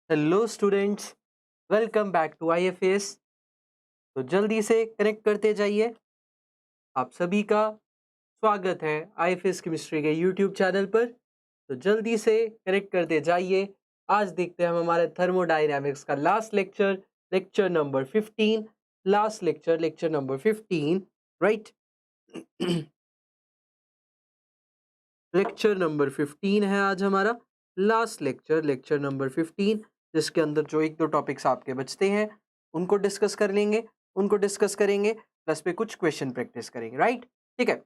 Hello students, welcome back to IFS. तो जल्दी से कनेक्ट करते जाइए। आप सभी का स्वागत है आईएफएस केमिस्ट्री के यूट्यूब चैनल पर। तो जल्दी से कनेक्ट करते जाइए। आज देखते हैं हम हमारे थर्मोडायनामिक्स का last lecture, lecture number 15। Last lecture, lecture number 15, right. Lecture number 15 है आज हमारा लास्ट लेक्चर, लेक्चर नंबर 15, जिसके अंदर जो एक दो टॉपिक्स आपके बचते हैं उनको डिस्कस कर लेंगे, उनको डिस्कस करेंगे, प्लस पे कुछ क्वेश्चन प्रैक्टिस करेंगे, राइट। ठीक है।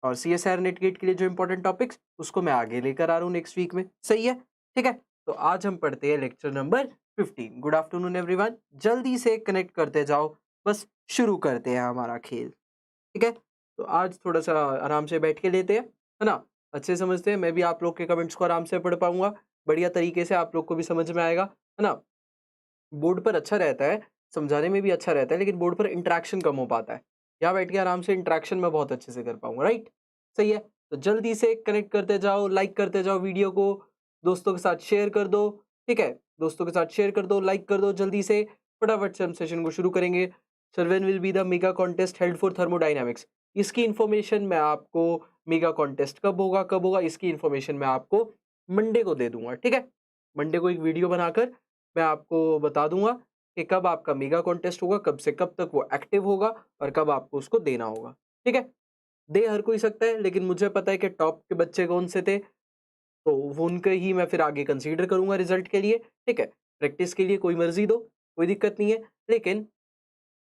और सीएसआर नेट गेट के लिए जो इंपॉर्टेंट टॉपिक्स उसको मैं आगे लेकर आ रहा हूँ नेक्स्ट वीक में, सही है। ठीक है। तो आज हम पढ़ते हैं lecture number 15। Good afternoon everyone, जल्दी से कनेक्ट करते जाओ, बस शुरू करते हैं हमारा खेल। ठीक है। तो आज थोड़ा सा आराम से बैठ के लेते हैं, है ना। अच्छे समझते हैं, मैं भी आप लोग के कमेंट्स को आराम से पढ़ पाऊंगा, बढ़िया तरीके से आप लोग को भी समझ में आएगा, है ना। बोर्ड पर अच्छा रहता है, समझाने में भी अच्छा रहता है, लेकिन बोर्ड पर इंटरेक्शन कम हो पाता है। यहाँ बैठ के आराम से इंटरेक्शन में बहुत अच्छे से कर पाऊंगा, राइट। सही है। तो जल्दी से कनेक्ट करते जाओ, लाइक करते जाओ वीडियो को, दोस्तों के साथ शेयर कर दो। ठीक है, दोस्तों के साथ शेयर कर दो, लाइक कर दो जल्दी से। फटाफट से हम सेशन को शुरू करेंगे। Sir when will be the mega contest held for thermodynamics, इसकी इन्फॉर्मेशन मैं आपको, मेगा कॉन्टेस्ट कब होगा इसकी इन्फॉर्मेशन मैं आपको मंडे को दे दूंगा। ठीक है, मंडे को एक वीडियो बनाकर मैं आपको बता दूंगा कि कब आपका मेगा कॉन्टेस्ट होगा, कब से कब तक वो एक्टिव होगा और कब आपको उसको देना होगा। ठीक है। दे हर कोई सकता है, लेकिन मुझे पता है कि टॉप के बच्चे कौन से थे, तो वो उनके ही मैं फिर आगे कंसीडर करूंगा रिजल्ट के लिए। ठीक है। प्रैक्टिस के लिए कोई मर्जी दो, कोई दिक्कत नहीं है, लेकिन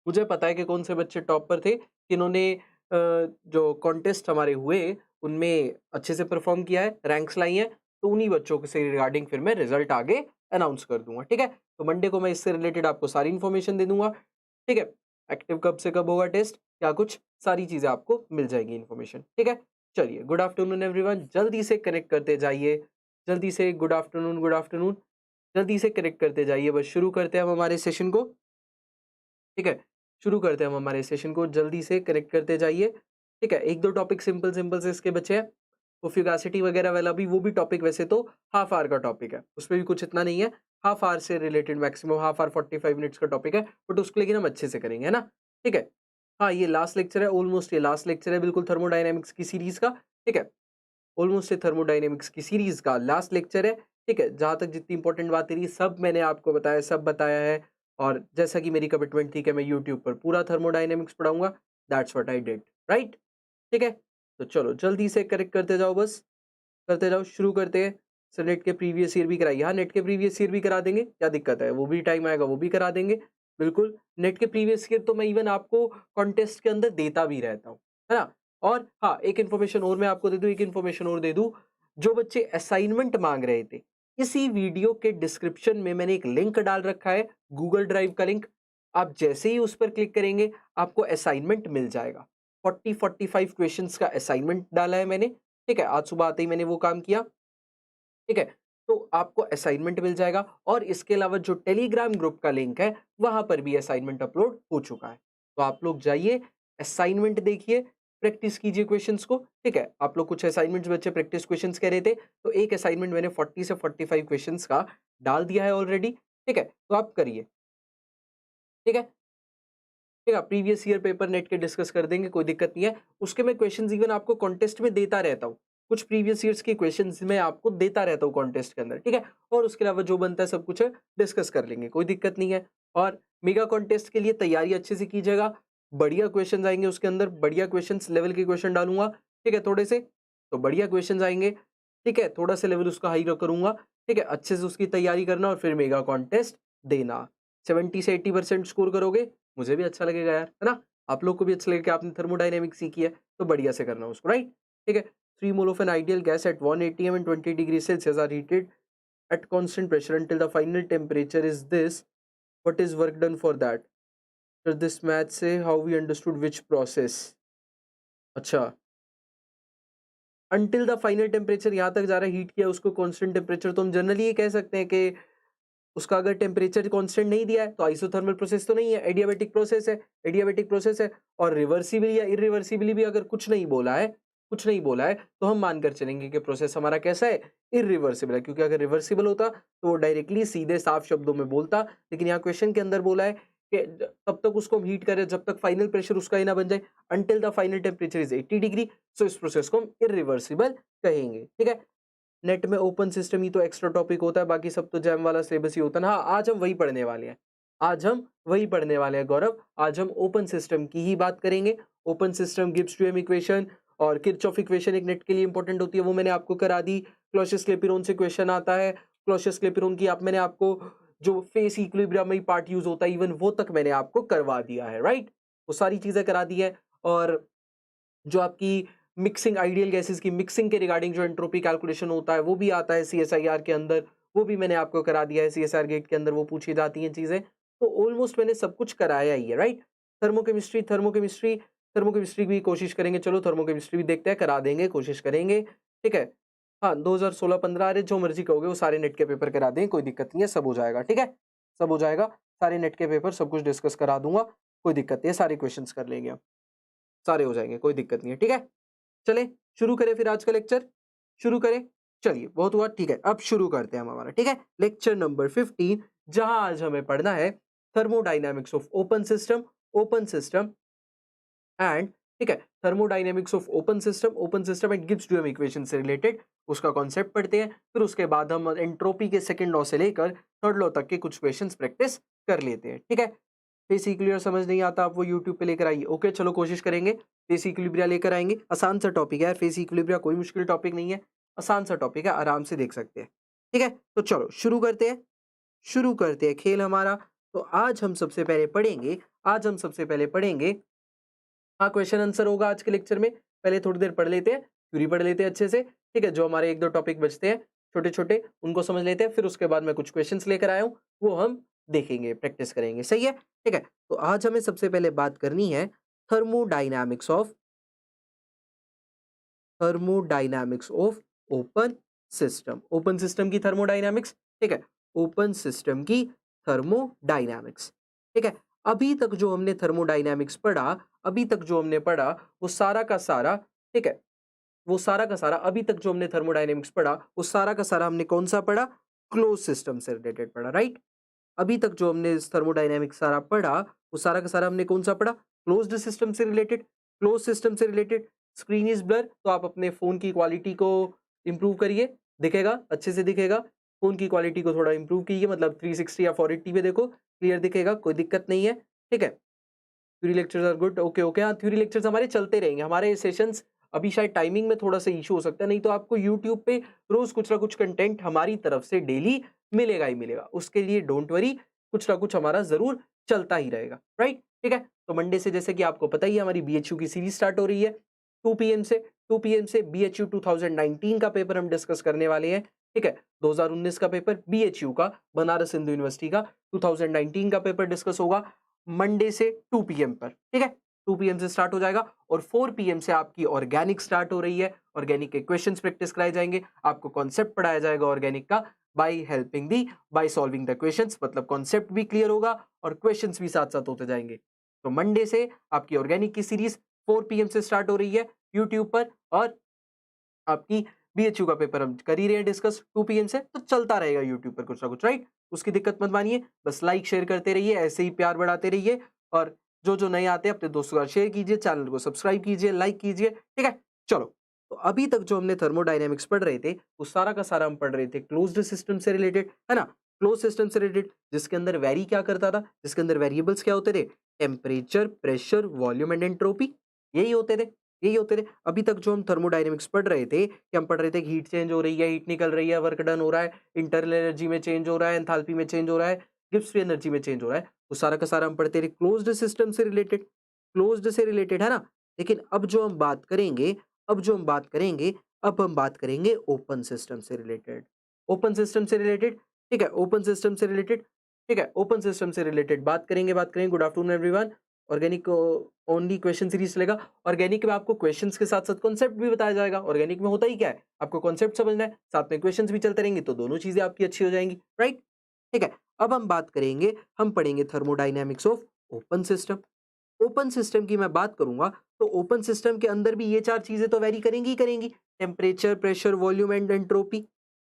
मुझे पता है कि कौन से बच्चे टॉप पर थे, जिन्होंने जो कॉन्टेस्ट हमारे हुए उनमें अच्छे से परफॉर्म किया है, रैंक्स लाई हैं, तो उन्हीं बच्चों के से रिगार्डिंग फिर मैं रिजल्ट आगे अनाउंस कर दूंगा। ठीक है। तो मंडे को मैं इससे रिलेटेड आपको सारी इन्फॉर्मेशन दे दूंगा। ठीक है। एक्टिव कब से कब होगा टेस्ट, क्या कुछ सारी चीजें आपको मिल जाएगी इन्फॉर्मेशन। ठीक है। चलिए, गुड आफ्टरनून एवरीवन, जल्दी से कनेक्ट करते जाइए, जल्दी से गुड आफ्टरनून, गुड आफ्टरनून, जल्दी से कनेक्ट करते जाइए। बस शुरू करते हैं हम हमारे सेशन को। ठीक है, शुरू करते हैं हम हमारे सेशन को, जल्दी से कनेक्ट करते जाइए। ठीक है, एक दो टॉपिक सिंपल सिंपल से इसके बचे हैं। तो फ्यूगासिटी वगैरह वाला भी, वो भी टॉपिक वैसे तो हाफ आवर का टॉपिक है, उसमें भी कुछ इतना नहीं है। हाफ आवर से related, maximum half hour 45 minutes का टॉपिक है, बट उसको लेकिन हम अच्छे से करेंगे, है ना। ठीक है। हाँ, ये लास्ट लेक्चर है, ऑलमोस्ट ये लास्ट लेक्चर है बिल्कुल थर्मोडायनेमिक्स की सीरीज का। ठीक है, ऑलमोस्ट ये थर्मोडायनेमिक्स की सीरीज का लास्ट लेक्चर है। ठीक है, जहाँ तक जितनी इंपॉर्टेंट बातें रही सब मैंने आपको बताया, सब बताया है। और जैसा कि मेरी कमिटमेंट थी कि मैं यूट्यूब पर पूरा थर्मोडायनेमिक्स पढ़ाऊंगा, that's what I did, right. ठीक है। तो चलो जल्दी से करेक्ट करते जाओ, बस करते जाओ, शुरू करते हैं। सर नेट के प्रीवियस ईयर भी कराइए, हाँ नेट के प्रीवियस ईयर भी करा देंगे, क्या दिक्कत है, वो भी टाइम आएगा वो भी करा देंगे। बिल्कुल, नेट के प्रीवियस ईयर तो मैं इवन आपको कॉन्टेस्ट के अंदर देता भी रहता हूँ, है ना। और हाँ, एक इन्फॉर्मेशन और मैं आपको दे दूं, एक इन्फॉर्मेशन और दे दूं। जो बच्चे असाइनमेंट मांग रहे थे, इसी वीडियो के डिस्क्रिप्शन में मैंने एक लिंक डाल रखा है, गूगल ड्राइव का लिंक। आप जैसे ही उस पर क्लिक करेंगे आपको असाइनमेंट मिल जाएगा। 45 क्वेश्चंस का असाइनमेंट डाला है मैंने। ठीक है, आज सुबह आते ही मैंने वो काम किया। ठीक है, तो आपको असाइनमेंट मिल जाएगा, और इसके अलावा जो टेलीग्राम ग्रुप का लिंक है वहां पर भी असाइनमेंट अपलोड हो चुका है। तो आप लोग जाइए, असाइनमेंट देखिए, प्रैक्टिस कीजिए क्वेश्चंस को। ठीक है, आप लोग कुछ असाइनमेंट्स बच्चे प्रैक्टिस क्वेश्चंस कह रहे थे, तो एक असाइनमेंट मैंने 40 से 45 क्वेश्चंस का डाल दिया है ऑलरेडी। ठीक है, तो आप करिए। ठीक है। ठीक है, प्रीवियस ईयर पेपर नेट के डिस्कस कर देंगे, कोई दिक्कत नहीं है। उसके मैं क्वेश्चंस इवन आपको कॉन्टेस्ट में देता रहता हूँ, कुछ प्रीवियस ईयर्स के क्वेश्चंस मैं आपको देता रहता हूँ कॉन्टेस्ट के अंदर। ठीक है, और उसके अलावा जो बनता है सब कुछ डिस्कस कर लेंगे, कोई दिक्कत नहीं है। और मेगा कॉन्टेस्ट के लिए तैयारी अच्छे से कीजिएगा, बढ़िया क्वेश्चन आएंगे उसके अंदर, बढ़िया क्वेश्चन लेवल के क्वेश्चन डालूंगा। ठीक है, थोड़े से तो बढ़िया क्वेश्चन आएंगे। ठीक है, थोड़ा सा लेवल उसका हाई करूंगा। ठीक है, अच्छे से उसकी तैयारी करना और फिर मेगा कॉन्टेस्ट देना। 70 से 80% स्कोर करोगे, मुझे भी अच्छा लगेगा यार, है ना। आप लोग को भी अच्छा लगेगा कि आपने थर्मोडायनेमिक्स सीखी है, तो बढ़िया से करना उसको, राइट। ठीक है। 3 mole of an ideal gas at 180 m and 20 degree Celsius are heated at constant pressure until the final temperature is this. What is work done for that? So this match say how we understood which process. अच्छा, until the final temperature यहाँ तक जा रहा है, heat किया उसको constant temperature, तो हम जनरली ये कह सकते हैं कि उसका अगर टेम्परेचर कांस्टेंट नहीं दिया है तो आइसोथर्मल प्रोसेस तो नहीं है, एडियाबेटिक प्रोसेस है, एडियाबेटिक प्रोसेस है। और रिवर्सिबली या इरिवर्सिबली भी अगर कुछ नहीं बोला है, कुछ नहीं बोला है, तो हम मानकर चलेंगे कि प्रोसेस हमारा कैसा है, इरिवर्सिबल है, क्योंकि अगर रिवर्सिबल होता तो वो डायरेक्टली सीधे साफ शब्दों में बोलता, लेकिन यहाँ क्वेश्चन के अंदर बोला है कि तब तक उसको हम हीट करें जब तक फाइनल प्रेशर उसका ही ना बन जाए, until the final temperature is 80 degree. So इस प्रोसेस को हम इरिवर्सिबल कहेंगे। ठीक है, नेट में ओपन सिस्टम ही तो एक्स्ट्रा टॉपिक होता है, बाकी सब तो जैम वाला सिलेबस ही होता है ना। हाँ, आज हम वही पढ़ने वाले हैं, आज हम वही पढ़ने वाले हैं गौरव। आज हम ओपन सिस्टम की ही बात करेंगे। Open system, Gibbs Duhem equation और किरचॉफ इक्वेशन एक नेट के लिए इंपॉर्टेंट होती है, वो मैंने आपको करा दी। क्लॉसियस-क्लैपेरॉन से क्वेश्चन आता है, क्लॉसियस-क्लैपेरॉन की आप मैंने आपको जो फेस इक्विलिब्रियम में पार्ट यूज होता है इवन वो तक मैंने आपको करवा दिया है, राइट। वो सारी चीजें करा दी है। और जो आपकी मिक्सिंग, आइडियल गैसेस की मिक्सिंग के रिगार्डिंग जो एंट्रोपी कैलकुलेशन होता है वो भी आता है सीएसआईआर के अंदर, वो भी मैंने आपको करा दिया है। सीएसआर गेट के अंदर वो पूछी जाती हैं चीजें, तो ऑलमोस्ट मैंने सब कुछ कराया ही है, राइट। थर्मोकेमिस्ट्री, थर्मोकेमिस्ट्री, थर्मोकेमिस्ट्री की कोशिश करेंगे, चलो थर्मोकेमिस्ट्री भी देखते हैं, करा देंगे, कोशिश करेंगे, ठीक है। हाँ, 2016-15 अरे जो मर्जी कहोगे वो सारे नेट के पेपर करा दें, कोई दिक्कत नहीं है, सब हो जाएगा, ठीक है, सब हो जाएगा। सारे नेट के पेपर सब कुछ डिस्कस करा दूंगा, कोई दिक्कत नहीं है, सारे क्वेश्चंस कर लेंगे हम, सारे हो जाएंगे, कोई दिक्कत नहीं है, ठीक है। चलें, शुरू करें फिर आज का लेक्चर, शुरू करें। चलिए, बहुत हुआ, ठीक है, अब शुरू करते हैं हम हमारा, ठीक है, लेक्चर नंबर 15, जहां आज हमें पढ़ना है thermodynamics of open system, open system and, ठीक है, thermodynamics of open system and Gibbs Duhem equation से रिलेटेड उसका कॉन्सेप्ट पढ़ते हैं। फिर उसके बाद हम एंट्रोपी के सेकंड लॉ से लेकर थर्ड लॉ तक के कुछ क्वेश्चंस प्रैक्टिस कर लेते हैं, ठीक है। फेस इक्विलिब्रिया समझ नहीं आता, आप वो यूट्यूब पे लेकर आइए, ओके, चलो कोशिश करेंगे। फेस इक्विलिब्रिया लेकर आएंगे, आसान सा टॉपिक है, फेस इक्विलिब्रिया कोई मुश्किल टॉपिक नहीं है, आसान सा टॉपिक है, आराम से देख सकते हैं, ठीक है। तो चलो शुरू करते हैं, शुरू करते हैं खेल हमारा। तो आज हम सबसे पहले पढ़ेंगे, आज हम सबसे पहले पढ़ेंगे, हाँ, क्वेश्चन आंसर होगा आज के लेक्चर में। पहले थोड़ी देर पढ़ लेते हैं, थ्योरी पढ़ लेते हैं अच्छे से, ठीक है। जो हमारे एक दो टॉपिक बचते हैं छोटे छोटे उनको समझ लेते हैं, फिर उसके बाद मैं कुछ क्वेश्चंस लेकर आया हूँ, वो हम देखेंगे, प्रैक्टिस करेंगे, सही है, ठीक है। तो आज हमें सबसे पहले बात करनी है thermodynamics of, thermodynamics of open system, open system की थर्मोडाइनामिक्स, ठीक है, ओपन सिस्टम की थर्मोडाइनामिक्स, ठीक है। अभी तक जो हमने थर्मोडाइनामिक्स पढ़ा, अभी तक जो हमने पढ़ा वो सारा का सारा, ठीक है, वो सारा का सारा अभी तक जो हमने थर्मोडायनेमिक्स पढ़ा वो सारा का सारा हमने कौन सा पढ़ा, क्लोज सिस्टम से रिलेटेड पढ़ा, राइट। अभी तक जो हमने थर्मोडायनेमिक्स सारा पढ़ा वो सारा का सारा हमने कौन सा पढ़ा, क्लोज्ड सिस्टम से रिलेटेड, क्लोज सिस्टम से रिलेटेड। स्क्रीन इज ब्लर, तो आप अपने फोन की क्वालिटी को इंप्रूव करिए, दिखेगा, अच्छे से दिखेगा। फोन की क्वालिटी को थोड़ा इंप्रूव कीजिए, मतलब 360 या 480 पे देखो, क्लियर दिखेगा, कोई दिक्कत नहीं है, ठीक है। Theory lectures are good, okay okay, हाँ, थ्योरी लेक्चर्स हमारे चलते रहेंगे, हमारे सेशंस अभी शायद टाइमिंग में थोड़ा सा इशू हो सकता है, नहीं तो आपको यूट्यूब पे रोज कुछ ना कुछ कंटेंट हमारी तरफ से डेली मिलेगा ही मिलेगा, उसके लिए डोंट वरी, कुछ ना कुछ हमारा जरूर चलता ही रहेगा, राइट, ठीक है। तो मंडे से जैसे कि आपको पता ही है हमारी बीएचयू की सीरीज स्टार्ट हो रही है 2 पीएम से, 2 पीएम से बीएचयू 2019 का पेपर हम डिस्कस करने वाले हैं, ठीक है। 2019 का पेपर बीएचयू का, बनारस हिंदू यूनिवर्सिटी का 2019 का पेपर डिस्कस होगा मंडे से 2 पीएम पर, ठीक है। 2 पीएम से स्टार्ट हो जाएगा और 4 पीएम से आपकी ऑर्गेनिक स्टार्ट हो रही है। ऑर्गेनिक के क्वेश्चंस प्रैक्टिस कराए जाएंगे, आपको कॉन्सेप्ट पढ़ाया जाएगा ऑर्गेनिक का बाय सॉल्विंग द क्वेश्चंस, मतलब कॉन्सेप्ट भी क्लियर होगा और क्वेश्चंस भी साथ साथ होते जाएंगे। तो मंडे से आपकी ऑर्गेनिक की सीरीज 4 पीएम से स्टार्ट हो रही है यूट्यूब पर, और आपकी बीएचयू का पेपर हम कर ही रहे हैं डिस्कस 2 पीएम से, तो चलता रहेगा यूट्यूब पर कुछ ना कुछ, राइट। उसकी दिक्कत मत मानिए, बस लाइक शेयर करते रहिए, ऐसे ही प्यार बढ़ाते रहिए, और जो जो नए आते हैं अपने दोस्तों का शेयर कीजिए, चैनल को सब्सक्राइब कीजिए, लाइक कीजिए, ठीक है। चलो, तो अभी तक जो हमने थर्मोडायनेमिक्स पढ़ रहे थे वो सारा का सारा हम पढ़ रहे थे क्लोज्ड सिस्टम से रिलेटेड, है ना, क्लोज सिस्टम से रिलेटेड, जिसके अंदर वेरी क्या करता था, जिसके अंदर वेरिएबल्स क्या होते थे, temperature, pressure, volume and entropy, यही होते थे, यही होते थे। अभी तक जो हम थर्मोडायनेमिक्स पढ़ रहे थे कि हम पढ़ रहे थे कि हीट चेंज हो रही है, हीट निकल रही है, वर्क डन हो रहा है, इंटरनल एनर्जी में चेंज हो रहा है, एंथैल्पी में चेंज हो रहा है, गिब्स फ्री एनर्जी में चेंज हो रहा है, वो सारा का सारा हम पढ़ते थे क्लोज्ड सिस्टम से रिलेटेड, क्लोज्ड से रिलेटेड, है ना। लेकिन अब जो हम बात करेंगे, अब जो हम बात करेंगे, अब हम बात करेंगे ओपन सिस्टम से रिलेटेड, ओपन सिस्टम से रिलेटेड, ठीक है, ओपन सिस्टम से रिलेटेड, ठीक है, ओपन सिस्टम से रिलेटेड बात करेंगे, बात करेंगे। Good afternoon everyone. Organic only question series चलेगा। ऑर्गेनिक में आपको क्वेश्चंस के साथ साथ कॉन्सेप्ट भी बताया जाएगा। ऑर्गेनिक में होता ही क्या है, आपको कॉन्सेप्ट समझना है, साथ में क्वेश्चंस भी चलते रहेंगे, तो दोनों चीजें आपकी अच्छी हो जाएंगी, राइट, ठीक है। अब हम बात करेंगे, हम पढ़ेंगे thermodynamics of open system, open system की मैं बात करूंगा तो ओपन सिस्टम के अंदर भी ये चार चीजें तो वेरी करेंगी ही करेंगी, temperature, pressure, volume and entropy,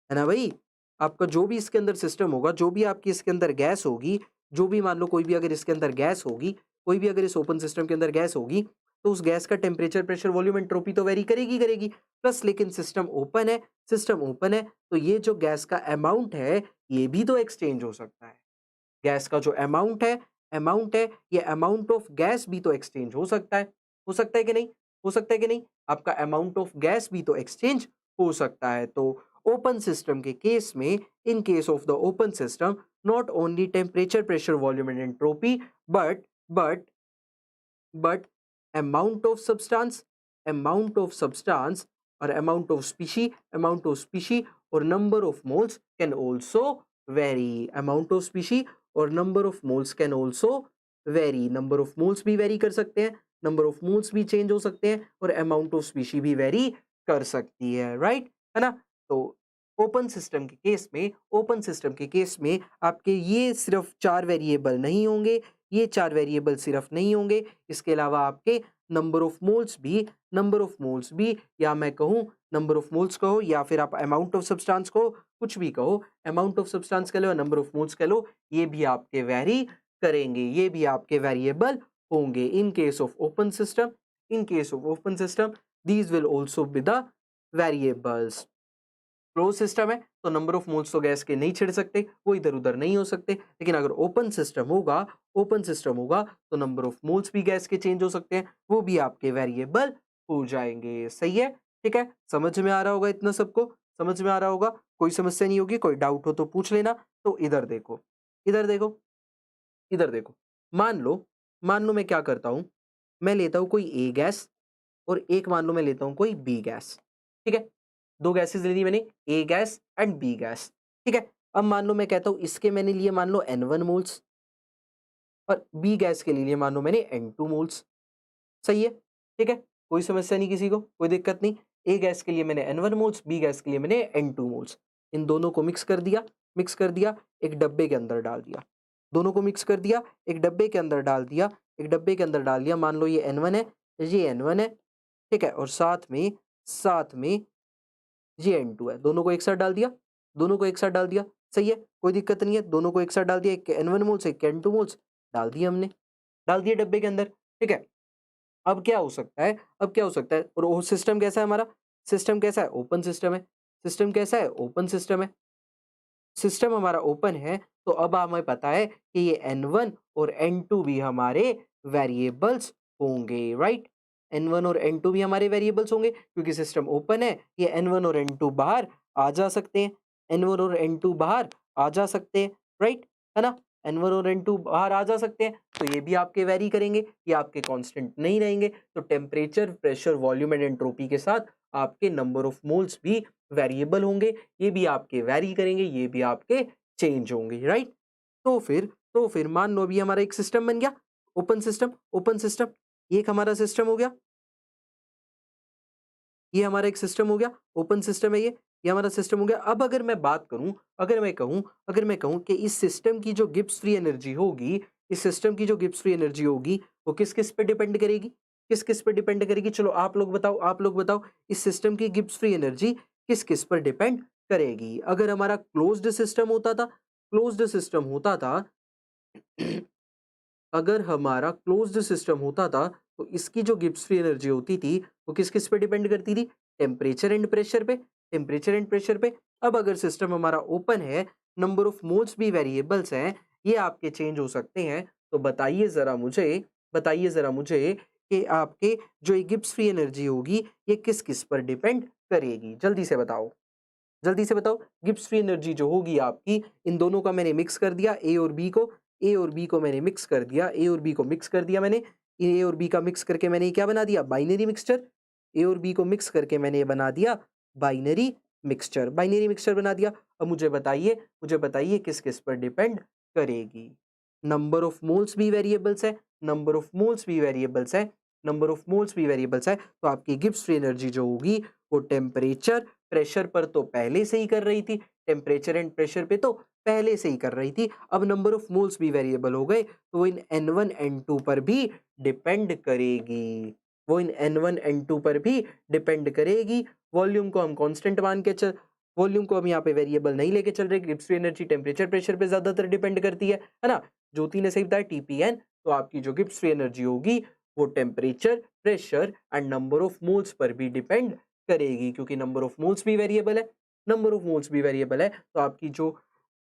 है ना भाई। आपका जो भी इसके अंदर सिस्टम होगा, जो भी आपकी इसके अंदर गैस होगी, जो भी मान लो कोई भी अगर इसके अंदर गैस होगी, कोई भी अगर इस ओपन सिस्टम के अंदर गैस होगी, तो उस गैस का टेम्परेचर, प्रेशर, वॉल्यूम, एंट्रोपी तो वेरी करेगी करेगी। प्लस लेकिन सिस्टम ओपन है, सिस्टम ओपन है तो ये जो गैस का अमाउंट है ये भी तो एक्सचेंज हो सकता है। गैस का जो अमाउंट है ये अमाउंट ऑफ गैस भी तो एक्सचेंज हो सकता है। हो सकता है कि नहीं? हो सकता है कि नहीं? आपका अमाउंट ऑफ गैस भी तो एक्सचेंज हो सकता है। तो ओपन सिस्टम के केस में, in case of the open system, not only temperature, pressure, volume and entropy but but amount of substance or amount of species or number of moles can also vary. Amount of species और number of moles can also vary. number of moles भी vary कर सकते हैं, number of moles भी change हो सकते हैं और amount of species भी vary कर सकती है, right? है ना? तो ओपन सिस्टम के केस में आपके ये सिर्फ 4 वेरिएबल नहीं होंगे, ये 4 वेरिएबल सिर्फ नहीं होंगे, इसके अलावा आपके नंबर ऑफ मोल्स भी, या मैं कहूँ नंबर ऑफ मोल्स कहो या फिर आप अमाउंट ऑफ सब्सटेंस कहो, कुछ भी कहो, अमाउंट ऑफ सब्सटेंस कह लो या नंबर ऑफ मोल्स कह लो, ये भी आपके वेरी करेंगे, ये भी आपके वेरिएबल होंगे। In case of open system these will also be the variables. Close system है तो नंबर ऑफ मोल्स तो गैस के नहीं छिड़ सकते, वो इधर उधर नहीं हो सकते। लेकिन अगर ओपन सिस्टम होगा तो नंबर ऑफ मोल्स भी गैस के चेंज हो सकते हैं, वो भी आपके वेरिएबल हो जाएंगे। सही है, ठीक है, समझ में आ रहा होगा, इतना सबको समझ में आ रहा होगा, कोई समस्या नहीं होगी, कोई डाउट हो तो पूछ लेना। तो इधर देखो, इधर देखो, इधर देखो, मान लो मैं क्या करता हूं, मैं लेता हूं कोई ए गैस और एक मान लो मैं लेता हूं कोई बी गैस। ठीक है, दो गैसेस ले ली मैंने, ए गैस एंड बी गैस। ठीक है, अब मान लो मैं कहता हूं इसके मैंने लिए मान लो N1 मोल्स और बी गैस के लिए मान लो मैंने N2 मोल्स। सही है, ठीक है, कोई समस्या नहीं, किसी को कोई दिक्कत नहीं। ए गैस के लिए मैंने N1 मोल्स, बी गैस के लिए मैंने N2 मोल्स। इन दोनों को मिक्स कर दिया, एक डब्बे के अंदर डाल दिया। दोनों को मिक्स कर दिया, एक डब्बे के अंदर डाल दिया, एक डब्बे के अंदर डाल दिया। मान लो ये N1 है, ये N1 है, ठीक है, और साथ में ये N2 है। दोनों को एक साथ डाल दिया, दोनों को एक साथ डाल दिया। सही है, कोई दिक्कत नहीं है, दोनों को एक साथ डाल दिया, एक N1 मोल्स, एक N2 मोल्स डाल दिए हमने, डाल दिए डब्बे के अंदर। ठीक है, अब क्या हो सकता है, और वो सिस्टम कैसा है हमारा, सिस्टम कैसा है, ओपन सिस्टम है। सिस्टम कैसा है, ओपन सिस्टम है। सिस्टम हमारा ओपन है तो अब हमें पता है कि ये N1 और N2 भी हमारे वेरिएबल्स होंगे, राइट। N1 और N2 भी हमारे वेरिएबल्स होंगे क्योंकि सिस्टम ओपन है, ये N1 और N2 बाहर आ जा सकते हैं, N1 और N2 बाहर आ जा सकते हैं, राइट, है ना। N1 और N2 बाहर आ जा सकते हैं तो ये भी आपके वेरी करेंगे, ये आपके कांस्टेंट नहीं रहेंगे। तो temperature, pressure, volume and entropy के साथ आपके नंबर ऑफ मोल्स भी वेरिएबल होंगे, ये भी आपके वैरी करेंगे, ये भी आपके चेंज होंगे, राइट। तो फिर मान लो अभी हमारा एक सिस्टम बन गया, ओपन सिस्टम, ये एक हमारा सिस्टम हो गया, ये हमारा एक सिस्टम हो गया, ओपन सिस्टम है ये हमारा सिस्टम हो गया। अब अगर मैं बात करूं, अगर मैं कहूं कि इस सिस्टम की जो गिब्स फ्री एनर्जी होगी, इस सिस्टम की जो गिब्स फ्री एनर्जी होगी वो किस किस पे डिपेंड करेगी, किस किस पे डिपेंड करेगी, चलो आप लोग बताओ इस सिस्टम की गिब्स फ्री एनर्जी किस किस पर डिपेंड करेगी। अगर हमारा क्लोज्ड सिस्टम होता था अगर हमारा क्लोज्ड सिस्टम होता था तो इसकी जो गिब्स फ्री एनर्जी होती थी वो किस किस पे डिपेंड करती थी, टेम्परेचर एंड प्रेशर पे, अब अगर सिस्टम हमारा ओपन है, नंबर ऑफ मोल्स भी वेरिएबल्स हैं, ये आपके चेंज हो सकते हैं। तो बताइए जरा मुझे कि आपके जो ये गिब्स फ्री एनर्जी होगी ये किस किस पर डिपेंड करेगी, जल्दी से बताओ। गिब्स फ्री एनर्जी जो होगी आपकी, इन दोनों का मैंने मिक्स कर दिया, ए और बी को मैंने मिक्स कर दिया, मैंने ए और बी का मिक्स करके मैंने क्या बना दिया, बाइनरी मिक्सचर। ए और बी को मिक्स करके मैंने ये बना दिया बाइनरी मिक्सचर बना दिया। अब मुझे बताइए किस किस पर डिपेंड करेगी। नंबर ऑफ मोल्स भी वेरिएबल्स है, तो आपकी गिब्स फ्री एनर्जी जो होगी वो टेम्परेचर, प्रेशर पर तो पहले से ही कर रही थी, टेम्परेचर एंड प्रेशर पे तो पहले से ही कर रही थी। अब नंबर ऑफ मोल्स भी वेरिएबल हो गए, तो वो इन N1 N2 पर भी डिपेंड करेगी, वो इन N1 N2 पर भी डिपेंड करेगी। वॉल्यूम को हम कांस्टेंट मान के चल वॉल्यूम को हम यहाँ पे वेरिएबल नहीं लेके चल रहे। Gibbs free energy temperature pressure पे ज्यादातर डिपेंड करती है ना। ज्योति ने सही बताया TPN, तो आपकी जो गिब्स फ्री एनर्जी होगी वो temperature pressure and number of moles per भी डिपेंड करेगी, क्योंकि नंबर ऑफ मोल्स भी वेरिएबल है, नंबर ऑफ मोल्स भी वेरिएबल है, तो आपकी जो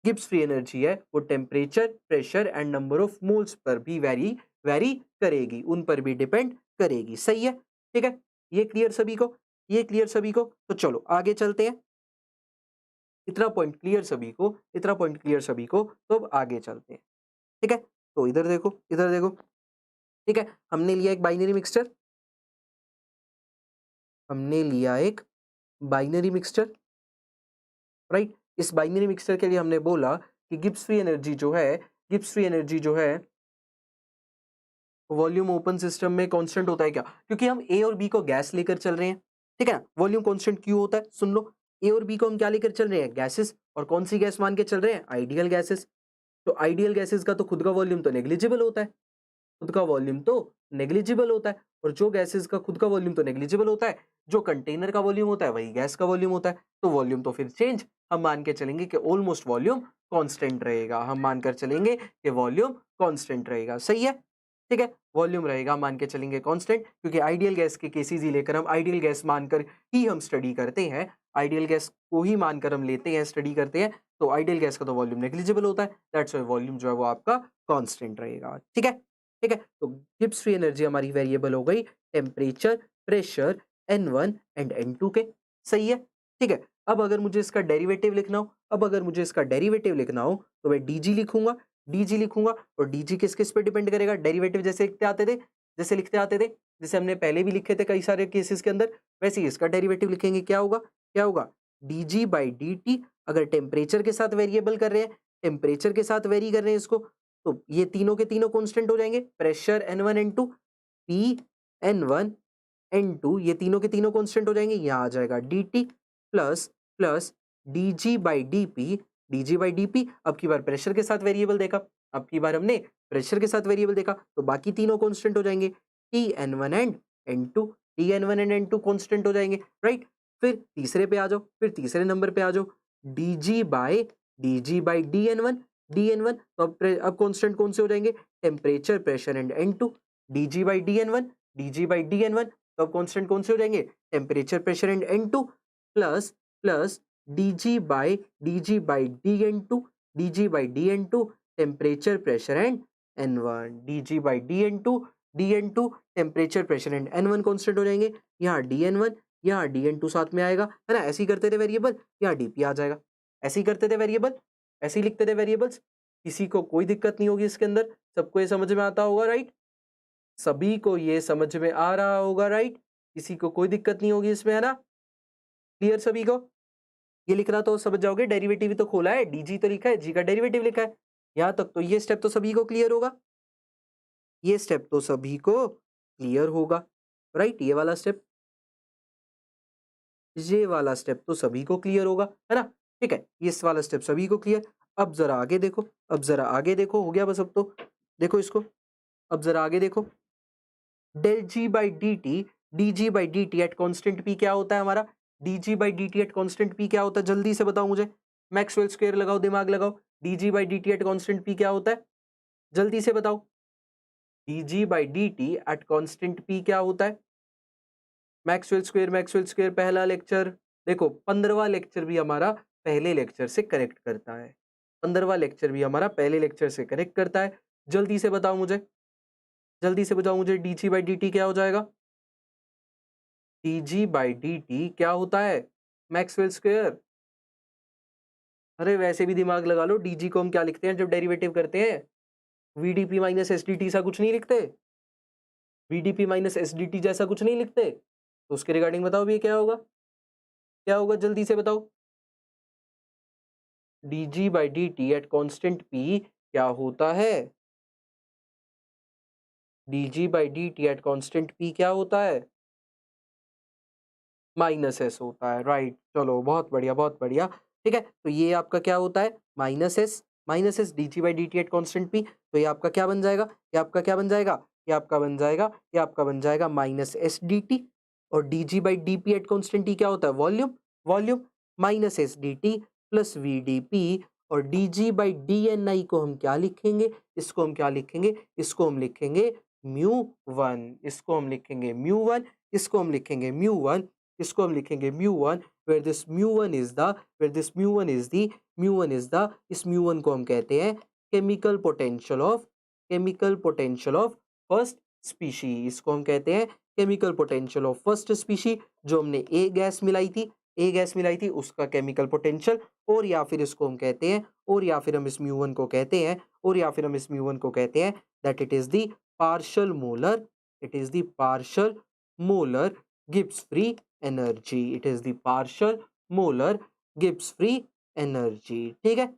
गिब्स फ्री एनर्जी है वो temperature pressure and number of moles per भी वेरी करेगी, उन पर भी डिपेंड करेगी। सही है, ठीक है, ये क्लियर सभी को, ये क्लियर सभी को। तो चलो आगे चलते हैं, इतना पॉइंट क्लियर सभी को, इतना पॉइंट क्लियर सभी को, तो अब आगे चलते हैं। ठीक है, तो इधर देखो, इधर देखो। ठीक है, हमने लिया एक बाइनरी मिक्सचर, हमने लिया एक बाइनरी मिक्सचर, राइट। इस बाइनरी मिक्सचर के लिए हमने बोला कि गिब्स फ्री एनर्जी जो है, गिब्स फ्री एनर्जी जो है वॉल्यूम ओपन सिस्टम में कांस्टेंट होता है क्या, क्योंकि हम ए और बी को गैस लेकर चल रहे हैं, ठीक है ना। वॉल्यूम कांस्टेंट क्यों होता है, सुन लो। ए और बी को हम क्या लेकर चल रहे हैं, गैसेस, और कौन सी गैस मान के चल रहे हैं, आइडियल गैसेस। तो आइडियल गैसेस का तो खुद का वॉल्यूम तो नेग्लिजिबल होता है, खुद का वॉल्यूम तो नेग्लिजिबल होता है, और जो गैसेस का खुद का वॉल्यूम तो नेग्लिजिबल होता है, जो कंटेनर का वॉल्यूम होता है वही गैस का वॉल्यूम होता है, तो वॉल्यूम तो फिर चेंज, हम मान के चलेंगे कि ऑलमोस्ट वॉल्यूम कांस्टेंट रहेगा, हम मानकर चलेंगे कि वॉल्यूम कांस्टेंट रहेगा। सही है, ठीक है, वॉल्यूम रहेगा, मान के चलेंगे कांस्टेंट, क्योंकि आइडियल गैस के केसेस ही लेकर हम आइडियल गैस मानकर ही हम स्टडी करते हैं, आइडियल गैस को ही मानकर हम लेते हैं, स्टडी करते हैं, तो आइडियल गैस का तो वॉल्यूम नेग्लिजिबल होता है, दैट्स व्हाई वॉल्यूम जो है वो आपका कांस्टेंट रहेगा। ठीक है, ठीक है, तो गिब्स फ्री एनर्जी हमारी वेरिएबल हो गई temperature pressure N1 and N2 के। सही है, ठीक है। अब अगर मुझे इसका डेरिवेटिव लिखना हो, अब अगर मुझे इसका डेरिवेटिव लिखना हो तो मैं dg लिखूंगा, dg लिखूंगा, और dg किस किस पे डिपेंड करेगा, डेरिवेटिव जैसे लिखते आते थे, जैसे लिखते आते थे, जैसे हमने पहले भी लिखे थे कई सारे केसेस के अंदर, वैसे ही इसका डेरिवेटिव लिखेंगे। क्या होगा, क्या होगा, dg बाई dt। अगर टेम्परेचर के साथ वेरिएबल कर रहे हैं, टेम्परेचर के साथ वेरी कर रहे हैं इसको, तो ये तीनों के तीनों कांस्टेंट हो जाएंगे, pressure N1 N2, P N1 N2, ये तीनों के तीनों कांस्टेंट हो जाएंगे। यहाँ आ जाएगा dt plus plus dg by dp, dg by dp। अब की बार प्रेशर के साथ वेरिएबल देखा, अब की बार हमने प्रेशर के साथ वेरिएबल देखा, तो बाकी तीनों कांस्टेंट हो जाएंगे, Tn1 and N2, Tn1 and N2 constant हो जाएंगे, राइट। फिर तीसरे पे आ जाओ, फिर तीसरे नंबर पे आ जाओ, dg बाई dn1, dn1, तो अब कांस्टेंट कौन से हो जाएंगे, temperature pressure and N2, dg by dn1, dg by dn1, तो अब कांस्टेंट कौन से हो जाएंगे, temperature pressure and N2, plus plus dg by dn2, dg by dn2, temperature pressure and N1, dg by dn2 temperature pressure and N1 constant हो जाएंगे। यहाँ dn1, यहाँ dn2 साथ में आएगा, है ना, ऐसे ही करते थे वेरिएबल, यहाँ dp आ जाएगा, ऐसे ही करते थे वेरिएबल, ऐसे ही लिखते थे वेरिएबल्स, किसी को कोई दिक्कत नहीं होगी इसके अंदर, सबको ये समझ में आता होगा, राइट, सभी को ये समझ में आ रहा होगा, राइट, किसी को कोई दिक्कत नहीं होगी इसमें, है ना, क्लियर सभी को। ये लिखना तो समझ जाओगे, डेरिवेटिव ही तो खोला है, dg तो लिखा है, g का डेरिवेटिव लिखा है, यहां तक तो ये स्टेप तो सभी को क्लियर होगा, ये स्टेप तो सभी को क्लियर होगा, राइट, ये वाला स्टेप, ये वाला स्टेप तो सभी को क्लियर होगा, है ना, ठीक है, ये वाला स्टेप सभी को क्लियर। अब जरा आगे देखो, अब जरा आगे देखो, हो गया बस अब तो, देखो इसको, अब जरा आगे देखो, del G by D T, D G by D T at constant P क्या होता है हमारा, d G by D T at constant P क्या होता है, जल्दी से बताओ मुझे, मैक्सवेल स्क्वायर लगाओ, दिमाग लगाओ, D G by D T at constant P क्या होता है, जल्दी से बताओ, D G by D T at constant P क्या होता है, मैक्सवेल स्क्वायर पहला लेक्चर, देखो 15वां लेक्चर भी हमारा पहले लेक्चर से कनेक्ट करता है, 15वां लेक्चर भी हमारा पहले लेक्चर से कनेक्ट करता है, जल्दी से बताओ मुझे, जल्दी से बताओ मुझे, D G by D T क्या हो जाएगा, D G by D T क्या होता है, मैक्सवेल स्क्वायर। अरे वैसे भी दिमाग लगा लो, डीजी को हम क्या लिखते हैं जब डेरिवेटिव करते हैं, वीडीपी माइनस एसडीटी सा कुछ नहीं लिखते, वीडीपी माइनस एसडीटी जैसा कुछ नहीं लिखते, तो उसके रिगार्डिंग बताओ भी क्या होगा, क्या होगा, जल्दी से बताओ, DG by D T at constant P क्या होता है, DG by D T at constant P क्या होता है, माइनस एस होता है, राइट। चलो बहुत बढ़िया, बहुत बढ़िया। ठीक है, तो ये आपका क्या होता है, minus S D G by D T at constant P. तो ये आपका क्या बन जाएगा, ये आपका क्या बन जाएगा, ये आपका बन जाएगा, ये आपका बन जाएगा माइनस एस डी टी। और D G by D P at constant T क्या होता है, volume, volume minus S D T plus V D P. और D G by D N I को हम क्या लिखेंगे, इसको हम क्या लिखेंगे, इसको हम लिखेंगे म्यू वन, इसको हम लिखेंगे म्यू वन, इसको हम लिखेंगे म्यू वन, इसको हम लिखेंगे mu one. where this mu one is the where this mu one is the mu one is the इस mu one को हम कहते हैं chemical potential of first species. इसको हम कहते हैं chemical potential of first species. जो हमने ए गैस मिलाई थी उसका केमिकल पोटेंशियल। और या फिर इसको हम कहते हैं, और या फिर हम इस mu one को कहते हैं, और या फिर हम इस mu one को कहते हैं that it is the partial molar Gibbs free energy, it is the partial molar Gibbs free energy। ठीक है,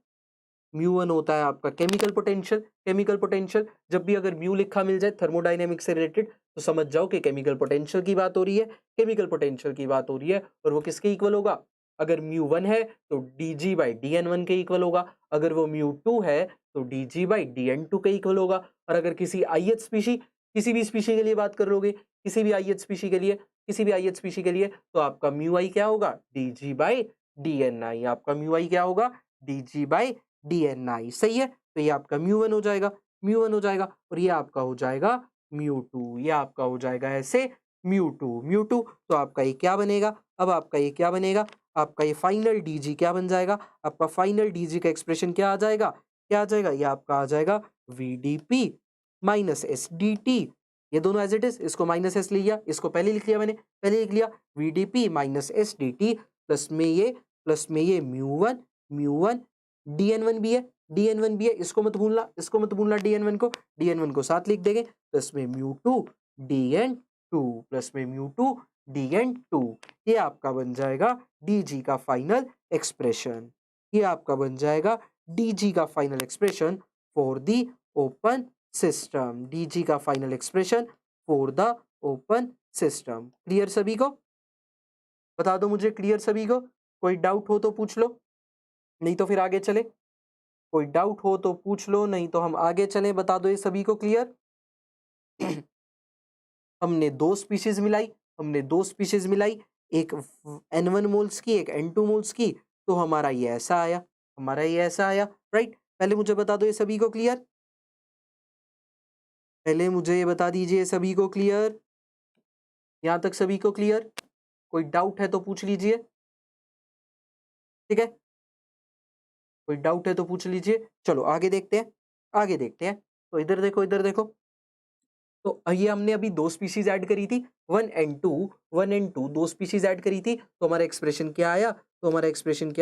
म्यू वन होता है आपका केमिकल पोटेंशियल। केमिकल पोटेंशियल जब भी अगर म्यू लिखा मिल जाए थर्मोडायनेमिक्स से रिलेटेड तो समझ जाओ कि केमिकल पोटेंशियल की बात हो रही है, केमिकल पोटेंशियल की बात हो रही है। और वो किसके इक्वल होगा, अगर म्यू वन है तो d G by D n one के इक्वल होगा, अगर वो म्यू टू है तो d G by D N two के इक्वल होगा। और अगर किसी आईएच स्पीशी, किसी भी स्पीशी के लिए बात कर लोगे, किसी भी आईएच स्पीशी के लिए, किसी भी आईएच स्पीशी के लिए, तो आपका म्यू आई क्या होगा, D G by D N I. आपका म्यू आई क्या होगा, D G by D N I. सही है, तो ये आपका म्यू वन हो जाएगा, म्यू वन हो जाएगा। और ये आपका हो जाएगा म्यू टू, ये आपका हो जाएगा ऐसे म्यू टू, म्यू टू। तो आपका ये क्या बनेगा, अब आपका ये क्या बनेगा, आपका ये फाइनल डीजी क्या बन जाएगा, आपका फाइनल डीजी का एक्सप्रेशन क्या आ जाएगा, क्या आ जाएगा, ये आपका आ जाएगा V d P minus S D T. ये दोनों एज इट इज, इसको माइनस एस लिया, इसको पहले लिख लिया मैंने, पहले लिख लिया V d P minus S D T plus में ये mu one d n one भी है, डी एन वन भी है, इसको मत भूलना, इसको मत भूलना, डी एन वन को साथ लिख देंगे, प्लस में mu two D N two, plus में mu two D N two. ये आपका बन जाएगा डी जी का फाइनल एक्सप्रेशन, ये आपका बन जाएगा डी जी का final expression for the open system, D G का final expression for the open system. Clear सभी को, बता दो मुझे, क्लियर सभी को, कोई डाउट हो तो पूछ लो, नहीं तो फिर आगे चले, कोई डाउट हो तो पूछ लो, नहीं तो हम आगे चलें। बता दो ये सभी को क्लियर। हमने दो स्पीशीज मिलाई, एक N1 मोल्स की, एक N2 मोल्स की, तो हमारा ये ऐसा आया, राइट। पहले मुझे बता दो ये सभी को क्लियर, पहले मुझे ये बता दीजिए सभी को क्लियर, यहां तक सभी को क्लियर, कोई डाउट है तो पूछ लीजिए, ठीक है, कोई डाउट है तो पूछ लीजिए। चलो आगे देखते हैं, तो इधर देखो, तो ये हमने अभी दो स्पीशीज ऐड करी थी, वन एंड टू, दो स्पीशीज ऐड करी थी, तो हमारा एक्सप्रेशन क्या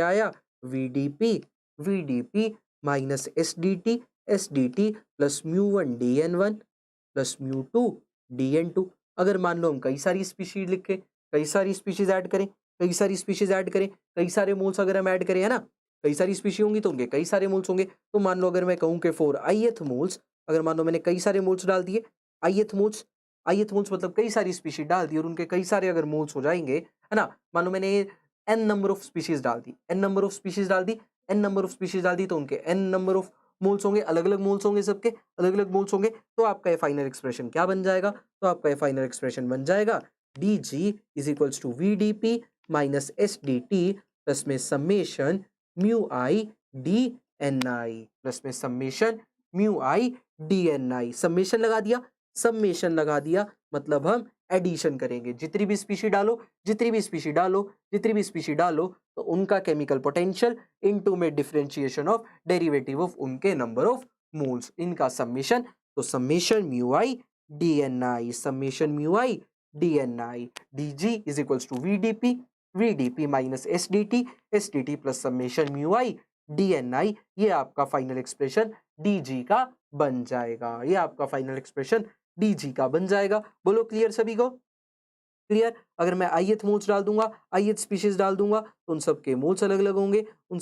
आया, V d P minus S D T plus mu one d n one plus mu two D N two. अगर मान लो हम कई सारी स्पीशीज लिखे, कई सारी स्पीशीज ऐड करें, कई सारे मोल्स अगर हम ऐड करें, है ना, कई सारी स्पीशी होंगी तो उनके कई सारे मोल्स होंगे। तो मान लो अगर मैं कहूँ कि फॉर आईएथ मोल्स, अगर मान लो मैंने कई सारे मोल्स डाल दिए, आईएथ मोल्स मतलब कई सारी स्पीशी डाल दी और उनके कई सारे अगर मोल्स हो जाएंगे, है ना, मान लो मैंने एन नंबर ऑफ स्पीशीज डाल दी, एन नंबर ऑफ स्पीशीज डाल दी, तो उनके एन नंबर ऑफ मोल्स होंगे, अलग अलग मोल्स होंगे, सबके अलग अलग मोल्स होंगे। तो आपका ये फाइनल एक्सप्रेशन क्या बन जाएगा, तो आपका ये फाइनल एक्सप्रेशन बन जाएगा D G is equals to V D P minus S D T plus में summation mu I D N I, plus में summation mu I D N I. Summation लगा दिया मतलब हम एडिशन करेंगे, जितनी भी स्पीशी डालो तो उनका केमिकल पोटेंशियल इनटू में डिफरेंशिएशन ऑफ डेरिवेटिव ऑफ उनके नंबर ऑफ मोल्स, इनका समेशन। तो summation mu I D N I, D G is equals to V D P minus S D T plus summation mu I D N I. ये आपका final expression D G का बन जाएगा, ये आपका final expression D G का बन जाएगा। बोलो क्लियर सभी को, क्लियर। अगर मैं आईएथ मोल्स डाल दूंगा, आईएथ स्पीशीज डाल दूंगा, तो उन सब के मोल्स अलग अलग होंगे, तो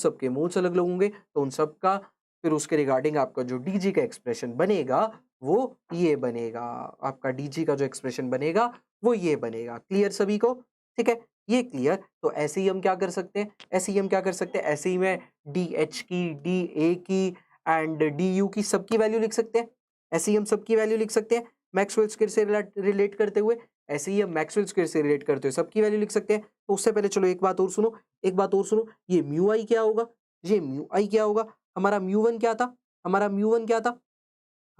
उन सब का फिर उसके रिगार्डिंग आपका जो डीजी का एक्सप्रेशन बनेगा वो ये बनेगा, आपका डीजी का जो एक्सप्रेशन बनेगा वो ये बनेगा। क्लियर सभी को, ठीक है। ये क्लियर। तो ऐसे ही हम क्या कर सकते हैं, ऐसे ही हम क्या कर सकते हैं, ऐसे ही मैं डी एच की, डी ए की एंड डी यू की सबकी वैल्यू लिख सकते हैं। ऐसे ही हम सबकी वैल्यू लिख सकते हैं मैक्सवेल स्क्वायर से रिलेट करते हुए। ऐसे ही हम मैक्सवेल स्क्वायर से रिलेट करते हुए सबकी वैल्यू लिख सकते हैं। तो उससे पहले चलो एक बात और सुनो, एक बात और सुनो, ये म्यू आई क्या होगा, ये म्यू आई क्या होगा, हमारा म्यू वन क्या था, हमारा म्यू वन क्या था,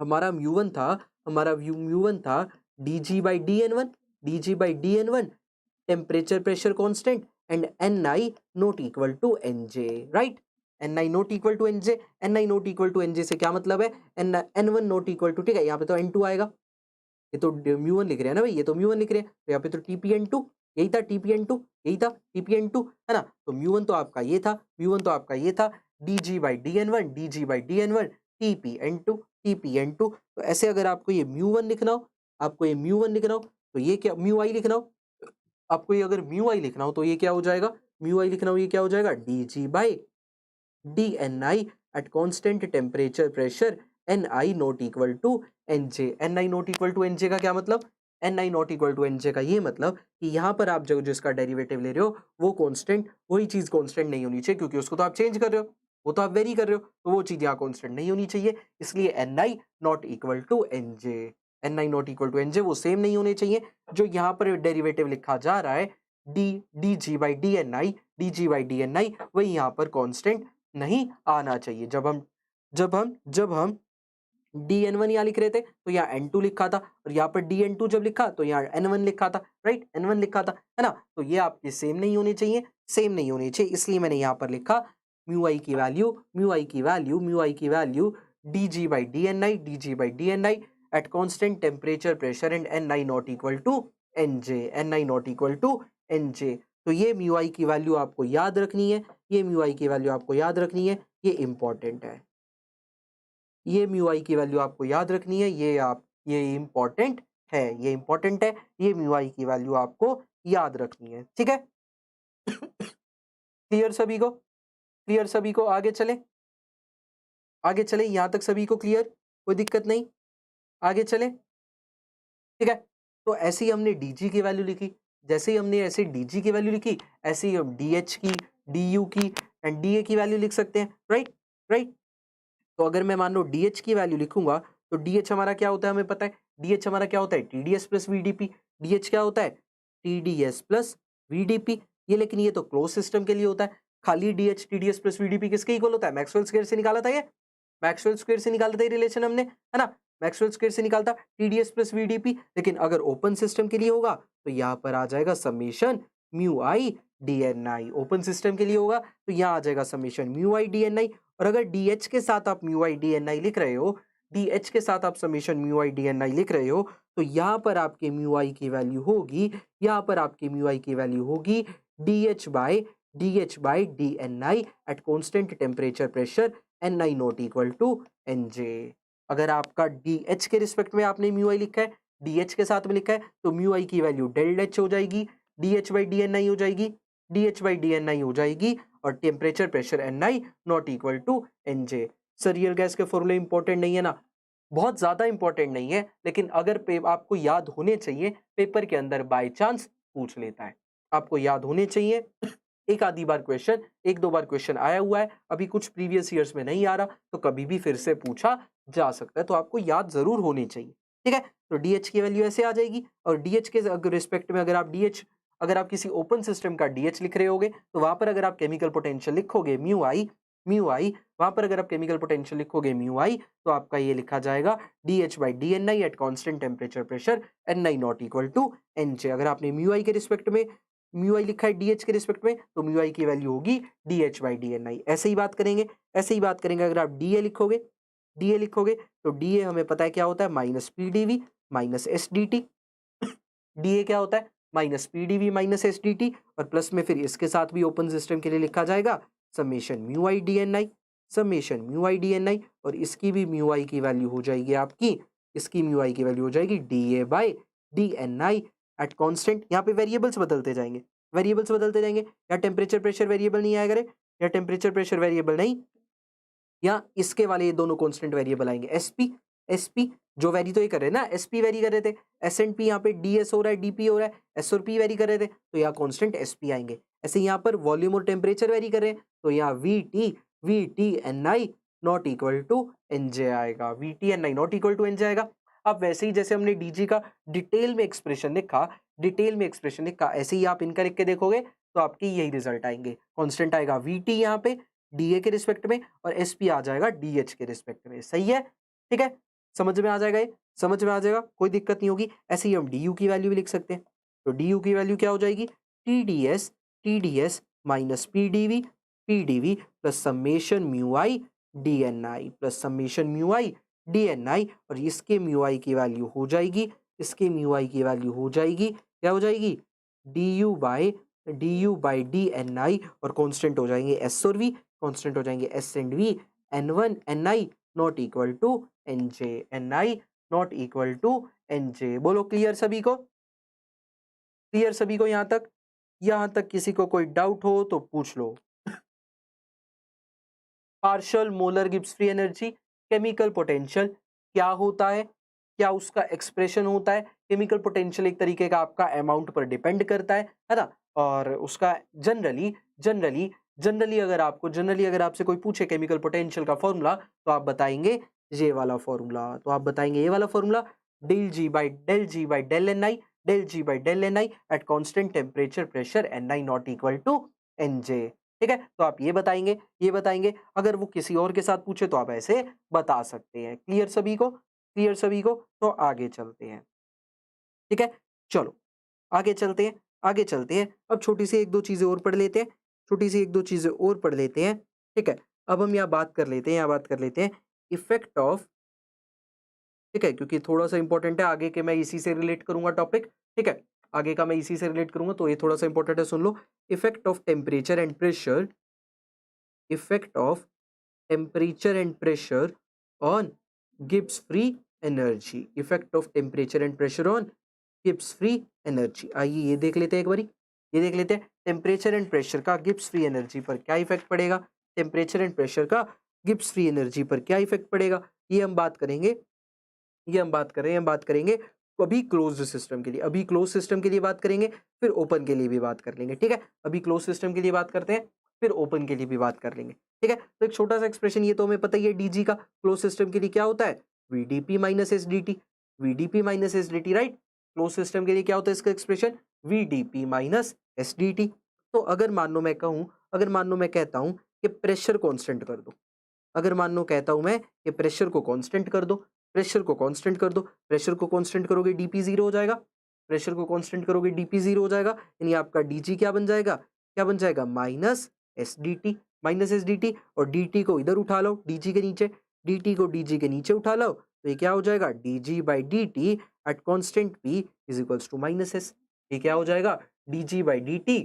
हमारा म्यू वन था, हमारा म्यू वन था D G by D n one, d G by D n one, temperature pressure constant and N I not equal to N j, right. N I not equal to N J, N I not equal to N j से क्या मतलब है, n n one not equal to, ठीक है, यहाँ पे तो N to आएगा, ये तो म्यू वन लिख रहे हैं ना भाई, ये तो म्यू वन लिख रहे हैं, तो यहाँ पे तो टीपीएन टू, यही था टीपीएन टू, यही था टीपीएन टू, है ना। तो म्यू वन तो आपका ये था, म्यू वन तो आपका ये था, D G by D n one, d G by D n one, T P n two, T P n two. तो ऐसे अगर आपको ये म्यू वन लिखना हो, आपको ये म्यू वन लिखना हो, तो ये क्या म्यू आई लिखना हो, आपको ये अगर म्यू आई लिखना हो तो ये क्या हो जाएगा, म्यू आई लिखना हो ये क्या हो जाएगा, D G by D N I at constant temperature pressure N I not equal to N J. N I not equal to N J का क्या मतलब, N I not equal to N J का ये मतलब कि यहाँ पर आप जो जिसका डेरिवेटिव ले रहे हो वो कांस्टेंट, वही चीज कांस्टेंट नहीं होनी चाहिए, क्योंकि उसको तो आप चेंज कर रहे हो, वो तो आप वेरी कर रहे हो, तो वो चीज यहाँ कांस्टेंट नहीं होनी चाहिए, इसलिए N I not equal to N J, N I not equal to N J वो सेम नहीं होने चाहिए। जो यहाँ पर डेरिवेटिव लिखा जा रहा है D D G by D N I, D G by D N I, वही यहाँ पर कांस्टेंट नहीं आना चाहिए। जब हम डी एन वन यहाँ लिख रहे थे तो यहाँ एन टू लिखा था, और यहाँ पर डी एन टू जब लिखा तो यहाँ एन वन लिखा था, राइट, एन वन लिखा था, है ना। तो ये आपके सेम नहीं होने चाहिए, सेम नहीं होने चाहिए, इसलिए मैंने यहाँ पर लिखा म्यू आई की वैल्यू, म्यू आई की वैल्यू, म्यू आई की value D G by D N I, D G by D N I at constant temperature pressure and N I not equal to N J, N I not equal to N J. तो ये mu I की value आपको याद रखनी है, ये mu I की value आपको याद रखनी है, ये इंपॉर्टेंट है, ये म्यू आई की वैल्यू आपको याद रखनी है, ये इंपॉर्टेंट है, ये इंपॉर्टेंट है, ये म्यू आई की वैल्यू आपको याद रखनी है, ठीक है। क्लियर सभी को, क्लियर सभी को, आगे चले, आगे चले, यहां तक सभी को क्लियर, कोई दिक्कत नहीं, आगे चले, ठीक है। तो ऐसे ही हमने डीजी की वैल्यू लिखी, जैसे ही हमने ऐसे डीजी की वैल्यू लिखी, ऐसे ही हम डीएच की, डीयू की एंड डीए की वैल्यू लिख सकते हैं, राइट, राइट। तो अगर मैं मान लो डीएच की वैल्यू लिखूंगा तो डीएच हमारा क्या होता है, हमें पता है डीएच हमारा क्या होता है, टीडीएस प्लस वीडीपी, डीएच क्या होता है, टीडीएस प्लस वीडीपी। ये लेकिन ये तो क्लोज सिस्टम के लिए होता है, खाली डीएच टीडीएस प्लस वीडीपी किसके इक्वल होता है, मैक्सवेल स्क्वायर से निकाला था ये, मैक्सवेल स्क्वायर से निकाला था ये रिलेशन हमने, है ना, मैक्सवेल स्क्वायर से निकालता टीडीएस प्लस वीडीपी। लेकिन अगर ओपन सिस्टम के लिए होगा तो यहाँ पर आ जाएगा summation mu I D N I, open system के लिए होगा तो यहाँ आ जाएगा summation mu I D N I. और अगर डीएच के साथ आप mu I D N I लिख रहे हो, डीएच के साथ आप summation mu I D N I लिख रहे हो, तो यहाँ पर आपके म्यू आई की वैल्यू होगी, यहाँ पर आपकी म्यू आई की वैल्यू होगी D H by D N I at constant temperature pressure N I not equal to N J. अगर आपका डी एच के रिस्पेक्ट में आपने म्यू आई लिखा है, डी एच के साथ में लिखा है, तो म्यू आई की वैल्यू डेल एच हो जाएगी, D H by D N I हो जाएगी, D H by D N I हो जाएगी, और temperature pressure N I not equal to N J. Sir real gas के फॉर्मूले इंपॉर्टेंट नहीं है ना, बहुत ज्यादा इंपॉर्टेंट नहीं है, लेकिन अगर आपको याद होने चाहिए, पेपर के अंदर बाय चांस पूछ लेता है, आपको याद होने चाहिए। एक आधी बार क्वेश्चन, एक दो बार क्वेश्चन आया हुआ है, अभी कुछ प्रीवियस ईयर्स में नहीं आ रहा, तो कभी भी फिर से पूछा जा सकता है, तो आपको याद जरूर होनी चाहिए, ठीक है। तो डीएच की वैल्यू ऐसे आ जाएगी, और डीएच के रिस्पेक्ट में अगर आप किसी ओपन सिस्टम का डीएच लिख रहे होगे, तो वहां पर अगर आप केमिकल पोटेंशियल लिखोगे म्यू आई, वहां पर अगर आप केमिकल पोटेंशियल लिखोगे म्यू आई, तो आपका ये लिखा जाएगा D H by D N I at constant temperature pressure N I not equal to N J. अगर आपने म्यू आई के रिस्पेक्ट में म्यू आई लिखा है डीएच के रिस्पेक्ट में, तो म्यू आई की वैल्यू होगी D H by D N I. ऐसे ही बात करेंगे, ऐसे ही बात करेंगे, अगर आप डीए लिखोगे, डीए लिखोगे तो डीए हमें पता है क्या होता है, minus PDV minus S D T. DA क्या होता है, minus PDV minus S D T, और प्लस में फिर इसके साथ भी ओपन सिस्टम के लिए लिखा जाएगा summation mu I D N I, summation mu I D N I, और इसकी भी म्यू आई की वैल्यू हो जाएगी आपकी, इसकी म्यू आई की वैल्यू हो जाएगी D A by D N I at constant. यहाँ पे वेरिएबल्स बदलते जाएंगे, वेरिएबल्स बदलते जाएंगे, या टेम्परेचर प्रेशर वेरिएबल नहीं आएगा रे, या टेम्परेचर प्रेशर वेरिएबल नहीं, या इसके वाले ये दोनों कांस्टेंट वेरिएबल आएंगे, एसपी, एसपी जो वेरी तो ये कर रहे हैं ना, एसपी वेरी कर रहे थे, एस एंड पी यहाँ पे डीएस हो रहा है, डीपी हो रहा है, एस और पी वेरी कर रहे थे, तो यहाँ कांस्टेंट एसपी आएंगे। ऐसे यहाँ पर वॉल्यूम और टेम्परेचर वेरी कर रहे हैं, तो यहाँ V T N I not equal to N J आएगा, V T N I not equal to N J आएगा। अब वैसे ही जैसे हमने डीजी का डिटेल में एक्सप्रेशन लिखा, ऐसे ही आप इनका लिख के देखोगे तो आपके यही रिजल्ट आएंगे। कांस्टेंट आएगा वी टी यहाँ पे डीए के रिस्पेक्ट में, और एसपी आ जाएगा डीएच के रिस्पेक्ट में। सही है, ठीक है, समझ में आ जाएगा, ये समझ में आ जाएगा, कोई दिक्कत नहीं होगी। ऐसे ही हम डी यू की वैल्यू भी लिख सकते हैं, तो डी यू की वैल्यू क्या हो जाएगी, T D S minus P D V plus summation mu I D N I plus summation mu I D N I, और इसके म्यू आई की वैल्यू हो जाएगी, इसके म्यू आई की वैल्यू हो जाएगी, क्या हो जाएगी, D U by D N I, और कांस्टेंट हो जाएंगे एस और वी, कांस्टेंट हो जाएंगे S and V, N one N I not equal to N J, N I not equal to N J. बोलो क्लियर सभी को, क्लियर सभी को यहां तक किसी को कोई डाउट हो तो पूछ लो। Partial molar Gibbs free energy, chemical potential क्या होता है, क्या उसका एक्सप्रेशन होता है। केमिकल पोटेंशियल एक तरीके का आपका अमाउंट पर डिपेंड करता है ना, और उसका जनरली अगर आपसे कोई पूछे केमिकल पोटेंशियल का फॉर्मूला, तो आप बताएंगे ये वाला formula, del G by del N I at constant temperature pressure N I not equal to N J. ठीक है, तो आप ये बताएंगे। अगर वो किसी और के साथ पूछे तो आप ऐसे बता सकते हैं। क्लियर सभी को, तो आगे चलते हैं। ठीक है, चलो आगे चलते हैं। अब छोटी सी एक दो चीजें और पढ़ लेते हैं। ठीक है, अब हम यहाँ बात कर लेते हैं इफेक्ट ऑफ, ठीक है, क्योंकि थोड़ा सा इंपॉर्टेंट है, आगे के मैं इसी से रिलेट करूंगा टॉपिक। ठीक है, आगे का मैं इसी से रिलेट करूंगा, तो ये थोड़ा सा इंपॉर्टेंट है, सुन लो। Effect of temperature and pressure, on Gibbs free energy, आइए ये देख लेते हैं एक बारी, टेम्परेचर एंड प्रेशर का गिब्स फ्री एनर्जी पर क्या इफेक्ट पड़ेगा, ये हम बात करेंगे, अभी क्लोज्ड सिस्टम के लिए बात करेंगे, फिर ओपन के लिए भी बात कर लेंगे। ठीक है, अभी क्लोज सिस्टम के लिए बात करते हैं, फिर ओपन के लिए भी बात कर लेंगे। ठीक है, तो एक छोटा सा एक्सप्रेशन, ये तो हमें पता ही है डीजी का क्लोज सिस्टम के लिए क्या होता है, VDP minus SDT, right. Close system के लिए क्या होता है इसका एक्सप्रेशन, वीडीपी माइनस एसडीटी। तो अगर मान लो मैं कहता हूं कि प्रेशर कांस्टेंट कर दो, प्रेशर को कांस्टेंट कर दो, प्रेशर को कांस्टेंट करोगे डीपी जीरो हो जाएगा, यानी आपका डीजी क्या बन जाएगा, माइनस एस डी टी, और डी को इधर उठा लो, डीजी के नीचे उठा लो, तो ये क्या हो जाएगा, DG by D T at constant P is equals to minus S. ये क्या हो जाएगा, DG by D T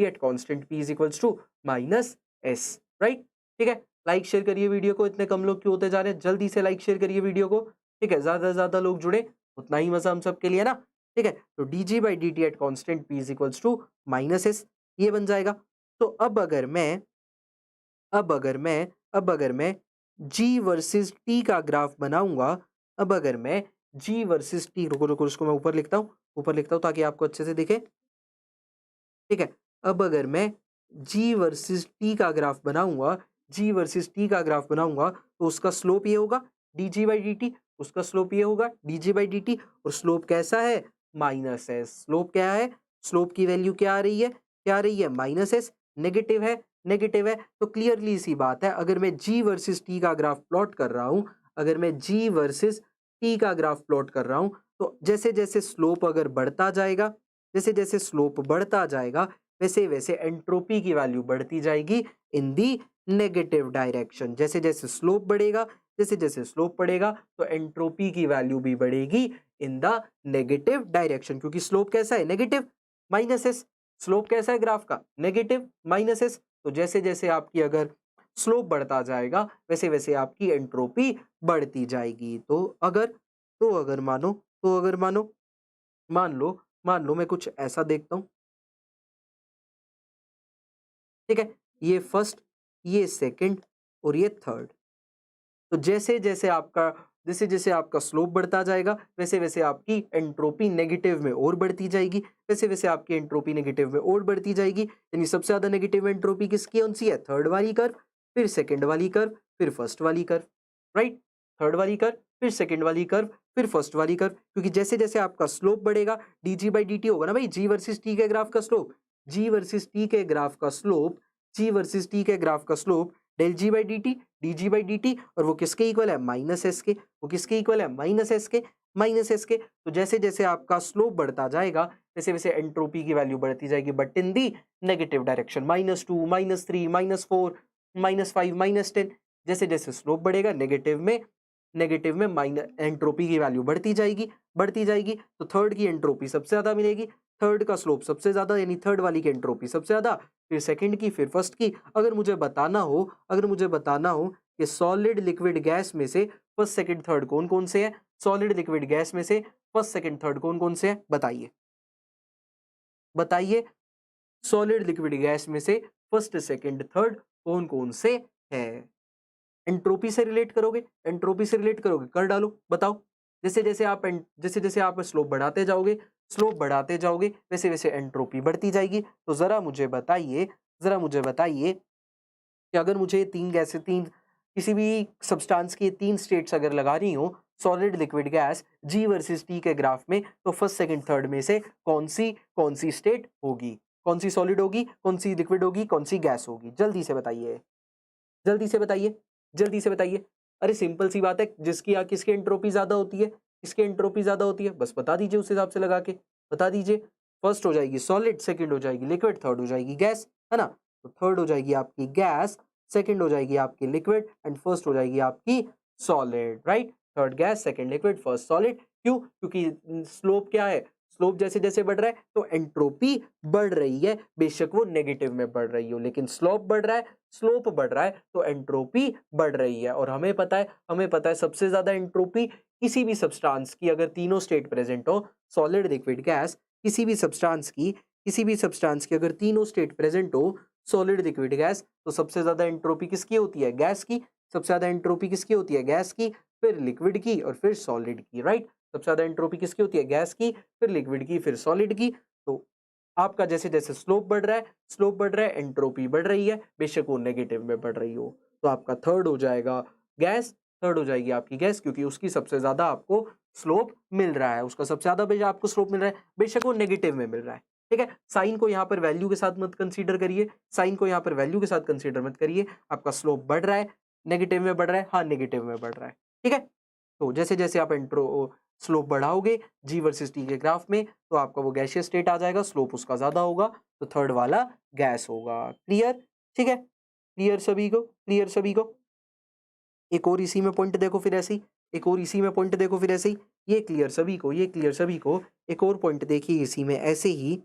at constant P is equals to minus S, right. ठीक है, लाइक शेयर करिए वीडियो को, इतने कम लोग क्यों होते जा रहे हैं, जल्दी से लाइक शेयर करिए वीडियो को। ठीक है, ज्यादा से ज्यादा लोग जुड़े उतना ही मजा हम सबके लिए ना। ठीक है, तो DG by D T at constant P is equals to minus S, ये बन जाएगा। तो अब अगर मैं जी वर्सेस टी का ग्राफ बनाऊंगा, रुको उसको मैं ऊपर लिखता हूँ ताकि आपको अच्छे से दिखे। ठीक है, अब अगर मैं जी वर्सेस टी का ग्राफ बनाऊंगा, तो उसका स्लोप ये होगा डीजी बाई डी टी, और स्लोप कैसा है, माइनस एस। स्लोप की वैल्यू क्या आ रही है, माइनस एस, नेगेटिव है। तो क्लियरली सी बात है, अगर मैं जी वर्सेस टी का ग्राफ प्लॉट कर रहा हूं, तो जैसे जैसे स्लोप अगर बढ़ता जाएगा, वैसे वैसे एंट्रोपी की वैल्यू बढ़ती जाएगी इन दी नेगेटिव डायरेक्शन। जैसे जैसे स्लोप बढ़ेगा तो एंट्रोपी की वैल्यू भी बढ़ेगी इन द नेगेटिव डायरेक्शन, क्योंकि स्लोप कैसा है, नेगेटिव माइनस एस। स्लोप कैसा है ग्राफ का, नेगेटिव माइनस एस। तो जैसे जैसे आपकी अगर स्लोप बढ़ता जाएगा, वैसे वैसे आपकी एंट्रोपी बढ़ती जाएगी। तो अगर मान लो मैं कुछ ऐसा देखता हूं। ठीक है, ये फर्स्ट, ये सेकंड और ये थर्ड। तो जैसे जैसे आपका जैसे जैसे आपका स्लोप बढ़ता जाएगा वैसे वैसे आपकी एंट्रोपी नेगेटिव में और बढ़ती जाएगी, वैसे वैसे आपकी एंट्रोपी नेगेटिव में और बढ़ती जाएगी। यानी सबसे ज्यादा नेगेटिव एंट्रोपी किसकी कौन सी है? थर्ड वाली कर्व, फिर सेकंड वाली कर्व, फिर फर्स्ट वाली कर्व, राइट। थर्ड वाली कर्व, फिर सेकंड वाली कर्व, फिर फर्स्ट वाली कर्व, क्योंकि जैसे जैसे आपका स्लोप बढ़ेगा डीजी बाई डी टी होगा ना भाई, जी वर्सेस टी के ग्राफ का स्लोप, जी वर्सेस टी के ग्राफ का स्लोप, जी वर्सेस टी के ग्राफ का slope del G by D T, D G by D T, और वो किसके इक्वल है? माइनस एस के। वो किसके इक्वल है? माइनस एस के, माइनस एस के। तो जैसे जैसे आपका स्लोप बढ़ता जाएगा वैसे वैसे एंट्रोपी की वैल्यू बढ़ती जाएगी, but in the negative direction, -2, -3, -4, -5, -10। जैसे जैसे स्लोप बढ़ेगा नेगेटिव में माइनस एंट्रोपी की वैल्यू बढ़ती जाएगी, बढ़ती जाएगी। तो थर्ड की एंट्रोपी सबसे ज्यादा मिलेगी, थर्ड का स्लोप सबसे ज्यादा, यानी थर्ड वाली की एंट्रोपी सबसे ज्यादा, फिर सेकंड की, फिर फर्स्ट की। अगर मुझे बताना हो कि सॉलिड लिक्विड गैस में से फर्स्ट सेकंड थर्ड कौन कौन से हैं, सॉलिड लिक्विड गैस में से फर्स्ट सेकंड थर्ड कौन कौन से हैं, बताइए बताइए। सॉलिड लिक्विड गैस में से फर्स्ट सेकंड थर्ड कौन कौन से हैं? एंट्रोपी से रिलेट करोगे, एंट्रोपी से रिलेट करोगे, कर डालो, बताओ। जैसे जैसे आप स्लोप बढ़ाते जाओगे वैसे वैसे एंट्रोपी बढ़ती जाएगी। तो जरा मुझे बताइए कि अगर मुझे तीन किसी भी सब्सटेंस की तीन स्टेट्स अगर लगा रही हो, सॉलिड लिक्विड गैस जी वर्सेस टी के ग्राफ में, तो फर्स्ट सेकंड थर्ड में से कौन सी स्टेट होगी? कौन सी सॉलिड होगी, कौन सी लिक्विड होगी, कौन सी गैस होगी? जल्दी से बताइए, जल्दी से बताइए, जल्दी से बताइए। अरे सिंपल सी बात है, जिसकी या किसकी एंट्रोपी ज्यादा होती है, किसकी एंट्रोपी ज्यादा होती है, बस बता दीजिए, उस हिसाब से लगा के बता दीजिए। फर्स्ट हो जाएगी सॉलिड, सेकंड हो जाएगी लिक्विड, थर्ड हो जाएगी गैस, है ना। तो थर्ड हो जाएगी आपकी गैस, सेकंड हो जाएगी आपकी लिक्विड, एंड फर्स्ट हो जाएगी आपकी solid, right. Third gas, second liquid, first solid. क्यों? क्योंकि स्लोप क्या है, स्लोप जैसे जैसे बढ़ रहा है तो एंट्रोपी बढ़ रही है, बेशक वो नेगेटिव में बढ़ रही हो, लेकिन स्लोप बढ़ रहा है तो एंट्रोपी बढ़ रही है। और हमें पता है सबसे ज्यादा एंट्रोपी किसी भी सब्सटेंस की, अगर तीनों स्टेट प्रेजेंट हो, सॉलिड लिक्विड गैस, किसी भी सब्सटेंस की अगर तीनों स्टेट प्रेजेंट हो, सॉलिड लिक्विड गैस, तो सबसे ज्यादा एंट्रोपी किसकी होती है? गैस की। सबसे ज्यादा एंट्रोपी किसकी होती है? गैस की, फिर लिक्विड की, और फिर सॉलिड की, राइट। सबसे ज्यादा एंट्रोपी किसकी होती है? गैस की, फिर लिक्विड की, फिर सॉलिड की। तो आपका जैसे जैसे स्लोप बढ़ रहा है एंट्रोपी बढ़ रही है, बेशक वो नेगेटिव में बढ़ रही हो। तो आपका थर्ड हो जाएगा गैस, थर्ड हो जाएगी आपकी गैस, क्योंकि उसकी सबसे ज्यादा आपको स्लोप मिल रहा है, उसका सबसे ज्यादा आपको स्लोप मिल रहा है, बेशक वो नेगेटिव में मिल रहा है। ठीक है, साइन को यहाँ पर वैल्यू के साथ मत कंसीडर करिए, साइन को यहाँ पर वैल्यू के साथ कंसीडर मत करिए। आपका स्लोप बढ़ रहा है, नेगेटिव में बढ़ रहा है, हाँ नेगेटिव में बढ़ रहा है। ठीक है, तो जैसे जैसे आप स्लोप बढ़ाओगे जी वर्सेस टी के ग्राफ में, तो आपका वो गैसियस स्टेट आ जाएगा, स्लोप उसका ज्यादा होगा, तो थर्ड वाला गैस होगा। क्लियर? ठीक है, क्लियर सभी को, क्लियर सभी को। एक और इसी में पॉइंट देखो फिर ऐसे ही, एक और इसी में पॉइंट देखो फिर ऐसे ही, ये क्लियर सभी को, ये क्लियर सभी को। एक और पॉइंट देखिए इसी में, ऐसे ही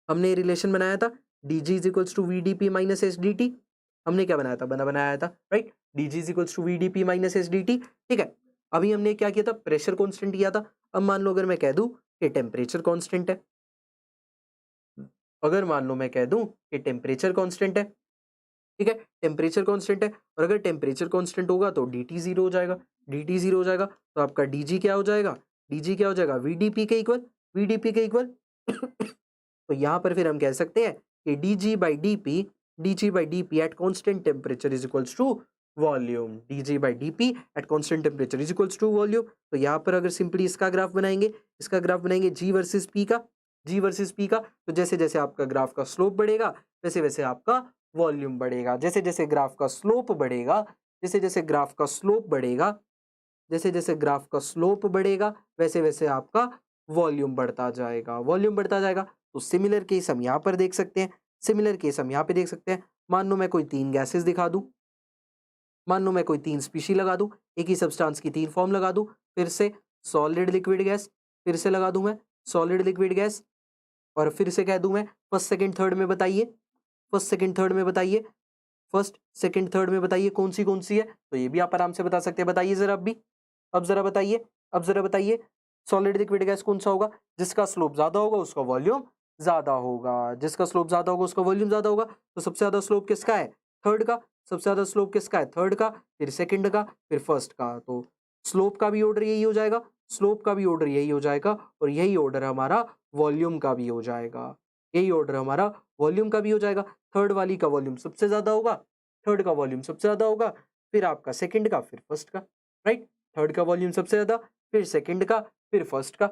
हमने रिलेशन बनाया था D G is equals to V D P minus S D T. हमने क्या बनाया था? बनाया था, right, D G is equals to V D P minus S D T. ठीक है, अभी हमने क्या किया था? प्रेशर कांस्टेंट किया था। अब मान लो अगर मैं कह दूं कि टेम्परेचर कांस्टेंट है, अगर मान लो मैं कह दूं कि टेम्परेचर कांस्टेंट है, ठीक है, टेम्परेचर कांस्टेंट है, और अगर टेम्परेचर कांस्टेंट होगा तो dt जीरो हो जाएगा, dt जीरो हो जाएगा, तो आपका dg क्या हो जाएगा? dg क्या हो जाएगा? vdp के इक्वल, vdp के इक्वल। तो यहां पर फिर हम कह सकते हैं कि dg by dp at constant temperature is equals to volume, dg by dp at constant temperature is equals to volume. तो यहां पर अगर सिंपली इसका ग्राफ बनाएंगे, g वर्सेस p का, तो जैसे जैसे आपका ग्राफ का स्लोप बढ़ेगा वैसे वैसे आपका वॉल्यूम बढ़ेगा, जैसे जैसे ग्राफ का स्लोप बढ़ेगा, जैसे जैसे ग्राफ का स्लोप बढ़ेगा, जैसे जैसे ग्राफ का स्लोप बढ़ेगा वैसे वैसे आपका वॉल्यूम बढ़ता जाएगा, वॉल्यूम बढ़ता जाएगा। तो सिमिलर केस हम यहाँ पर देख सकते हैं, सिमिलर केस हम यहाँ पे देख सकते हैं। मान लो मैं कोई तीन गैसेस दिखा दूं, मान लो मैं कोई तीन स्पीशी लगा दूं, एक ही सब्सटेंस की तीन फॉर्म लगा दूं, फिर से सॉलिड लिक्विड गैस, फिर से लगा दूं मैं सॉलिड लिक्विड गैस, और फिर से कह दूं मैं फर्स्ट सेकंड थर्ड में बताइए, फर्स्ट सेकंड थर्ड में बताइए, फर्स्ट सेकंड थर्ड में बताइए कौन सी है। तो ये भी आप आराम से बता सकते हैं, बताइए जरा अब भी, अब जरा बताइए, अब जरा बताइए, सॉलिड लिक्विड गैस कौन सा होगा? जिसका स्लोप ज्यादा होगा उसका वॉल्यूम ज्यादा होगा, जिसका स्लोप ज्यादा होगा उसका वॉल्यूम ज्यादा होगा। तो सबसे ज्यादा स्लोप किसका है? थर्ड का। सबसे ज्यादा स्लोप किसका है? थर्ड का, फिर सेकंड का, फिर फर्स्ट का। तो स्लोप का भी ऑर्डर यही हो जाएगा, स्लोप का भी ऑर्डर यही हो जाएगा, और यही ऑर्डर हमारा वॉल्यूम का भी हो जाएगा, यही ऑर्डर हमारा वॉल्यूम का भी हो जाएगा। थर्ड वाली का वॉल्यूम सबसे ज्यादा होगा, थर्ड का वॉल्यूम सबसे ज्यादा होगा, फिर आपका सेकंड का, फिर फर्स्ट का, राइट। थर्ड का वॉल्यूम सबसे ज्यादा, फिर सेकंड का, फिर फर्स्ट का,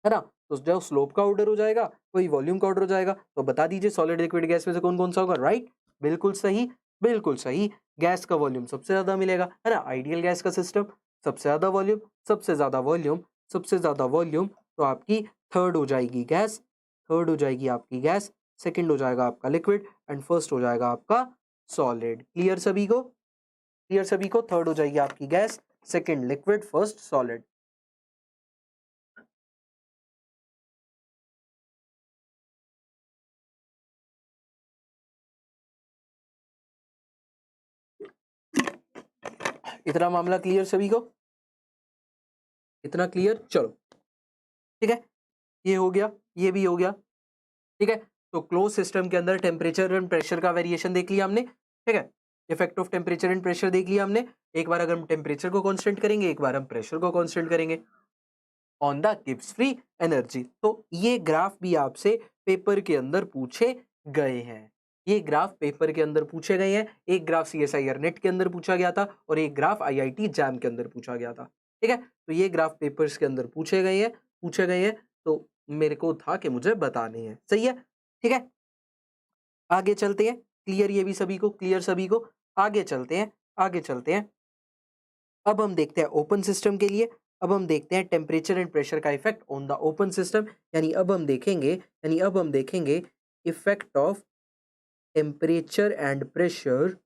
है ना। तो जो स्लोप का ऑर्डर हो जाएगा वही वॉल्यूम का ऑर्डर हो जाएगा। तो बता दीजिए सॉलिड लिक्विड गैस में से कौन कौन सा होगा, राइट, बिल्कुल सही, बिल्कुल सही। गैस का वॉल्यूम सबसे ज्यादा मिलेगा, है ना, आइडियल गैस का सिस्टम, सबसे ज्यादा वॉल्यूम, सबसे ज्यादा वॉल्यूम, सबसे ज्यादा वॉल्यूम, तो आपकी थर्ड हो जाएगी गैस, थर्ड हो जाएगी आपकी गैस, सेकंड हो जाएगा आपका लिक्विड, एंड फर्स्ट हो जाएगा आपका सॉलिड। क्लियर सभी को, क्लियर सभी को। थर्ड हो जाएगी आपकी gas, second liquid, first solid. इतना मामला क्लियर सभी को, इतना क्लियर, चलो ठीक है, ये हो गया, ये भी हो गया, ठीक है। तो क्लोज सिस्टम के अंदर टेम्परेचर एंड प्रेशर का वेरिएशन देख लिया हमने, ठीक है, effect of temperature and pressure देख लिया हमने। एक बार अगर हम टेम्परेचर को कांस्टेंट करेंगे, एक बार हम प्रेशर को कांस्टेंट करेंगे on the Gibbs free energy. तो ये ग्राफ भी आपसे पेपर के अंदर पूछे गए हैं, ये ग्राफ पेपर के अंदर पूछे गए हैं। एक ग्राफ CSIR नेट के अंदर पूछा गया था, और एक ग्राफ IIT जैम के अंदर पूछा गया था, ठीक है। तो ये ग्राफ पेपर्स के अंदर पूछे गए हैं, पूछे गए हैं, तो मेरे को था कि मुझे बताने हैं, सही है, ठीक है। आगे चलते हैं, क्लियर ये भी सभी को, क्लियर सभी को। आगे चलते हैं, आगे चलते हैं। अब हम देखते हैं ओपन सिस्टम के लिए, अब हम देखते हैं टेम्परेचर एंड प्रेशर का effect on the open system. यानी अब हम देखेंगे, यानी अब हम देखेंगे effect of temperature and pressure,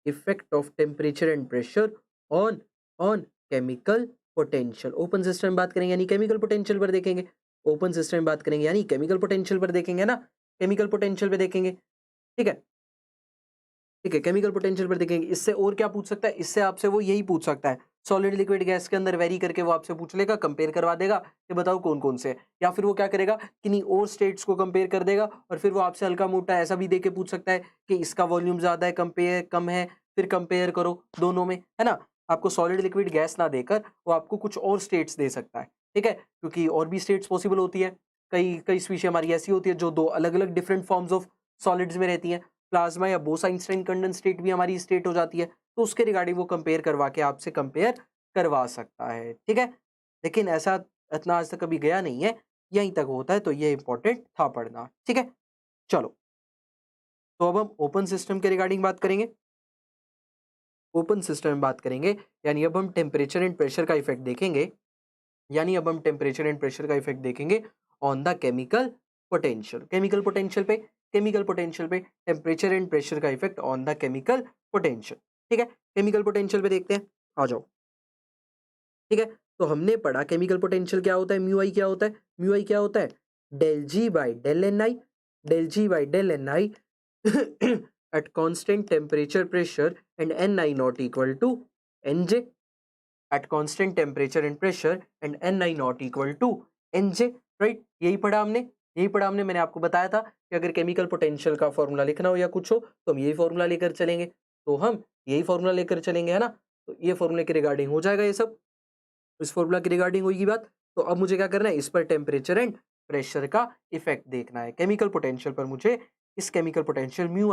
effect of temperature and pressure on on chemical potential. Open system में बात करेंगे यानी केमिकल पोटेंशियल पर देखेंगे, ओपन सिस्टम में बात करेंगे यानी केमिकल पोटेंशियल पर देखेंगे ना, केमिकल पोटेंशियल पे देखेंगे, ठीक है, ठीक है, केमिकल पोटेंशियल पर देखेंगे। इससे और क्या पूछ सकता है, इससे आपसे वो यही पूछ सकता है, सॉलिड लिक्विड गैस के अंदर वेरी करके वो आपसे पूछ लेगा, कंपेयर करवा देगा कि बताओ कौन कौन से है। या फिर वो क्या करेगा, किन्हीं और स्टेट्स को कंपेयर कर देगा, और फिर वो आपसे हल्का मोटा ऐसा भी दे के पूछ सकता है कि इसका वॉल्यूम ज्यादा है, कंपेयर कम है, फिर कंपेयर करो दोनों में, है ना। आपको सॉलिड लिक्विड गैस ना देकर वो आपको कुछ और स्टेट्स दे सकता है, ठीक है, क्योंकि और भी स्टेट्स पॉसिबल होती है। कई कई स्पीशी हमारी ऐसी होती है जो दो अलग अलग डिफरेंट फॉर्म्स ऑफ सॉलिड्स में रहती हैं, प्लाज्मा या बोस-आइंस्टाइन कंडेंस स्टेट भी हमारी स्टेट हो जाती है, तो उसके रिगार्डिंग वो कंपेयर करवा के आपसे कंपेयर करवा सकता है, ठीक है। लेकिन ऐसा इतना आज तक कभी गया नहीं है, यहीं तक होता है, तो ये इंपॉर्टेंट था पढ़ना, ठीक है। चलो, तो अब हम ओपन सिस्टम के रिगार्डिंग बात करेंगे, ओपन सिस्टम में बात करेंगे, यानी अब हम टेम्परेचर एंड प्रेशर का इफेक्ट देखेंगे, यानी अब हम टेम्परेचर एंड प्रेशर का इफेक्ट देखेंगे on the chemical potential, chemical potential पे, केमिकल पोटेंशियल पे टेम्परेचर एंड प्रेशर का effect on the chemical potential, ठीक है। केमिकल पोटेंशियल पे देखते हैं, आ जाओ, ठीक है। तो हमने पढ़ा केमिकल पोटेंशियल क्या होता है, म्यू आई क्या होता है, म्यू आई क्या होता है, del G by del N I, del G by del N I at constant temperature pressure and ni not equal to nj, at constant temperature and pressure and ni not equal to nj, right. यही पढ़ा हमने, यही पढ़ा हमने। मैंने आपको बताया था कि अगर केमिकल पोटेंशियल का फॉर्मूला लिखना हो या कुछ हो तो हम यही फॉर्मूला लेकर चलेंगे, तो हम यही फॉर्मूला लेकर चलेंगे, है ना। तो ये फॉर्मूले के रिगार्डिंग हो जाएगा ये सब, इस फॉर्मूला की रिगार्डिंग होगी बात। तो अब मुझे क्या करना है, इस पर टेम्परेचर एंड प्रेशर का इफेक्ट देखना है, केमिकल पोटेंशियल पर मुझे इस केमिकल पोटेंशियल म्यू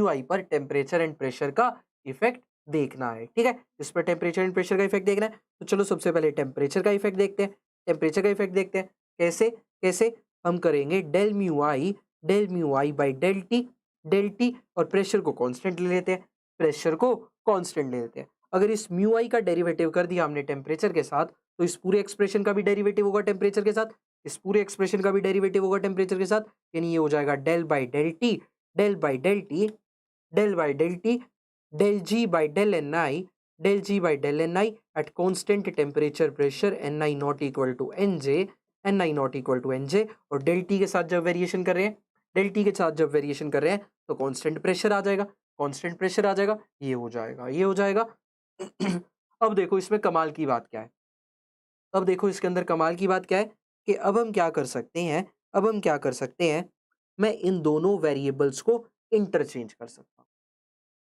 आई पर टेम्परेचर एंड प्रेशर का इफेक्ट देखना है, ठीक है। इस पर टेम्परेचर एंड प्रेशर का इफेक्ट देखना है, तो चलो सबसे पहले टेम्परेचर का इफेक्ट देखते हैं, टेम्परेचर का इफेक्ट देखते हैं। कैसे, कैसे हम करेंगे, del mu I by del T, और प्रेशर को कांस्टेंट ले लेते हैं, प्रेशर को कांस्टेंट ले लेते हैं। अगर इस म्यू आई का डेरिवेटिव कर दिया हमने टेम्परेचर के साथ, तो इस पूरे एक्सप्रेशन का भी डेरिवेटिव होगा टेम्परेचर के साथ, इस पूरे एक्सप्रेशन का भी डेरिवेटिव होगा टेम्परेचर के साथ, यानी ये हो जाएगा del by del T, del by del T, del by del T, del G by del N I, del G by del N I at constant temperature pressure N I not equal to N J, N I not equal to N J. और del T के साथ जब variation कर रहे हैं, del T के साथ जब वेरिएशन कर रहे हैं तो कॉन्स्टेंट प्रेशर आ जाएगा, कॉन्स्टेंट प्रेशर आ जाएगा, ये हो जाएगा, ये हो जाएगा। अब देखो इसमें कमाल की बात क्या है, अब देखो इसके अंदर कमाल की बात क्या है कि अब हम क्या कर सकते हैं, अब हम क्या कर सकते हैं, मैं इन दोनों वेरिएबल्स को इंटरचेंज कर सकता हूँ,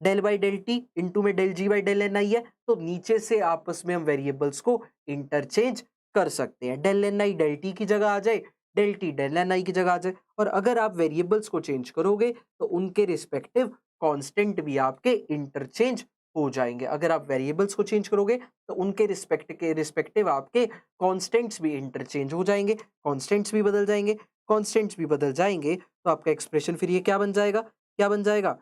del by del T into में del G by del N I है, तो नीचे से आपस में हम वेरिएबल्स को इंटरचेंज कर सकते हैं। Del N I del T की जगह आ जाए, डेल टी डेल एन आई की जगह आ जाए। और अगर आप वेरिएबल्स को चेंज करोगे तो उनके रिस्पेक्टिव कांस्टेंट भी आपके इंटरचेंज हो जाएंगे। अगर आप वेरिएबल्स को चेंज करोगे तो उनके रिस्पेक्टिव आपके कांस्टेंट्स भी इंटरचेंज हो जाएंगे, कांस्टेंट्स भी बदल जाएंगे। कांस्टेंट्स भी बदल जाएंगे तो आपका एक्सप्रेशन फिर ये क्या बन जाएगा, क्या बन जाएगा,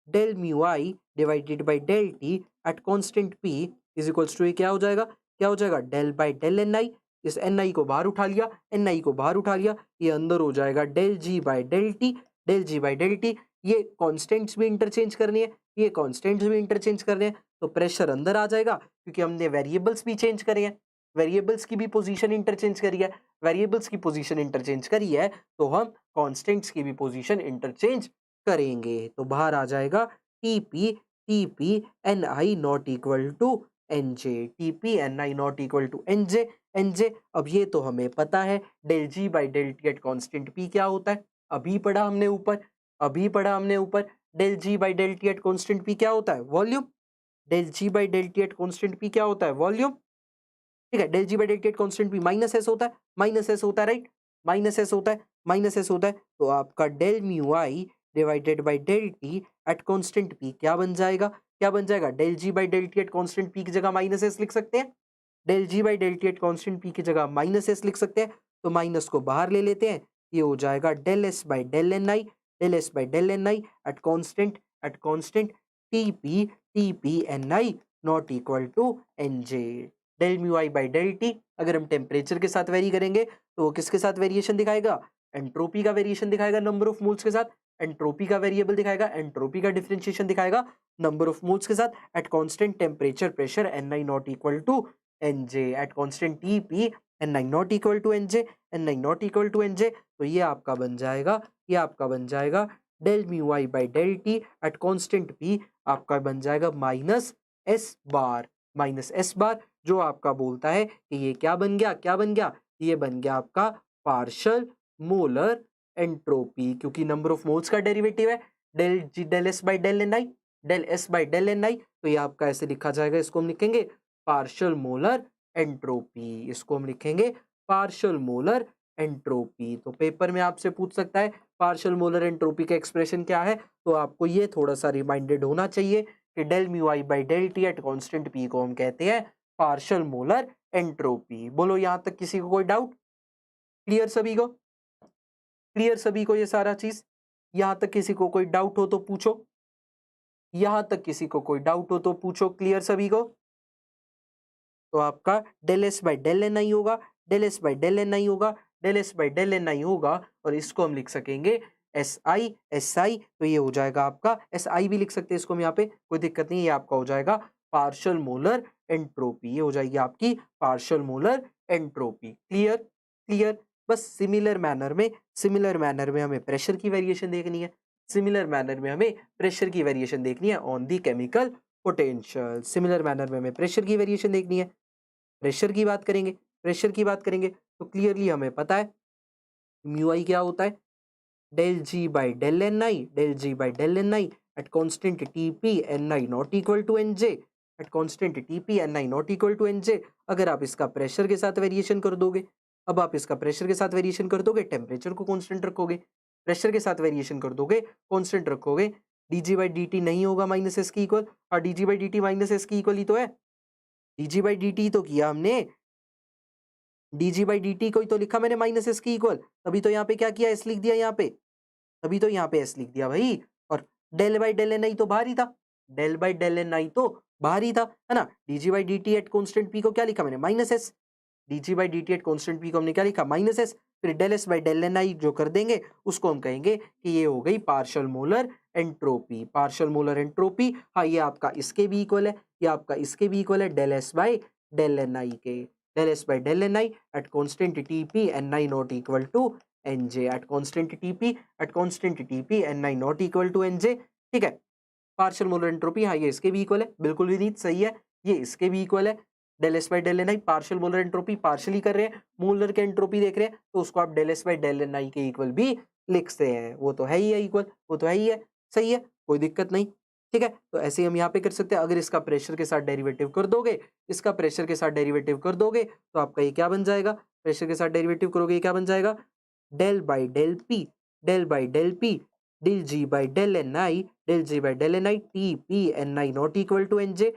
del mu I divided by del T at constant P is equals to, ये क्या हो जाएगा, क्या हो जाएगा, del by del N I. इस एन आई को बाहर उठा लिया, एन आई को बाहर उठा लिया, ये अंदर हो जाएगा del G by del T, del G by del T. ये कांस्टेंट्स भी इंटरचेंज करनी है, ये कांस्टेंट्स भी इंटरचेंज करने हैं, तो प्रेशर अंदर आ जाएगा क्योंकि हमने वेरिएबल्स भी चेंज करे हैं, वेरिएबल्स की भी पोजीशन इंटरचेंज करी है। वेरिएबल्स की पोजीशन इंटरचेंज करी है तो हम कांस्टेंट्स की भी पोजीशन इंटरचेंज करेंगे। तो बाहर आ जाएगा T P N I not equal to N J, T P N I not equal to N J, N J. अब ये तो हमें पता है del G by del T at constant P क्या होता है, अभी पढ़ा हमने ऊपर, अभी पढ़ा हमने ऊपर। Del G by del T at constant P क्या होता है, volume. Del G by del T at constant P क्या होता है, वॉल्यूम। ठीक है, del G by del T at constant P minus S होता है, माइनस एस होता है, राइट, माइनस एस होता है, माइनस एस होता है। तो आपका del mu I divided by del T at constant P क्या बन जाएगा, क्या बन जाएगा, del G by del T at constant P की जगह माइनस एस लिख सकते हैं, del G by del T at constant P की जगह माइनस एस लिख सकते हैं। तो माइनस को बाहर ले लेते हैं, ये हो जाएगा del S by del N I, del S by del N I at constant T P N I not equal to N J. Del mu I by del T अगर हम टेम्परेचर के साथ वेरी करेंगे तो वो किसके साथ variation दिखाएगा, एंट्रोपी का वेरिएशन दिखाएगा नंबर ऑफ मोल्स के साथ। एंट्रोपी का वेरिएबल दिखाएगा, एंट्रोपी का डिफरेंशिएशन दिखाएगा नंबर ऑफ मोल्स के साथ at constant temperature pressure N I not equal to N J, at constant T P N I not equal to N J, N I not equal to N J. तो ये आपका बन जाएगा, ये आपका बन जाएगा del mu I by del T at constant P आपका बन जाएगा minus S bar, minus S bar, जो आपका बोलता है कि ये क्या बन गया, क्या बन गया, ये बन गया आपका पार्शियल मोलर एंट्रोपी, क्योंकि नंबर ऑफ मोल्स का डेरिवेटिव है del G del S by del N I, del S by del N I. तो ये आपका ऐसे लिखा जाएगा, इसको हम लिखेंगे पार्शियल मोलर एंट्रोपी, इसको हम लिखेंगे पार्शियल मोलर एंट्रोपी। तो पेपर में आपसे पूछ सकता है पार्शियल मोलर एंट्रोपी का एक्सप्रेशन क्या है, तो आपको ये थोड़ा सा रिमाइंडेड होना चाहिए कि del mu I by del T at constant P को हम कहते हैं पार्शियल मोलर एंट्रोपी। बोलो यहां तक किसी को कोई डाउट, क्लियर सभी को, क्लियर सभी को ये सारा चीज, यहां तक किसी को कोई डाउट हो तो पूछो, यहां तक किसी को कोई डाउट हो तो पूछो, क्लियर सभी को। तो आपका del S by del N I होगा, del S by del N I होगा, del S by del N I होगा, और इसको हम लिख सकेंगे एस आई, एस आई। तो ये हो जाएगा आपका, एस आई भी लिख सकते हैं इसको हम यहाँ पे, कोई दिक्कत नहीं है, ये आपका हो जाएगा पार्शियल मोलर एंट्रोपी, ये हो जाएगी आपकी partial molar entropy. Clear, clear. बस सिमिलर मैनर में, सिमिलर मैनर में हमें प्रेशर की वेरिएशन देखनी है, सिमिलर मैनर में हमें प्रेशर की वेरिएशन देखनी है on the chemical potential. Similar manner में हमें प्रेशर की वेरिएशन देखनी है, प्रेशर की बात करेंगे, प्रेशर की बात करेंगे तो क्लियरली हमें पता है म्यू आई क्या होता है, del G by del N I, del G by del N I at constant T P N I not equal to N J, at constant T P N I not equal to N J. अगर आप इसका pressure के साथ variation कर दोगे, अब आप इसका प्रेशर के साथ वेरिएशन कर दोगे, टेम्परेचर को कॉन्स्टेंट रखोगे, प्रेशर के साथ वेरिएशन कर दोगे, कॉन्स्टेंट रखोगे, D G by D T नहीं होगा माइनस एस की इक्वल, और D G by D T minus S की इक्वल ही तो है, D G by D T तो किया हमने, D G by D T को ही तो लिखा मैंने माइनस एस की इक्वल, तभी तो यहाँ पे क्या किया, एस लिख दिया यहाँ पे, तभी तो यहाँ पे एस लिख दिया भाई। और del by del N I तो बाहर ही था, del by del N I तो बाहर ही था, है ना। D G by D T at constant P को क्या लिखा मैंने, minus S, D G by D T at constant P को हमने क्या लिखा, माइनस एस। फिर del S by del N I जो कर देंगे उसको हम कहेंगे कि ये हो गई partial molar entropy, partial molar entropy. हाँ, ये आपका इसके भी इक्वल है, ये आपका इसके भी इक्वल है, del S by del N I के, del S by del N I at constant T P N I not equal to N J, at constant T P, at constant T P N I not equal to N J. ठीक है, partial molar entropy, हाँ ये इसके भी equal है, बिल्कुल भी नहीं सही है, ये इसके भी इक्वल है। Del S by del N I partial molar entropy partially कर रहे हैं, मोलर के एंट्रोपी देख रहे हैं, तो उसको आप del S by del N I के इक्वल भी लिखते हैं, वो तो है ही है इक्वल, वो तो है ही है, सही है, कोई दिक्कत नहीं। ठीक है, तो ऐसे ही हम यहाँ पे कर सकते हैं। अगर इसका प्रेशर के साथ डेरिवेटिव कर दोगे, इसका प्रेशर के साथ डेरिवेटिव कर दोगे, तो आपका ये क्या बन जाएगा, प्रेशर के साथ डेरिवेटिव करोगे ये क्या बन जाएगा, del by del P, del by del P, del G by del N I, del G by del N I, T P N I not equal to N J,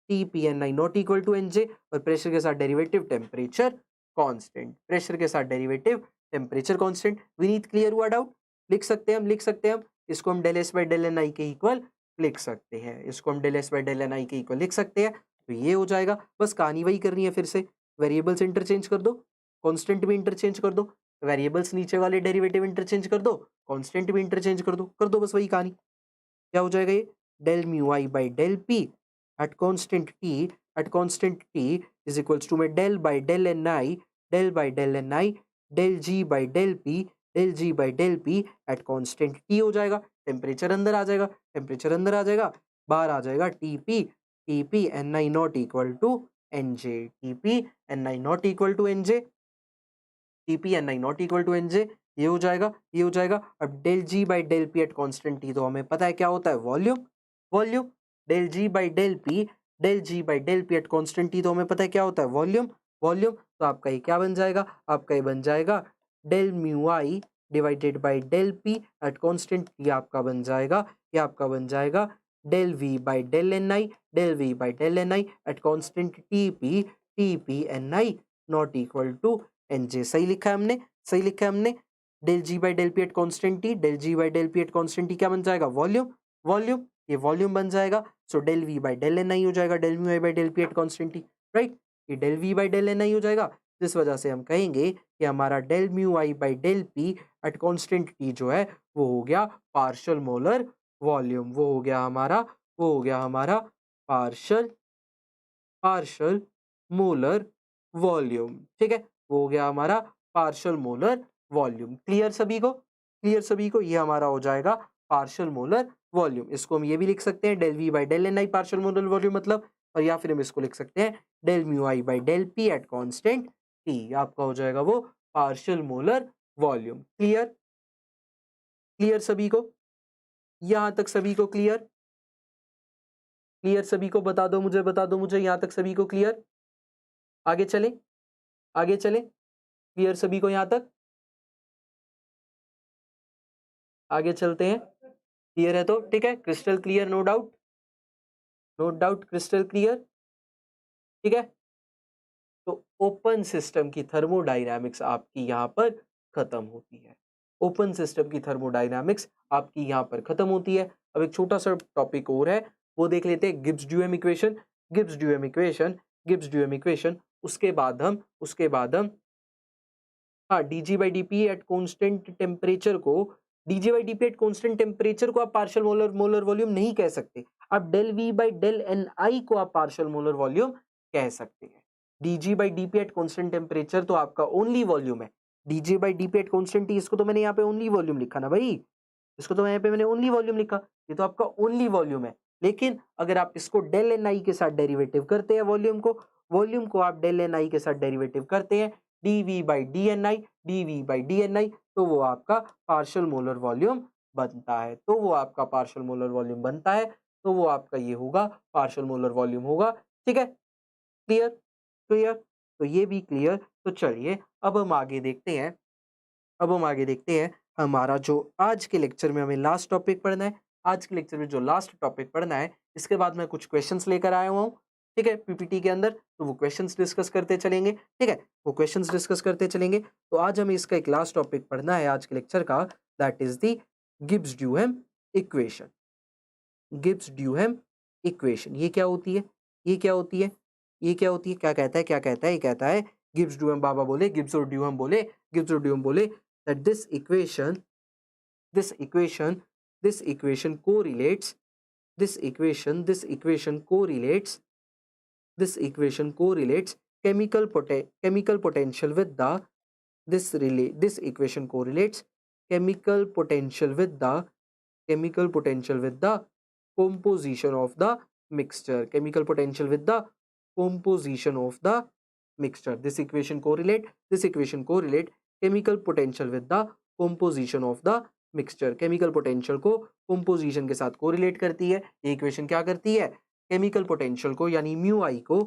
T P N I not equal to N J. और pressure के साथ derivative temperature constant, pressure के साथ derivative temperature constant. Vineet clear हुआ doubt? लिख सकते हैं हम, लिख सकते हैं हम। इसको हम del S by del N I के इक्वल लिख सकते हैं, इसको हम del S by del N I के इक्वल लिख सकते हैं। तो ये हो जाएगा। बस कहानी वही करनी है, फिर से वेरिएबल्स इंटरचेंज कर दो, कांस्टेंट भी इंटरचेंज कर दो, वेरिएबल्स नीचे वाले डेरिवेटिव इंटरचेंज कर दो, कांस्टेंट भी इंटरचेंज कर दो, बस वही कहानी। क्या हो जाएगा ये, del mu I by del P at constant T is equals to में del by del N I, del by del N I, del G by del P, del G by del P at constant T हो जाएगा। Temperature अंदर आ जाएगा, temperature अंदर आ जाएगा, बाहर आ जाएगा T P N I not equal to N J, T P N I not equal to N J, T P N I not equal to N J. ये हो जाएगा, ये हो जाएगा। अब del G by del P at constant T तो हमें पता है क्या होता है, volume, volume. Del G by del P, del G by del P at constant T तो हमें पता है क्या होता है, वॉल्यूम, वॉल्यूम। तो आपका ये क्या बन जाएगा, आपका ये बन जाएगा del mu I divided by del P at constant T, आपका बन जाएगा, ये आपका बन जाएगा del V by del N I, del V by del N I at constant T P N I not equal to N J. सही लिखा है हमने, सही लिखा है हमने। Del G by del P at constant T, del G by del P at constant T क्या बन जाएगा, वॉल्यूम, वॉल्यूम। ये वॉल्यूम बन जाएगा। So del V by del N I हो जाएगा, del mu I by del P at constant T, right. ये del V by del N I हो जाएगा, जिस वजह से हम कहेंगे कि हमारा del mu I by del P at constant T जो है वो हो गया पार्शियल मोलर वॉल्यूम, वो हो गया हमारा, वो हो गया हमारा पार्शियल, पार्शियल मोलर वॉल्यूम। ठीक है, वो हो गया हमारा पार्शियल मोलर वॉल्यूम। क्लियर सभी को, क्लियर सभी को? ये हमारा हो जाएगा पार्शियल मोलर वॉल्यूम। इसको हम ये भी लिख सकते हैं del V by del N I partial molar volume मतलब, और या फिर हम इसको लिख सकते हैं del mu I by del P at constant T, आपका हो जाएगा वो partial molar volume. Clear, clear सभी को? यहां तक सभी को क्लियर? क्लियर सभी को? बता दो मुझे, बता दो मुझे, यहां तक सभी को क्लियर? आगे चले, आगे चले, क्लियर सभी को यहां तक? आगे चलते हैं, क्लियर है तो ठीक है, crystal clear, no doubt, no doubt, crystal clear, ठीक है। तो ओपन सिस्टम की थर्मोडायनामिक्स आपकी यहाँ पर खत्म होती है, ओपन सिस्टम की थर्मोडायनामिक्स आपकी यहाँ पर खत्म होती है। अब एक छोटा सा टॉपिक और है, वो देख लेते हैं, Gibbs Duhem equation, Gibbs Duhem equation, Gibbs Duhem equation. उसके बाद हम हाँ, dg by D at constant temperature को, dg by D at constant temperature को आप पार्शियल मोलर मोलर वॉल्यूम नहीं कह सकते, आप del v by del N I को आप पार्शियल मोलर वॉल्यूम कह सकते हैं। dg by D at constant temperature तो आपका ओनली वॉल्यूम है, dg by D at constant T, इसको तो मैंने यहाँ पे ओनली वॉल्यूम लिखा ना भाई, इसको तो यहाँ पे मैंने ओनली वॉल्यूम लिखा, ये तो आपका ओनली वॉल्यूम है। लेकिन अगर आप इसको डेल एन आई के साथ डेरिवेटिव करते हैं, वॉल्यूम को आप डेल एन आई के साथ डेरिवेटिव करते हैं, dv by D N I, dv by D N I, तो वो आपका पार्शियल मोलर वॉल्यूम बनता है, तो वो आपका पार्शियल मोलर वॉल्यूम बनता है, तो वो आपका ये होगा पार्शियल मोलर वॉल्यूम होगा। ठीक है, क्लियर, क्लियर, तो ये भी क्लियर। तो चलिए अब हम आगे देखते हैं, अब हम आगे देखते हैं हमारा जो आज के लेक्चर में हमें लास्ट टॉपिक पढ़ना है। आज के लेक्चर में जो लास्ट टॉपिक पढ़ना है, इसके बाद मैं कुछ क्वेश्चंस लेकर आया हुआ हूँ, ठीक है, पीपीटी के अंदर, तो वो क्वेश्चंस डिस्कस करते चलेंगे। ठीक है, वो क्वेश्चंस डिस्कस करते चलेंगे। तो आज हमें इसका एक लास्ट टॉपिक पढ़ना है आज के लेक्चर का, that is the Gibbs Duhem equation. Gibbs Duhem equation, ये क्या होती है, ये क्या होती है, ये क्या होती है, क्या कहता है, क्या कहता है, ये कहता है गिब्स ड्यूहम बाबा बोले, गिब्स और ड्यूहम बोले, गिब्स और ड्यूहम बोले that this equation this equation correlates this equation correlates chemical potential with the this equation correlates chemical potential with the composition of the mixture, chemical potential with the composition of the mixture. This equation correlate chemical potential with the composition of the mixture, chemical potential को composition के साथ correlate करती है। ये equation क्या करती है, chemical potential को यानी म्यू आई को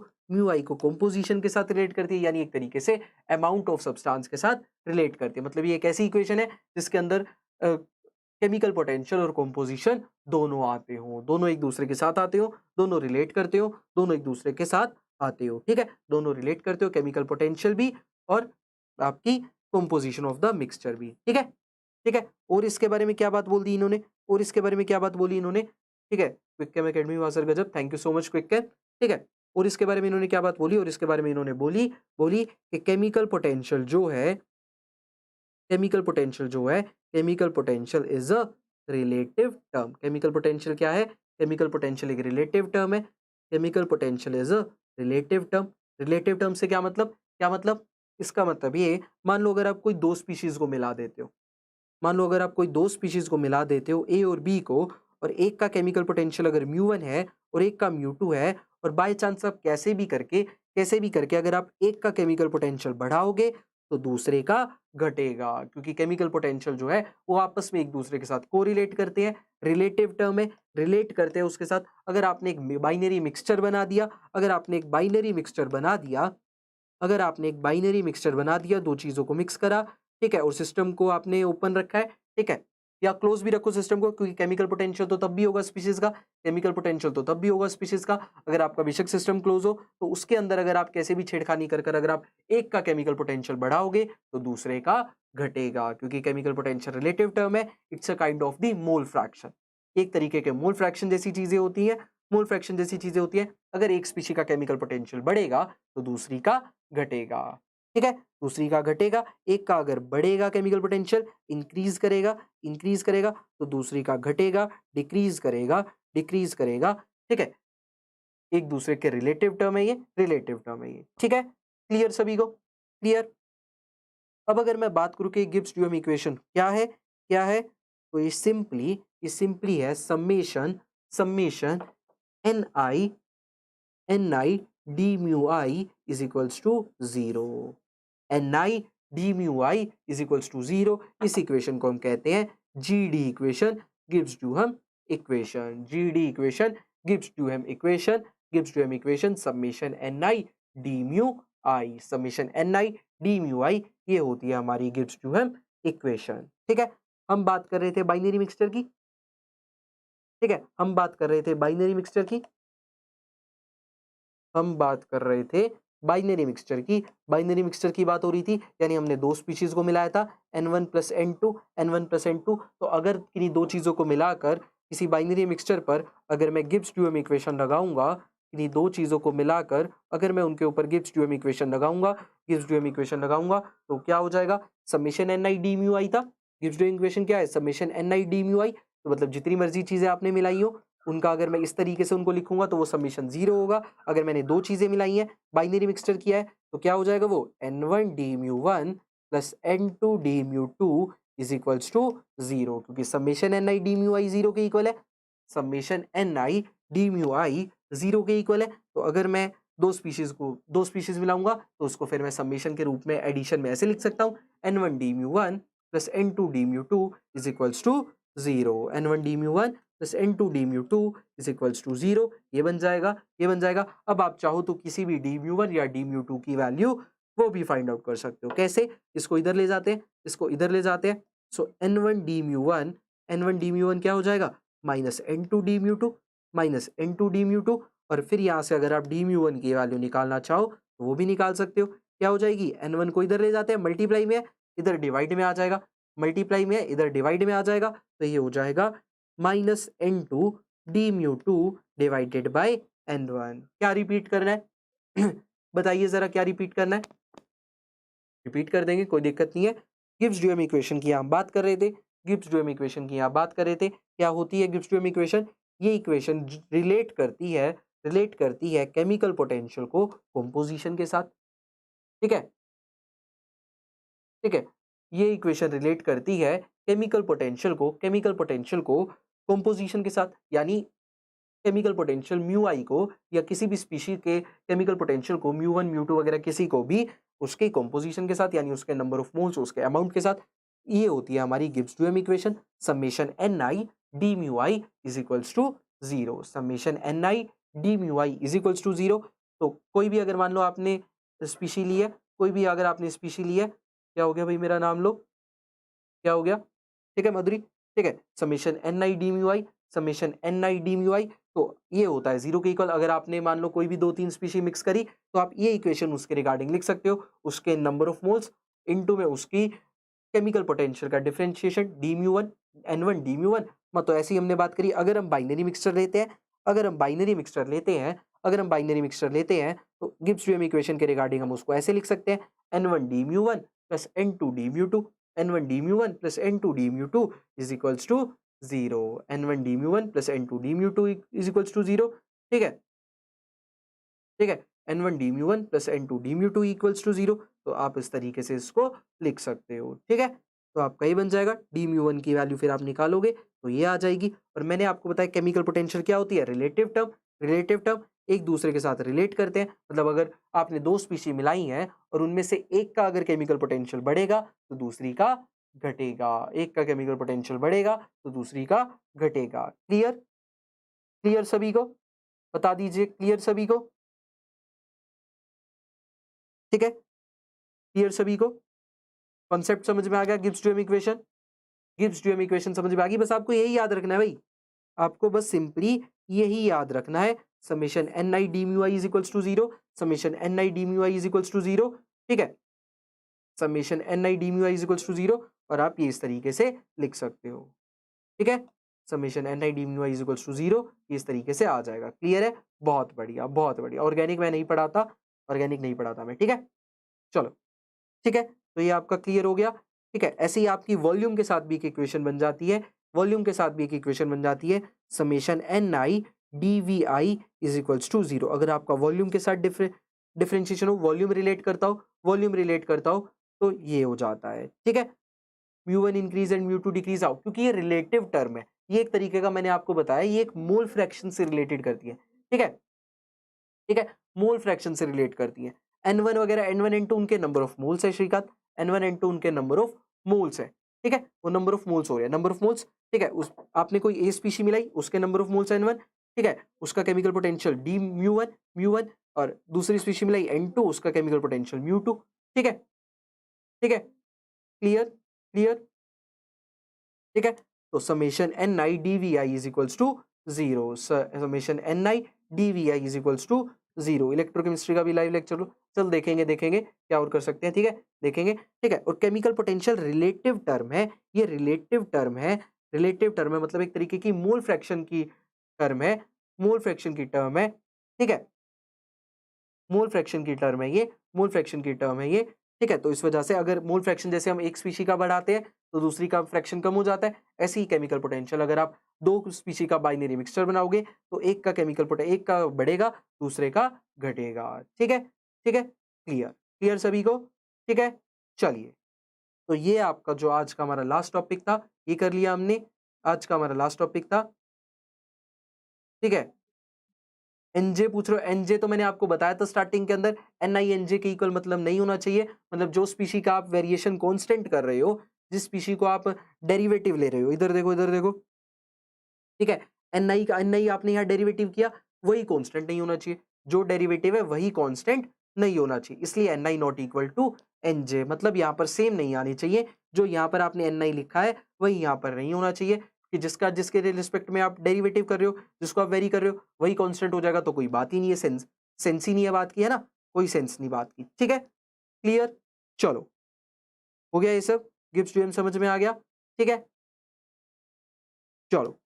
कंपोजिशन के साथ रिलेट करती है, यानी एक तरीके से अमाउंट ऑफ सब्सटेंस के साथ रिलेट करती है। मतलब ये एक ऐसी इक्वेशन है जिसके अंदर केमिकल पोटेंशियल और कंपोजिशन दोनों आते हो, दोनों एक दूसरे के साथ आते हो, दोनों रिलेट करते हो, दोनों एक दूसरे के साथ आते हो। ठीक है, दोनों रिलेट करते हो, केमिकल पोटेंशियल भी और आपकी कंपोजिशन ऑफ द मिक्सचर भी। ठीक है, ठीक है। और इसके बारे में क्या बात बोल दी इन्होंने, और इसके बारे में क्या बात बोली इन्होंने। ठीक है, क्विक कैम एकेडमी वासर गजब, thank you so much Quick Cam. ठीक है, और इसके बारे में इन्होंने क्या बात बोली, और इसके बारे में इन्होंने बोली बोली कि केमिकल पोटेंशियल जो है, केमिकल पोटेंशियल जो है, chemical potential is a relative term. Chemical potential क्या है, केमिकल पोटेंशियल एक रिलेटिव टर्म है। Chemical potential is a relative term. Relative term से क्या मतलब, क्या मतलब, इसका मतलब ये, मान लो अगर आप कोई दो स्पीशीज को मिला देते हो, मान लो अगर आप कोई दो स्पीशीज को मिला देते हो ए और बी को, और एक का केमिकल पोटेंशियल अगर म्यू1 है और एक का म्यू2 है, और बाय चांस आप कैसे भी करके अगर आप एक का केमिकल पोटेंशियल बढ़ाओगे तो दूसरे का घटेगा, क्योंकि केमिकल पोटेंशियल जो है वो आपस में एक दूसरे के साथ कोरिलेट करते हैं। रिलेटिव टर्म है, रिलेट करते हैं उसके साथ। अगर आपने एक बाइनरी मिक्सचर बना दिया, अगर आपने एक बाइनरी मिक्सचर बना दिया, अगर आपने एक बाइनरी मिक्सचर बना दिया, दो चीजों को मिक्स करा, ठीक है, और सिस्टम को आपने ओपन रखा है, ठीक है, या क्लोज भी रखो सिस्टम को, क्योंकि केमिकल पोटेंशियल तो तब भी होगा स्पीशीज का, केमिकल पोटेंशियल तो तब भी होगा स्पीशीज का। अगर आपका बेशक सिस्टम क्लोज हो तो उसके अंदर अगर आप कैसे भी छेड़खानी कर कर अगर आप एक का केमिकल पोटेंशियल बढ़ाओगे तो दूसरे का घटेगा, क्योंकि केमिकल पोटेंशियल रिलेटिव टर्म है। It's a kind of the mole fraction, एक तरीके के मोल फ्रैक्शन जैसी चीजें होती है, मोल फ्रैक्शन जैसी चीजें होती है। अगर एक स्पीशी का केमिकल पोटेंशियल बढ़ेगा तो दूसरी का घटेगा। ठीक है, दूसरी का घटेगा। एक का अगर बढ़ेगा केमिकल पोटेंशियल, इंक्रीज करेगा तो दूसरी का घटेगा, डिक्रीज करेगा। ठीक है, एक दूसरे के रिलेटिव टर्म है ये, रिलेटिव टर्म है ये। ठीक है, क्लियर सभी को, क्लियर। अब अगर मैं बात करूं कि गिब्स ड्यूहम इक्वेशन क्या है, तो ये सिंपली है summation ni d mu i is equals to 0। ni d mu i is equals to 0, इस इक्वेशन को हम कहते हैं GD equation, Gibbs Duhem equation. GD equation, Gibbs Duhem equation, Gibbs Duhem equation summation ni d mu i, summation ni d mu i, ये होती है हमारी Gibbs Duhem equation. ठीक है, हम बात कर रहे थे बाइनरी मिक्सचर की। ठीक है, हम बात कर रहे थे बाइनरी मिक्सचर की, हम बात कर रहे थे बाइनरी मिक्सचर की। बाइनरी मिक्सचर की बात हो रही थी, यानी हमने दो स्पीशीज को मिलाया था N1 प्लस N2। तो अगर किन्हीं दो चीजों को मिलाकर किसी बाइनरी मिक्सचर पर अगर मैं गिब्स ड्यूहम इक्वेशन लगाऊंगा, किन्हीं दो चीजों को मिलाकर अगर मैं उनके ऊपर गिब्स ड्यूहम इक्वेशन लगाऊंगा तो क्या हो जाएगा, summation N I D mu I था। गिब्स ड्यूहम इक्वेशन क्या है, summation N I D mu आई। तो मतलब जितनी मर्जी चीजें आपने मिलाई हो उनका अगर मैं इस तरीके से उनको लिखूंगा तो वो समेशन 0 होगा। अगर मैंने दो चीजें मिलाई हैं, बाइनरी मिक्सचर किया है, तो क्या हो जाएगा वो n1 d mu1 plus n2 d mu2 is equals to 0, क्योंकि summation N I D mu I 0 के इक्वल है, summation N I D mu I 0 के इक्वल है। तो अगर मैं दो स्पीशीज मिलाऊंगा तो उसको फिर मैं समेशन के रूप में एडिशन में ऐसे लिख सकता हूँ, n1 d mu1 plus n2 d mu2 is equals to 0। n1 d mu1 plus n2 d mu2 is equals to 0, ये बन जाएगा। अब आप चाहो तो किसी भी d mu1 या d mu2 की वैल्यू वो भी फाइंड आउट कर सकते हो। कैसे, इसको इधर ले जाते हैं, सो n1 d mu1 क्या हो जाएगा, माइनस n2 d mu2, और फिर यहाँ से अगर आप d mu1 की वैल्यू निकालना चाहो तो वो भी निकाल सकते हो। क्या हो जाएगी, n1 को इधर ले जाते हैं, मल्टीप्लाई में है, इधर डिवाइड में आ जाएगा, तो ये हो जाएगा minus n2 d mu2 divided by n1। क्या रिपीट करना है बताइए जरा, क्या रिपीट करना है, रिपीट कर देंगे, कोई दिक्कत नहीं है। गिब्स ड्यूहम इक्वेशन की हम बात कर रहे थे, क्या होती है गिब्स ड्यूहम इक्वेशन, ये इक्वेशन रिलेट करती है केमिकल पोटेंशियल को कंपोजिशन के साथ। ठीक है, ये इक्वेशन रिलेट करती है केमिकल पोटेंशियल को कंपोजिशन के साथ, यानी केमिकल पोटेंशियल म्यू आई को या किसी भी स्पीशीज के केमिकल पोटेंशियल को म्यू1 म्यू2 वगैरह किसी को भी उसके कंपोजिशन के साथ, यानी उसके नंबर ऑफ मोल्स, उसके अमाउंट के साथ ये होती है हमारी Gibbs Duhem equation, summation N I D mu I is equals to 0, summation N I D mu I is equals to 0। तो कोई भी अगर मान लो आपने स्पीशी ली है, कोई भी अगर आपने स्पीशी ली है, क्या हो गया भाई मेरा नाम लो, क्या हो गया, ठीक है मधुरी, ठीक है, summation N I D mu i, summation N I D mu आई, तो ये होता है 0 के इक्वल। अगर आपने मान लो कोई भी 2-3 स्पीशी मिक्स करी तो आप ये इक्वेशन उसके रिगार्डिंग लिख सकते हो, उसके नंबर ऑफ मोल्स इनटू में उसकी केमिकल पोटेंशियल का differentiation D mu one N one D mu one. तो ऐसी हमने बात करी। अगर हम बाइनरी मिक्सचर लेते हैं, अगर हम बाइनरी मिक्सचर लेते हैं, अगर हम बाइनरी मिक्सचर लेते हैं तो गिब्स ड्यूएम इक्वेशन के रिगार्डिंग हम उसको ऐसे लिख सकते हैं, N one D mu one plus N two D mu two, N one D mu one plus N two D mu two is equals to 0, N one D mu one plus N two D mu two is equals to 0। ठीक है, ठीक है, N one D mu one plus N two D mu to equals to 0। तो आप इस तरीके से इसको लिख सकते हो। ठीक है, तो आपका ये बन जाएगा, डी म्यू वन की वैल्यू फिर आप निकालोगे तो ये आ जाएगी। और मैंने आपको बताया केमिकल पोटेंशियल क्या होती है, रिलेटिव टर्म। रिलेटिव टर्म एक दूसरे के साथ रिलेट करते हैं, मतलब अगर आपने दो स्पीशी मिलाई हैं और उनमें से एक का अगर केमिकल पोटेंशियल बढ़ेगा तो दूसरी का घटेगा, एक का केमिकल पोटेंशियल बढ़ेगा तो दूसरी का घटेगा। क्लियर, क्लियर सभी को, बता दीजिए क्लियर सभी को। ठीक है, क्लियर सभी को, कॉन्सेप्ट समझ में आ गया, Gibbs Duhem equation, Gibbs Duhem equation समझ में आ गई। बस आपको यही याद रखना है भाई, आपको बस सिंपली यही याद रखना है, summation N I D mu I is equals to 0, summation N I D mu I is equals to 0। ठीक है, summation N I D mu I is equals to 0, और आप ये इस तरीके से लिख सकते हो। ठीक है, summation N I D mu I is equals to 0 इस तरीके से आ जाएगा। क्लियर है, बहुत बढ़िया बहुत बढ़िया। ऑर्गेनिक मैं नहीं पढ़ाता, ऑर्गेनिक नहीं पढ़ाता मैं। ठीक है, चलो, ठीक है, तो ये आपका क्लियर हो गया। ठीक है, ऐसे ही आपकी वॉल्यूम के साथ भी एक इक्वेशन बन जाती है, वॉल्यूम के साथ भी एक इक्वेशन बन जाती है, summation N I D V I is equals to 0। अगर आपका वॉल्यूम के साथ डिफरेंशिएशन हो, वॉल्यूम रिलेट करता हो, वॉल्यूम रिलेट करता हो, तो ये हो जाता है। ठीक है, mu one increase and mu two decrease out, क्योंकि ये रिलेटिव टर्म है, ये एक तरीके का मैंने आपको बताया, ये एक मोल फ्रैक्शन से रिलेटेड करती है। ठीक है, ठीक है, मोल फ्रैक्शन से रिलेट करती है। एन वन वगैरह, एन वन एन टू उनके नंबर ऑफ मोल्स है Shrikant, N one N two उनके नंबर ऑफ मोल्स है। ठीक है, वो नंबर ऑफ मोल्स हो रहे हैं, नंबर ऑफ मोल्स। ठीक है, उस आपने कोई ए स्पीशी मिलाई, उसके number of moles N one. ठीक है, उसका chemical potential D mu one, और दूसरी स्पीशी मिलाई एन टू, उसका केमिकल पोटेंशियल म्यू टू। ठीक है, ठीक है, क्लियर, क्लियर। ठीक है, तो summation N I D V I is equals to 0, summation N I D V I is equals to 0। Electrochemistry का भी लाइव लेक्चर लो, चल देखेंगे देखेंगे क्या और कर सकते हैं। ठीक है, देखेंगे। ठीक है, और केमिकल पोटेंशियल रिलेटिव टर्म है, ये रिलेटिव टर्म है, रिलेटिव टर्म है, मतलब एक तरीके की मोल फ्रैक्शन की टर्म है, मोल फ्रैक्शन की टर्म है। ठीक है, मोल फ्रैक्शन की टर्म है ये, मोल फ्रैक्शन की टर्म है ये। ठीक है, तो इस वजह से अगर मोल फ्रैक्शन जैसे हम एक स्पीशी का बढ़ाते हैं तो दूसरी का फ्रैक्शन कम हो जाता है, ऐसे ही केमिकल पोटेंशियल अगर आप दो स्पीशी का बाइनरी मिक्सचर बनाओगे तो एक का केमिकल पोटेंशियल, एक का बढ़ेगा दूसरे का घटेगा। ठीक है, ठीक है, क्लियर, क्लियर सभी को। ठीक है, चलिए, तो ये आपका जो आज का हमारा लास्ट टॉपिक था, ये कर लिया हमने, आज का हमारा लास्ट टॉपिक था। ठीक है, एनजे पूछ रहे हो, एनजे तो मैंने आपको बताया था स्टार्टिंग के अंदर, एन आई एनजे के इक्वल मतलब नहीं होना चाहिए, मतलब जो स्पीशी का आप वेरिएशन कांस्टेंट कर रहे हो, जिस स्पीशी को आप डेरिवेटिव ले रहे हो, इधर देखो इधर देखो। ठीक है, एन आई का, एन आई आपने यहाँ डेरिवेटिव किया, वही कांस्टेंट नहीं होना चाहिए, जो डेरिवेटिव है वही कांस्टेंट नहीं होना चाहिए, इसलिए N I not equal to NJ, मतलब यहाँ पर सेम नहीं आनी चाहिए, जो यहाँ पर आपने एन आई लिखा है वही यहाँ पर नहीं होना चाहिए, कि जिसका जिसके रिस्पेक्ट में आप डेरिवेटिव कर रहे हो, जिसको आप वेरी कर रहे हो वही कांस्टेंट हो जाएगा, तो कोई बात ही नहीं है, सेंस ही नहीं है बात की, है ना, कोई सेंस नहीं बात की। ठीक है, क्लियर, चलो, हो गया ये सब, गिब्स थ्योरम समझ में आ गया। ठीक है, चलो,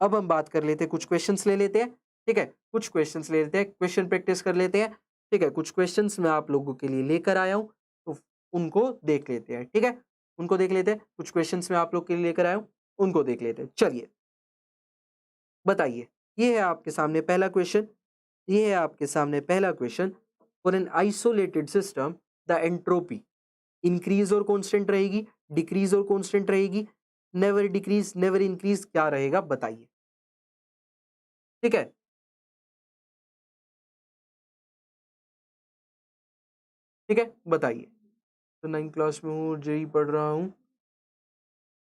अब हम बात कर लेते हैं, कुछ क्वेश्चंस ले लेते हैं। ठीक है, कुछ क्वेश्चंस ले लेते हैं, क्वेश्चन प्रैक्टिस कर लेते हैं। ठीक है, कुछ क्वेश्चंस मैं आप लोगों के लिए लेकर आया हूं, तो उनको देख लेते हैं। ठीक है, उनको देख लेते हैं, कुछ क्वेश्चंस मैं आप लोग के लिए लेकर आया हूं, उनको देख लेते हैं। चलिए, बताइए, ये है आपके सामने पहला क्वेश्चन, ये है आपके सामने पहला question, for an isolated system the entropy increase और कांस्टेंट रहेगी, डिक्रीज और कांस्टेंट रहेगी, नेवर डिक्रीज नेवर इंक्रीज, क्या रहेगा बताइए। ठीक है, ठीक है, बताइए। तो 9th क्लास में हूँ, जेई पढ़ रहा हूँ,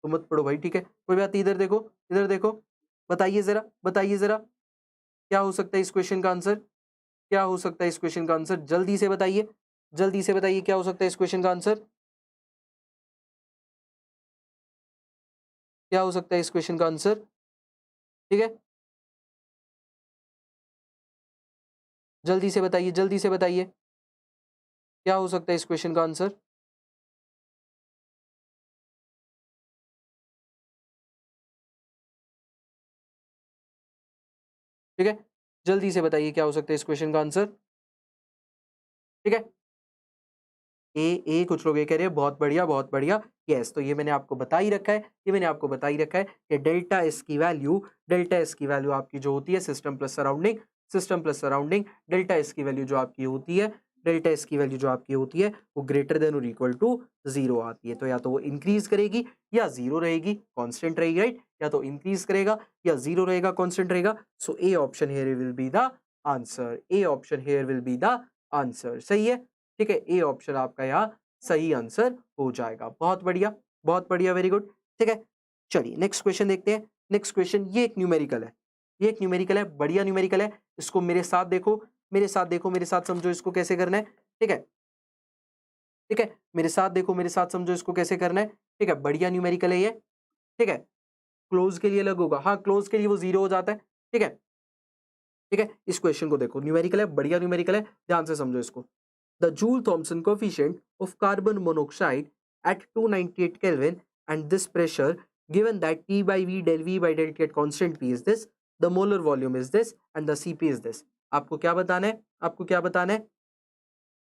तो मत पढ़ो भाई, ठीक है, कोई बात नहीं। इधर देखो, इधर देखो, बताइए जरा, बताइए जरा, क्या हो सकता है इस क्वेश्चन का आंसर? क्या हो सकता है इस क्वेश्चन का आंसर? जल्दी से बताइए, जल्दी से बताइए, क्या हो सकता है इस क्वेश्चन का आंसर? क्या हो सकता है इस क्वेश्चन का आंसर? ठीक है, जल्दी से बताइए, जल्दी से बताइए, क्या हो सकता है इस क्वेश्चन का आंसर? ठीक है, जल्दी से बताइए, क्या हो सकता है इस क्वेश्चन का आंसर? ठीक है, ए कुछ लोग ये कह रहे हैं बहुत बढ़िया, बहुत बढ़िया। यस, तो ये मैंने आपको बता ही रखा है, ये मैंने आपको बता ही रखा है कि डेल्टा एस की वैल्यू आपकी जो होती है system plus surrounding, system plus surrounding, delta S की वैल्यू जो आपकी होती है, डेल्टा एस की वैल्यू जो आपकी होती है वो ग्रेटर देन और इक्वल टू 0 आती है। तो या तो वो इंक्रीज करेगी या 0 रहेगी, कांस्टेंट रहेगी, राइट? या तो इंक्रीज करेगा या 0 रहेगा, कांस्टेंट रहेगा। So A option here will be the answer, A option here will be the answer. सही है, ठीक है, ए ऑप्शन आपका यहाँ सही आंसर हो जाएगा। बहुत बढ़िया, बहुत बढ़िया, वेरी गुड। ठीक है, चलिए नेक्स्ट क्वेश्चन देखते हैं। नेक्स्ट क्वेश्चन, ये एक न्यूमेरिकल है, ये एक न्यूमेरिकल है, बढ़िया न्यूमेरिकल है। इसको मेरे साथ देखो, मेरे साथ देखो, मेरे साथ समझो इसको कैसे करना है। ठीक है, ठीक है, मेरे साथ देखो, मेरे साथ समझो इसको कैसे करना है। ठीक है, बढ़िया न्यूमेरिकल है ये। ठीक है, क्लोज के लिए अलग होगा, हाँ क्लोज के लिए वो 0 हो जाता है। ठीक है, ठीक है, इस क्वेश्चन को देखो, न्यूमेरिकल है, बढ़िया न्यूमेरिकल है, ध्यान से समझो इसको। The Joule-Thomson coefficient of carbon monoxide at 298 Kelvin and this pressure, given that T by V del V by del T at constant P is this, the molar volume is this and the Cp is this. आपको क्या बताना है? आपको क्या बताना है?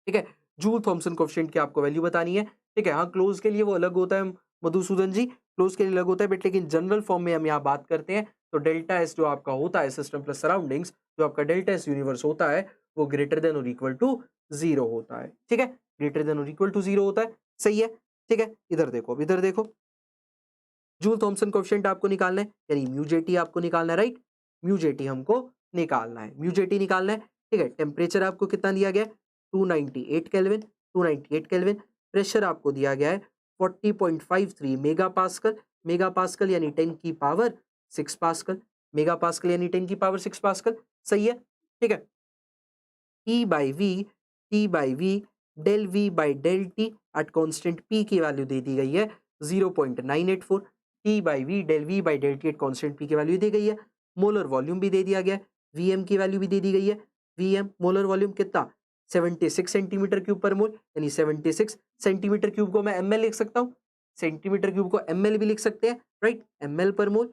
ठीक है, जूल थॉमसन कोएफिशिएंट की आपको वैल्यू बतानी है। ठीक है, हाँ क्लोज के लिए वो अलग होता है मधुसूदन जी, क्लोज के लिए अलग होता है, बट लेकिन जनरल फॉर्म में हम यहाँ बात करते हैं तो डेल्टा एस जो आपका होता है सिस्टम प्लस सराउंडिंग्स, जो आपका डेल्टा एस यूनिवर्स होता है वो ग्रेटर देन और इक्वल टू 0 होता है। ठीक है, ग्रेटर देन और इक्वल टू 0 होता है, सही है। ठीक है, इधर देखो, अब इधर देखो, जूल थॉमसन कोएफिशिएंट आपको निकालना है, यानी म्यू जेटी आपको निकालना है, राइट? म्यू जेटी हमको निकालना है, म्यू जेटी निकालना है। ठीक है, टेम्परेचर आपको कितना दिया गया है? 298 केल्विन, 298 केल्विन। प्रेशर आपको दिया गया है 40.53 मेगा पास्कल, मेगा पास्कल यानी 10 की पावर 6 पास्कल, मेगा पास्कल यानी 10 की पावर 6 पास्कल, सही है। ठीक है, T by V, T by V, del V by del T at constant P की वैल्यू दे दी गई है 0.984। T by V del V by del T at constant P की वैल्यू दी गई है। मोलर वॉल्यूम भी दे दिया गया है, वीएम की वैल्यू भी दे दी गई है। वीएम मोलर वॉल्यूम कितना? 76 सेंटीमीटर क्यूब पर मोल, यानी 76 सेंटीमीटर क्यूब को मैं एमएल लिख सकता हूँ, सेंटीमीटर क्यूब को एमएल भी लिख सकते हैं, राइट? एमएल पर मोल।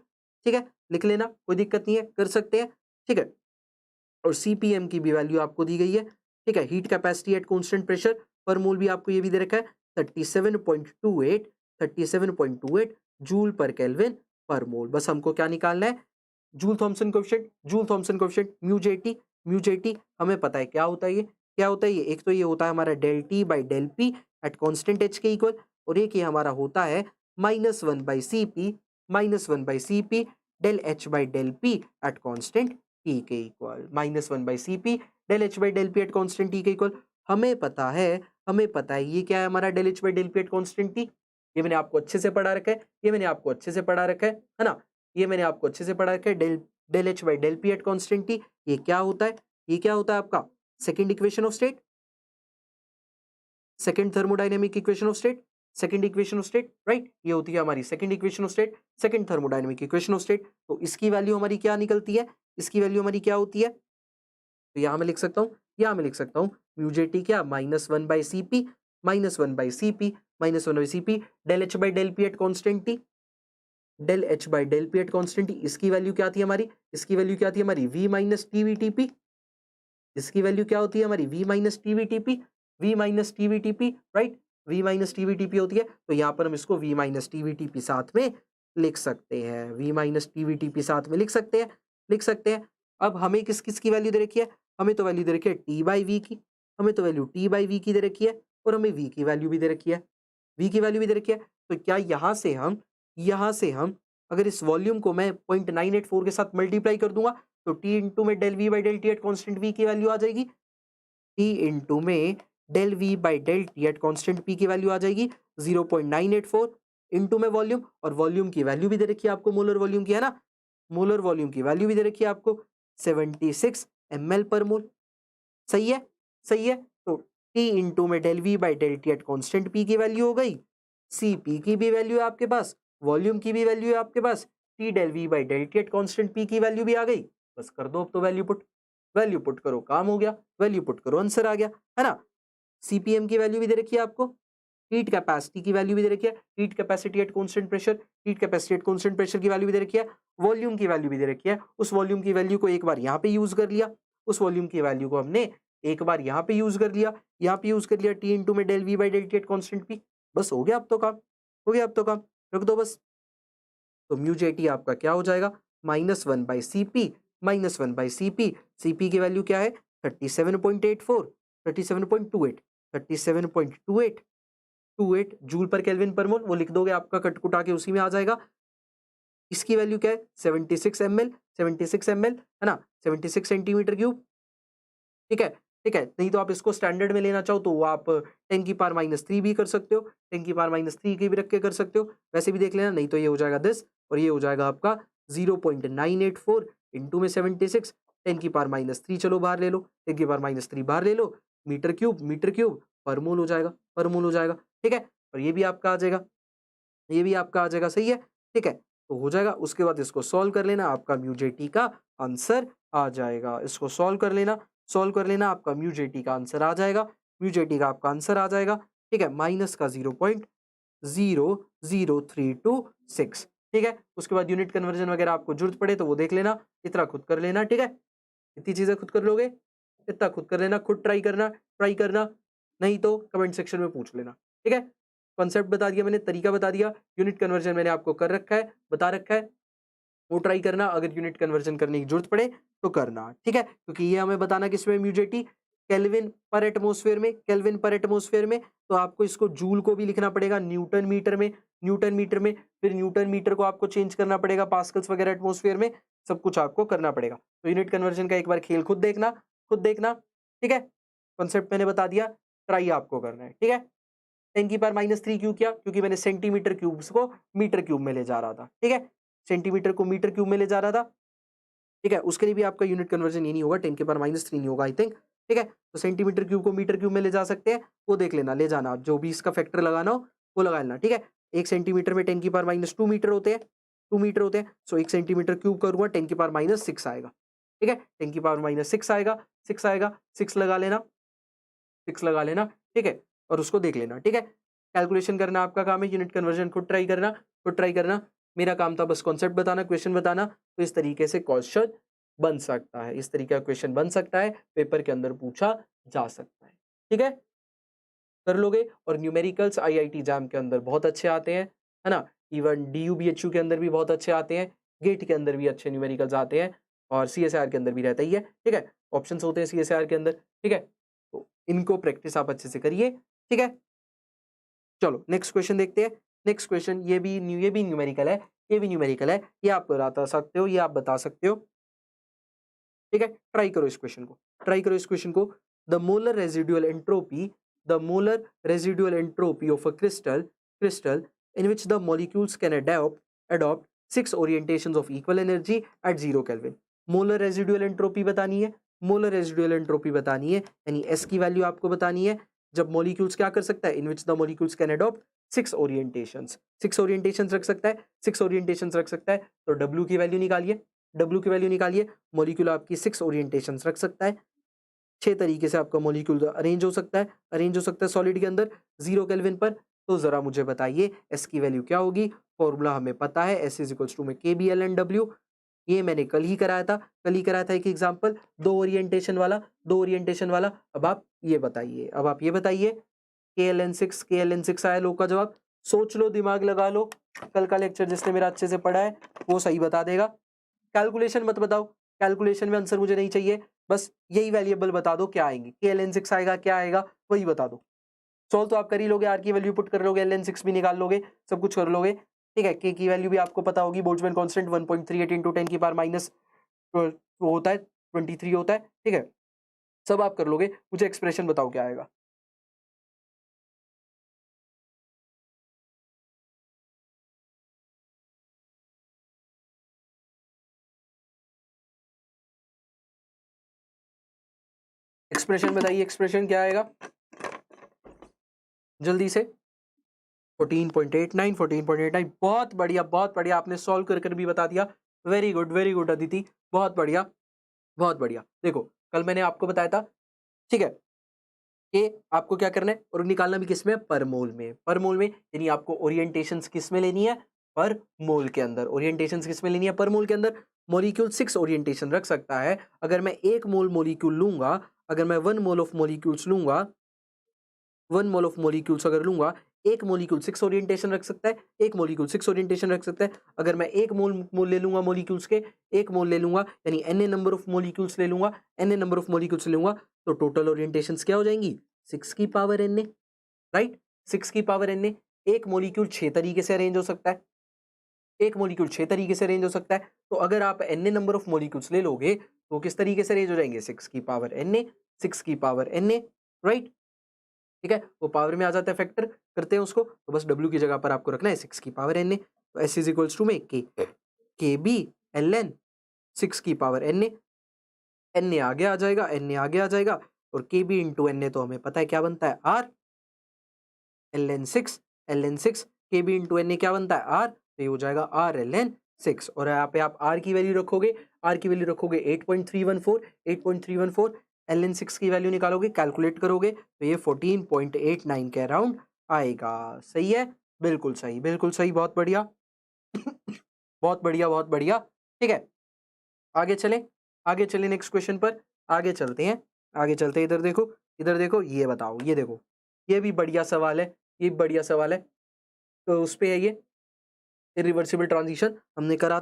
ठीक है, लिख लेना, कोई दिक्कत नहीं है, कर सकते हैं। ठीक है, और सीपीएम की भी वैल्यू आपको दी गई है। ठीक है, heat capacity at constant pressure पर मोल भी आपको ये भी दे रखा है 37.28, 37.28 जूल पर केल्विन पर मोल। बस हमको क्या निकालना है? Joule Thomson coefficient, Joule Thomson coefficient mu JT, mu JT हमें पता है क्या होता है ये, क्या होता है ये? एक तो ये होता है हमारा del T by del P at constant H के इक्वल, और एक ये हमारा होता है -1 by C P, -1 by C P del H by del P at constant T के equal, -1 by C P del H by del P at constant T के equal. हमें पता है, हमें पता है ये क्या है हमारा del H by del P at constant T, ये मैंने आपको अच्छे से पढ़ा रखा है, ये मैंने आपको अच्छे से पढ़ा रखा है ना? ये मैंने आपको अच्छे से पढ़ा रखा है, del del H by del P at constant T. ये क्या होता है? ये क्या होता है आपका second equation of state, second thermodynamic equation of state, second equation of state, right? ये होती है हमारी second equation of state, second thermodynamic equation of state. तो इसकी वैल्यू हमारी क्या निकलती है? इसकी वैल्यू हमारी क्या होती है? तो यहाँ मैं लिख सकता हूँ, यहाँ मैं लिख सकता हूँ म्यू जेटी क्या, -1 by C P, -1 by C P, -1 by C P del H by del P at constant T, del H by del P at constant T. इसकी वैल्यू क्या थी हमारी? इसकी वैल्यू क्या थी हमारी? V minus T V T P. इसकी value क्या होती है हमारी? V minus T V T P, V minus T V T P, right? V minus T V T P होती है, तो यहाँ पर हम इसको V minus T V T P साथ में लिख सकते हैं, V minus T V T P साथ में लिख सकते हैं, लिख सकते हैं। अब हमें किस किस की वैल्यू दे रखी है? हमें तो वैल्यू दे रखी है टी बाई वी की, हमें तो वैल्यू टी बाई वी की दे रखी है, और हमें वी की वैल्यू भी दे रखी है, वी की वैल्यू भी दे रखी है। तो क्या यहाँ से हम अगर इस वॉल्यूम को मैं 0.984 के साथ मल्टीप्लाई कर दूंगा तो टी इंटू में del V by del T at constant V की वैल्यू आ जाएगी, टी इंटू में del V by del T at constant P की वैल्यू आ जाएगी 0.984, इनटू में वॉल्यूम, और वॉल्यूम की वैल्यू भी दे रखी है आपको, मोलर वॉल्यूम की, है ना, मोलर वॉल्यूम की वैल्यू भी दे रखी है आपको 76 ml पर मोल। सही है, सही है। तो T इंटू में del V by del T at constant P की वैल्यू हो गई, Cp की भी वैल्यू है आपके पास, वॉल्यूम की भी वैल्यू है आपके पास, T del V by del T at constant P की वैल्यू भी आ गई। बस कर दो अब तो वैल्यू पुट, वैल्यू पुट करो, काम हो गया, वैल्यू पुट करो, आंसर आ गया, है ना। सीपीएम की वैल्यू भी दे रखी है आपको, हीट कैपेसिटी की वैल्यू भी दे रखी है, heat capacity at constant pressure, heat capacity at constant pressure की वैल्यू भी दे रखी है, वॉल्यूम की वैल्यू भी दे रखी है। उस वॉल्यूम की वैल्यू को एक बार यहाँ पे यूज कर लिया, उस वॉल्यूम की वैल्यू को हमने एक बार यहाँ पे यूज कर लिया, यहाँ पे यूज कर लिया टी इंटू में del V by del T at constant P. बस हो गया अब तो काम, हो गया अब तो काम, रख दो बस। तो म्यू जे टी आपका क्या हो जाएगा, -1 by C P, -1 by C P. C P की वैल्यू क्या है 37.84, 37.28, 37.28 28 जूल पर केल्विन पर मोल, वो लिख दोगे आपका कटकुटा के उसी में आ जाएगा। इसकी वैल्यू क्या है 76 ml, 76 ml, है ना, 76 सेंटीमीटर क्यूब। ठीक है, ठीक है। नहीं तो आप इसको स्टैंडर्ड में लेना चाहो तो वो आप 10 की पावर -3 भी कर सकते हो, 10 की पावर -3 की भी रख के कर सकते हो, वैसे भी देख लेना। नहीं तो ये हो जाएगा 10 और ये हो जाएगा आपका 0.984 इंटू में 76, 10 की पावर -3 चलो बाहर ले लो, 10 की पावर -3 बाहर ले लो, मीटर क्यूब पर मोल हो जाएगा, पर मोल हो जाएगा। ठीक है, और ये भी आपका आ जाएगा, ये भी आपका आ जाएगा। सही है, ठीक है, तो हो जाएगा। उसके बाद इसको सॉल्व कर लेना, आपका म्यू जे टी का आंसर आ जाएगा। इसको सॉल्व कर लेना, सॉल्व कर लेना, आपका म्यू जे टी का आंसर आ जाएगा, म्यू जे टी का आपका आंसर आ जाएगा। ठीक है, माइनस का 0.00326। ठीक है, उसके बाद यूनिट कन्वर्जन वगैरह आपको जरूरत पड़े तो वो देख लेना, इतना खुद कर लेना। ठीक है, इतनी चीजें खुद कर लोगे, इतना खुद कर लेना, खुद ट्राई करना, ट्राई करना, नहीं तो कमेंट सेक्शन में पूछ लेना। ठीक है, कॉन्सेप्ट बता दिया मैंने, तरीका बता दिया, यूनिट कन्वर्जन मैंने आपको कर रखा है, बता रखा है, वो ट्राई करना। अगर यूनिट कन्वर्जन करने की जरूरत पड़े तो करना। ठीक है, क्योंकि ये हमें बताना किसमें म्यूजेटी, केल्विन पर एटमॉस्फेयर में, केल्विन पर एटमॉस्फेयर में। तो आपको इसको जूल को भी लिखना पड़ेगा न्यूटन मीटर में, न्यूटन मीटर में, फिर न्यूटन मीटर को आपको चेंज करना पड़ेगा पास्कल्स वगैरह एटमॉस्फेयर में, सब कुछ आपको करना पड़ेगा। तो यूनिट कन्वर्जन का एक बार खेल खुद देखना, खुद देखना। ठीक है, कॉन्सेप्ट मैंने बता दिया, ट्राई आपको करना है। ठीक है, 10 की पावर -3 क्यों किया, क्योंकि मैंने सेंटीमीटर क्यूब्स को मीटर क्यूब में ले जा रहा था। ठीक है, सेंटीमीटर को मीटर क्यूब में ले जा रहा था। ठीक है, उसके लिए भी आपका यूनिट कन्वर्जन ये नहीं होगा, 10 के पावर -3 नहीं होगा आई थिंक। ठीक है, तो सेंटीमीटर क्यूब को मीटर क्यूब में ले जा सकते हैं, वो देख लेना, ले जाना, जो भी इसका फैक्टर लगाना हो वो लगा लेना। ठीक है, 1 सेंटीमीटर में 10 की पावर -2 मीटर होते हैं, 2 मीटर होते हैं। सो 1 सेंटीमीटर क्यूब करूंगा 10 की पावर -6 आएगा। ठीक है, 10 की पावर -6 आएगा, 6 आएगा, 6 लगा लेना, 6 लगा लेना। ठीक है, और उसको देख लेना। ठीक है, कैलकुलेशन करना आपका काम है, यूनिट कन्वर्जन खुद ट्राई करना, खुद ट्राई करना। मेरा काम था बस कॉन्सेप्ट बताना, क्वेश्चन बताना। तो इस तरीके से क्वेश्चन बन सकता है, इस तरीके का क्वेश्चन बन सकता है, पेपर के अंदर पूछा जा सकता है। ठीक है, कर लोगे। और न्यूमेरिकल्स आईआईटी एग्जाम के अंदर बहुत अच्छे आते हैं, है ना, इवन डीयूबीएचयू के अंदर भी बहुत अच्छे आते हैं, गेट के अंदर भी अच्छे न्यूमेरिकल्स आते हैं, और सीएसआर के अंदर भी रहता ही है। ठीक है, ऑप्शंस होते हैं सीएसआर के अंदर। ठीक है, तो इनको प्रैक्टिस आप अच्छे से करिए। ठीक है, चलो नेक्स्ट क्वेश्चन देखते हैं। नेक्स्ट क्वेश्चन ये भी न्यूमेरिकल है, ये भी न्यूमेरिकल है, ये आप बता सकते हो, ये आप बता सकते हो। ठीक है, ट्राई करो इस क्वेश्चन को, ट्राई करो इस क्वेश्चन को। The molar residual entropy, the molar residual entropy of a crystal in which the molecules can adopt 6 orientations of equal energy at 0 Kelvin। Molar residual entropy बतानी है, मोलर रेजिडुअल एंट्रोपी बतानी है, यानी S की value आपको बतानी है। जब मॉलिक्यूल्स क्या कर सकता है, in which the molecules can adopt 6 orientations, 6 orientations रख सकता है, 6 ओरिएंटेशंस रख सकता है। तो डब्ल्यू की वैल्यू निकालिए, डब्ल्यू की वैल्यू निकालिए। मॉलिक्यूल आपकी 6 ओरिएंटेशंस रख सकता है, 6 तरीके से आपका मॉलिक्यूल अरेंज हो सकता है, अरेंज हो सकता है सॉलिड के अंदर 0 केल्विन पर। तो जरा मुझे बताइए एस की वैल्यू क्या होगी। फॉर्मूला हमें पता है, एस इज इक्वल्स टू में के बी एल एन डब्ल्यू। ये मैंने कल ही कराया था, कल ही कराया था एक एग्जाम्पल, 2 ओरिएंटेशन वाला, 2 ओरिएंटेशन वाला। अब आप ये बताइए, अब आप ये बताइए, के एल एन सिक्स, के एल एन सिक्स आया लो का जवाब। सोच लो, दिमाग लगा लो, कल का लेक्चर जिसने मेरा अच्छे से पढ़ा है वो सही बता देगा। कैलकुलेशन मत बताओ, कैलकुलेशन में आंसर मुझे नहीं चाहिए, बस यही वेरिएबल बता दो क्या आएंगे, के एल एन सिक्स आएगा, क्या आएगा वही बता दो। सोल्व तो आप कर ही लोगे, आर की वैल्यू पुट कर लोगे, एल एन सिक्स भी निकाल लोगे, सब कुछ कर लोगे। ठीक है, के की वैल्यू भी आपको पता होगी, बोल्ट्जमैन कांस्टेंट 1.38 इंटू 10 की पावर माइनस वो होता है 23 होता है। ठीक है, सब आप कर लोगे, मुझे एक्सप्रेशन बताओ क्या आएगा। एक्सप्रेशन बताइए, एक्सप्रेशन क्या आएगा जल्दी से। 14.89, 14.89, बहुत बढ़िया, बहुत बढ़िया, आपने सॉल्व कर कर भी बता दिया। वेरी गुड अदिति, बहुत बढ़िया, बहुत बढ़िया। देखो कल मैंने आपको बताया था, ठीक है, कि आपको क्या करना है और निकालना भी किसमें, पर मोल में। पर मोल में यानी आपको ओरिएंटेशंस किस में लेनी है, पर मोल के अंदर। ओरिएंटेशंस किस में लेनी है, पर मोल के अंदर। मॉलिक्यूल 6 ओरिएंटेशन रख सकता है। अगर मैं 1 मोल मॉलिक्यूल लूंगा, अगर मैं 1 मोल ऑफ मॉलिक्यूल्स लूंगा, 1 मोल ऑफ मॉलिक्यूल्स अगर लूंगा, एक मॉलिक्यूल 6 ओरिएंटेशन रख सकता है, एक मॉलिक्यूल 6 ओरिएंटेशन रख सकता है। अगर मैं एक मोल मोल ले लूंगा मॉलिक्यूल्स के, एक मोल ले लूंगा यानी एन नंबर ऑफ मॉलिक्यूल्स ले लूंगा, एन नंबर ऑफ मॉलिक्यूल्स ले लूंगा, तो टोटल ओरिएंटेशंस क्या हो जाएंगी, 6 की पावर एन, राइट। 6 की पावर एन। एक मॉलिक्यूल 6 तरीके से अरेंज हो सकता है, एक मॉलिक्यूल 6 तरीके से अरेंज हो सकता है। तो अगर आप एन नंबर ऑफ मॉलिक्यूल्स ले लोगे तो किस तरीके से अरेंज हो जाएंगे, 6 की पावर एन, 6 की पावर एन, राइट। ठीक है, वो पावर में आ जाता है, फैक्टर करते हैं उसको, तो बस W की जगह पर आपको रखना है 6 की पावर एन। तो S इज इक्वल्स टू में के बी एल एन 6 की पावर एन, एन आगे आ जाएगा, एन आगे आ जाएगा, और के बी इंटू एन तो हमें पता है क्या बनता है, आर। एल एन सिक्स के बी इंटू एन क्या बनता है, आर। तो ये हो जाएगा आर एल एन 6। और यहाँ पे आप आर की वैल्यू रखोगे, आर की वैल्यू रखोगे 8.314, 8.314। एल एन सिक्स की वैल्यू निकालोगे, कैलकुलेट करोगे तो ये 14.89 के अराउंड आएगा। सही है, बिल्कुल सही, बिल्कुल सही, बहुत बढ़िया। बहुत बढ़िया, बहुत बढ़िया। ठीक है, आगे चलें, आगे चलें नेक्स्ट क्वेश्चन पर। आगे चलते हैं, आगे चलते हैं। इधर देखो, इधर देखो, ये बताओ, ये देखो, ये भी बढ़िया सवाल है, ये बढ़िया सवाल है। तो उस पे है ये इरिवर्सिबल ट्रांजिशन, हमने करा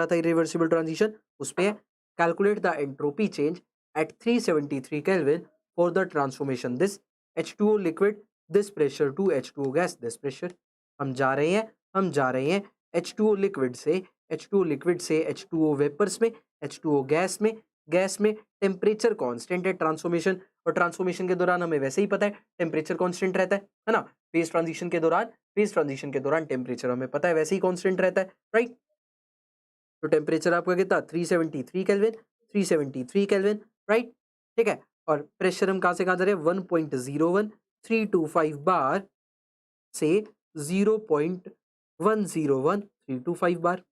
था इरिवर्सिबल ट्रांजिशन। उस पे है calculate the entropy change at 373 kelvin for the transformation this H2O liquid this pressure to H2O gas this pressure. हम जा रहे हैं, हम जा रहे हैं H2O लिक्विड से, H2O लिक्विड से H2O वेपर्स में, H2O गैस में, गैस में टेम्परेचर कांस्टेंट है ट्रांसफॉर्मेशन, और ट्रांसफॉर्मेशन के दौरान हमें वैसे ही पता है टेम्परेचर कांस्टेंट रहता है ना। फेज ट्रांजिशन के दौरान, फेज ट्रांजिशन के दौरान टेम्परेचर हमें पता है वैसे ही कांस्टेंट रहता है, राइट। तो टेम्परेचर आपका कितना, 373 केल्विन, 373 केल्विन, राइट। ठीक है, और प्रेशर हम कहां से कहां जा रहे हैं, 1.01325 बार से 0.101325 बार।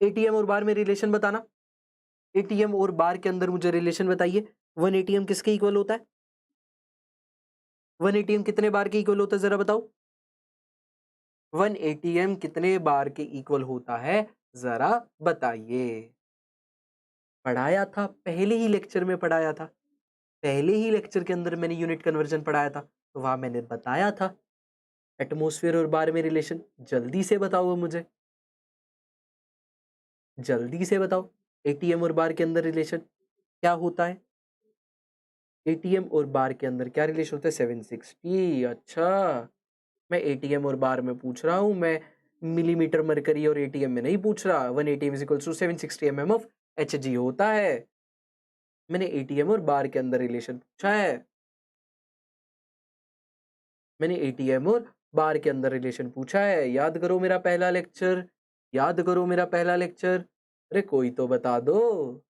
एटीएम और बार में रिलेशन बताना, एटीएम और बार के अंदर मुझे रिलेशन बताइए। 1 एटीएम किसके इक्वल होता है, 1 एटीएम कितने बार के इक्वल होता है, जरा बताओ। 1 एटीएम कितने बार के इक्वल होता है, जरा बताइए। पढ़ाया था, पहले ही लेक्चर में पढ़ाया था, पहले ही लेक्चर के अंदर मैंने यूनिट कन्वर्जन पढ़ाया था, तो वहां मैंने बताया था एटमॉस्फेयर और बार में रिलेशन। जल्दी से बताओ मुझे, जल्दी से बताओ, एटीएम और बार के अंदर रिलेशन क्या होता है, एटीएम और बार के अंदर क्या रिलेशन होता है, 760। अच्छा, मैं एटीएम और बार में पूछ रहा हूं, मैं मिलीमीटर मरकरी और एटीएम में नहीं पूछ रहा। 1 ATM is equal to 760 mm of Hg होता है। मैंने एटीएम और बार के अंदर रिलेशन पूछा है, मैंने एटीएम और बार के अंदर रिलेशन पूछा है। याद करो मेरा पहला लेक्चर, याद करो मेरा पहला लेक्चर। अरे कोई तो बता दो,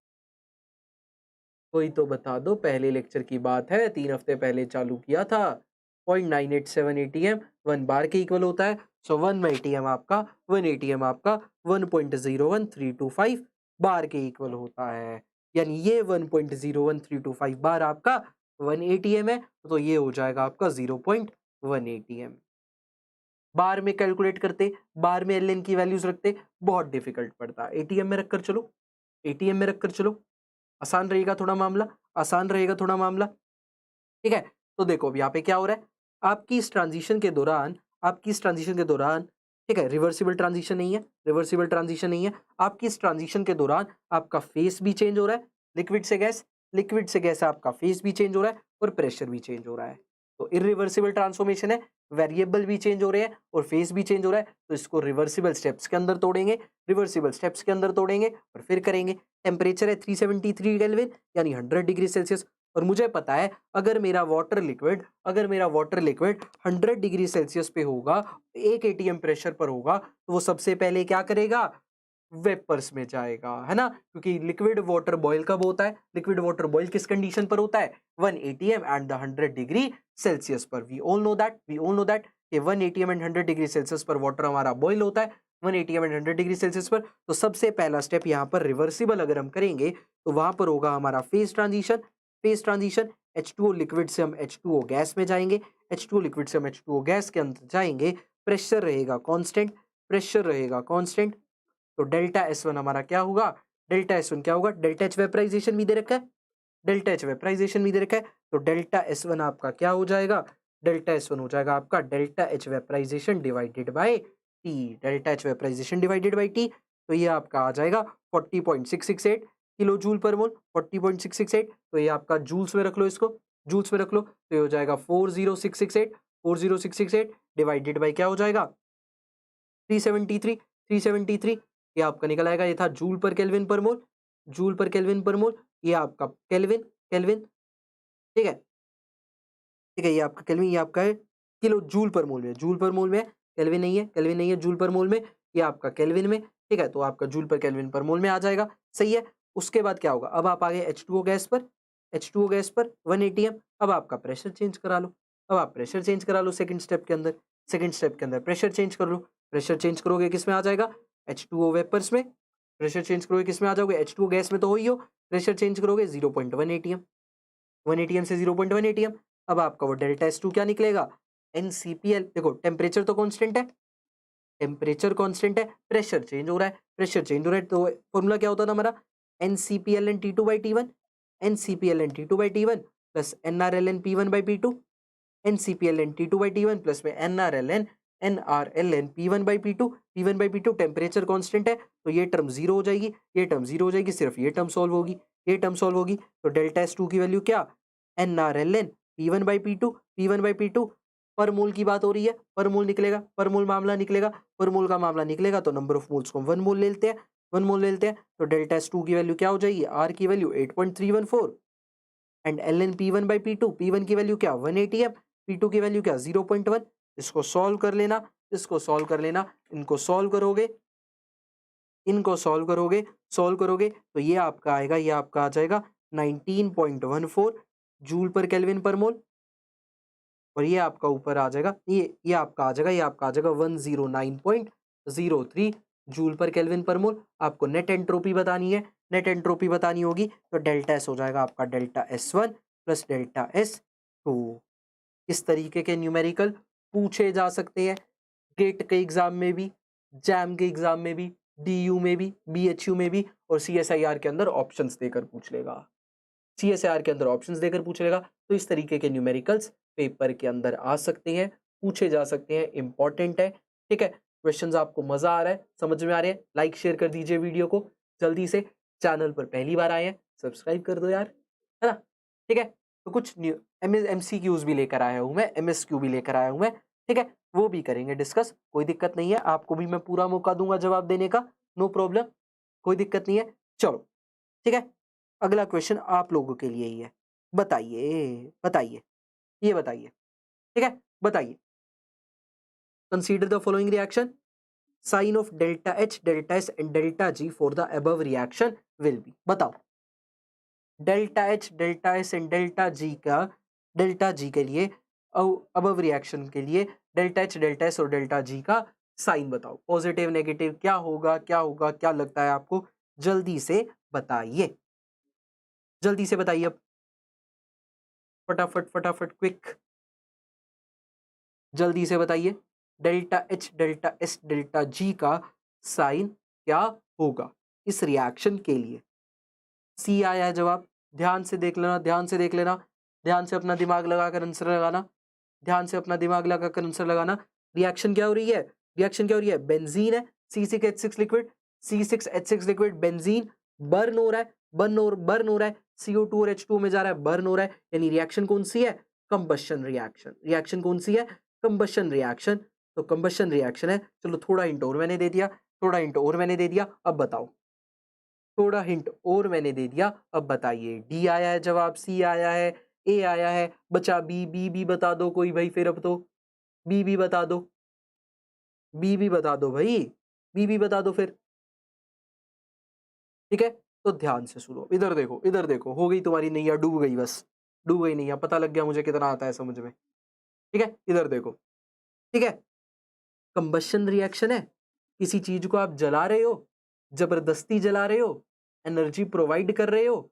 कोई तो बता दो, पहले लेक्चर की बात है, 3 हफ्ते पहले चालू किया था। 0.987 एटीएम 1 बार के इक्वल होता है। सो 1 एटीएम आपका, 1 एटीएम आपका 1.01325 बार के इक्वल होता है। यानी ये 1.01325 बार आपका 1 एटीएम है, तो ये हो जाएगा आपका 0.1 एटीएम। बार में कैलकुलेट करते, बार में एल एन की वैल्यूज रखते, बहुत डिफिकल्ट पड़ता। एटीएम में रखकर चलो, एटीएम में रखकर चलो, आसान रहेगा थोड़ा मामला, आसान रहेगा थोड़ा मामला। ठीक है, तो देखो अब यहाँ पे क्या हो रहा है, आपकी इस ट्रांजिशन के दौरान, आपकी इस ट्रांजिशन के दौरान, ठीक है, रिवर्सिबल ट्रांजिशन नहीं है, रिवर्सिबल ट्रांजिशन नहीं है। आपकी इस ट्रांजिशन के दौरान आपका फेस भी चेंज हो रहा है, लिक्विड से गैस, लिक्विड से गैस आपका फेस भी चेंज हो रहा है, और प्रेशर भी चेंज हो रहा है। तो इरिवर्सिबल ट्रांसफॉर्मेशन है, वेरिएबल भी चेंज हो रहे हैं और फेस भी चेंज हो रहा है, तो इसको रिवर्सिबल स्टेप्स के अंदर तोड़ेंगे, रिवर्सिबल स्टेप्स के अंदर तोड़ेंगे और फिर करेंगे। टेम्परेचर है 373 केल्विन यानी 100 डिग्री सेल्सियस, और मुझे पता है अगर मेरा वाटर लिक्विड, अगर मेरा वाटर लिक्विड 100 डिग्री सेल्सियस पे होगा, 1 एटीएम प्रेशर पर होगा, तो वो सबसे पहले क्या करेगा, वेपर्स में जाएगा, है ना, क्योंकि लिक्विड वाटर बॉयल कब होता है, लिक्विड वाटर बॉयल किस कंडीशन पर होता है, 1 atm at the 100 degree Celsius पर। वी ऑल नो दैट कि 1 atm एंड 100 डिग्री सेल्सियस पर वाटर हमारा बॉयल होता है, 1 atm एंड 100 डिग्री सेल्सियस पर। तो सबसे पहला स्टेप यहाँ पर रिवर्सिबल अगर हम करेंगे तो वहां पर होगा हमारा phase transition. Phase transition, H2O liquid से हम H2O गैस में जाएंगे, H2O लिक्विड से हम H2O गैस के अंदर जाएंगे, प्रेशर रहेगा कांस्टेंट, प्रेशर रहेगा कांस्टेंट। तो डेल्टा S1 हमारा क्या होगा, डेल्टा S1 क्या होगा, डेल्टा H वेपराइजेशन भी दे रखा है, डेल्टा H वेपराइजेशन भी दे रखा है, तो डेल्टा S1 आपका क्या हो जाएगा, डेल्टा S1 हो जाएगा आपका delta H vaporization divided by T, delta H vaporization divided by T। तो ये आपका आ जाएगा 40.668 किलो जूल पर मोल, 40.668। तो ये आपका जूल्स में रख लो, इसको जूल्स में रख लो, तो ये हो जाएगा 40668, 40668 डिवाइडेड बाय क्या हो जाएगा 373, 373। ये आपका निकल आएगा, ये था जूल पर केल्विन पर मोल, जूल पर केल्विन पर मोल, ये आपका केल्विन, केल्विन, ठीक है, ठीक है, ये आपका केल्विन, ये आपका है किलो जूल पर मोल में, जूल पर मोल में, केल्विन नहीं है, केल्विन नहीं है, जूल पर मोल में, ये आपका केल्विन में, ठीक है, तो आपका जूल पर केल्विन पर मोल में आ जाएगा, सही है। उसके बाद क्या होगा, अब आप आ गए H2O गैस पर, H2O गैस पर 1 atm। अब आपका प्रेशर चेंज करा लो, अब आप प्रेशर चेंज करा लो सेकंड स्टेप के अंदर, सेकंड स्टेप के अंदर प्रेशर चेंज कर लो, प्रेशर चेंज करोगे किस में आ जाएगा, H2O वेपर्स में, प्रेशर चेंज करोगे किस में आ जाओगे, H2O गैस में तो हो ही हो, प्रेशर चेंज करोगे 0.1 atm, 1 atm से 0.1 atm। अब आपका वो डेल्टा S2 क्या निकलेगा, NCPL। देखो टेम्परेचर तो कांस्टेंट है, टेम्परेचर कांस्टेंट है, प्रेशर चेंज हो रहा है, प्रेशर चेंज हो रहा है, तो फॉर्मूला क्या होता था हमारा, NCPLN T2/T1, NCPLN T2/T1 plus NRLN P1/P2, NCPLN T2/T1 plus में NRLN P1/P2, P1/P2। Temperature constant है तो ये टर्म जीरो हो जाएगी, ये टर्म जीरो हो जाएगी, सिर्फ ये टर्म सॉल्व होगी, ये टर्म सॉल्व होगी। तो डेल्टा S2 की वैल्यू क्या, NRLN P1/P2, P1/P2 पर मोल की बात हो रही है, पर मोल निकलेगा, पर मोल मामला निकलेगा, पर मोल का मामला निकलेगा तो नंबर ऑफ मोल्स को 1 मोल ले लेते हैं, 1 मोल ले लेते हैं। तो डेल्टा S2 की वैल्यू क्या हो जाएगी, R की value 8.314 and ln P1/P2, P1 की वैल्यू क्या 1 atm, P2 की वैल्यू क्या 0.1। इसको सॉल्व कर लेना, इसको सॉल्व कर लेना, इनको सॉल्व करोगे, इनको सॉल्व करोगे तो ये आपका आएगा, ये आपका आ जाएगा 19.14 जूल पर केल्विन पर मोल, और ये आपका ऊपर आ जाएगा, ये आपका आ जाएगा, ये आपका आ जाएगा 109.03 जूल पर केल्विन पर मोल। आपको नेट एंट्रोपी बतानी है, नेट एंट्रोपी बतानी होगी तो डेल्टा एस हो जाएगा आपका delta S1 plus delta S2। इस तरीके के न्यूमेरिकल पूछे जा सकते हैं गेट के एग्जाम में भी, जैम के एग्जाम में भी, DU में भी, BHU में भी, और CSIR के अंदर ऑप्शंस देकर पूछ लेगा, CSIR के अंदर ऑप्शंस देकर पूछ लेगा। तो इस तरीके के न्यूमेरिकल्स पेपर के अंदर आ सकते हैं, पूछे जा सकते हैं, इंपॉर्टेंट है, ठीक है। क्वेश्चंस आपको मजा आ रहा है, समझ में आ रहे हैं, लाइक शेयर कर दीजिए वीडियो को जल्दी से, चैनल पर पहली बार आए हैं सब्सक्राइब कर दो यार, है ना, ठीक है। तो कुछ MCQs भी लेकर आया हूं मैं, MSQ भी लेकर आया हूं मैं, ठीक है, वो भी करेंगे डिस्कस, कोई दिक्कत नहीं है, आपको भी मैं पूरा मौका दूंगा जवाब देने का, नो प्रॉब्लम, कोई दिक्कत नहीं है। चलो ठीक है, अगला क्वेश्चन आप लोगों के लिए ही है, बताइए बताइए, ये बताइए, ठीक है, बताइए, consider the following reaction, sign of delta H, delta S and delta G for the above reaction will be. बताओ delta H, delta S and delta G का, डेल्टा G के लिए अबव रिएक्शन के लिए डेल्टा H, डेल्टा S और delta G का sign बताओ, positive negative क्या होगा, क्या होगा, क्या लगता है आपको, जल्दी से बताइए, जल्दी से बताइए अब, फटाफट फटाफट क्विक, जल्दी से बताइए, delta H, delta S, delta G का साइन क्या होगा इस रिएक्शन के लिए। सी आया है जवाब, ध्यान से देख लेना, ध्यान से देख लेना, ध्यान से अपना दिमाग लगाकर आंसर लगाना, ध्यान से अपना दिमाग लगाकर आंसर लगाना। रिएक्शन क्या हो रही है, रिएक्शन क्या हो रही है, बेंजीन है, C6H6 liquid, C6H6 liquid benzene burn हो रहा है, बर्न हो रहा है, CO2 और H2 में जा रहा है, बर्न हो रहा है, यानी रिएक्शन कौन सी है, कंबशन रिएक्शन, रिएक्शन कौन सी है, कंबशन रिएक्शन। तो कंबशन रिएक्शन है। चलो थोड़ा हिंट और मैंने दे दिया, थोड़ा हिंट और मैंने दे दिया, अब बताओ, थोड़ा हिंट और मैंने दे दिया, अब बताइए, डी आया है जवाब, सी आया है, ए आया है, बचा बी, बी भी बता दो कोई भाई, फिर अब तो बी भी बता दो, बी भी बता दो भाई, बी भी बता दो फिर, ठीक है, तो ध्यान से सुनो, इधर देखो, इधर देखो, हो गई तुम्हारी नैया, डूब गई, बस डूब गई नैया, पता लग गया मुझे कितना आता है समझ में। ठीक है, इधर देखो, ठीक है, कंबशन रिएक्शन है, किसी चीज को आप जला रहे हो, जबरदस्ती जला रहे हो, एनर्जी प्रोवाइड कर रहे हो,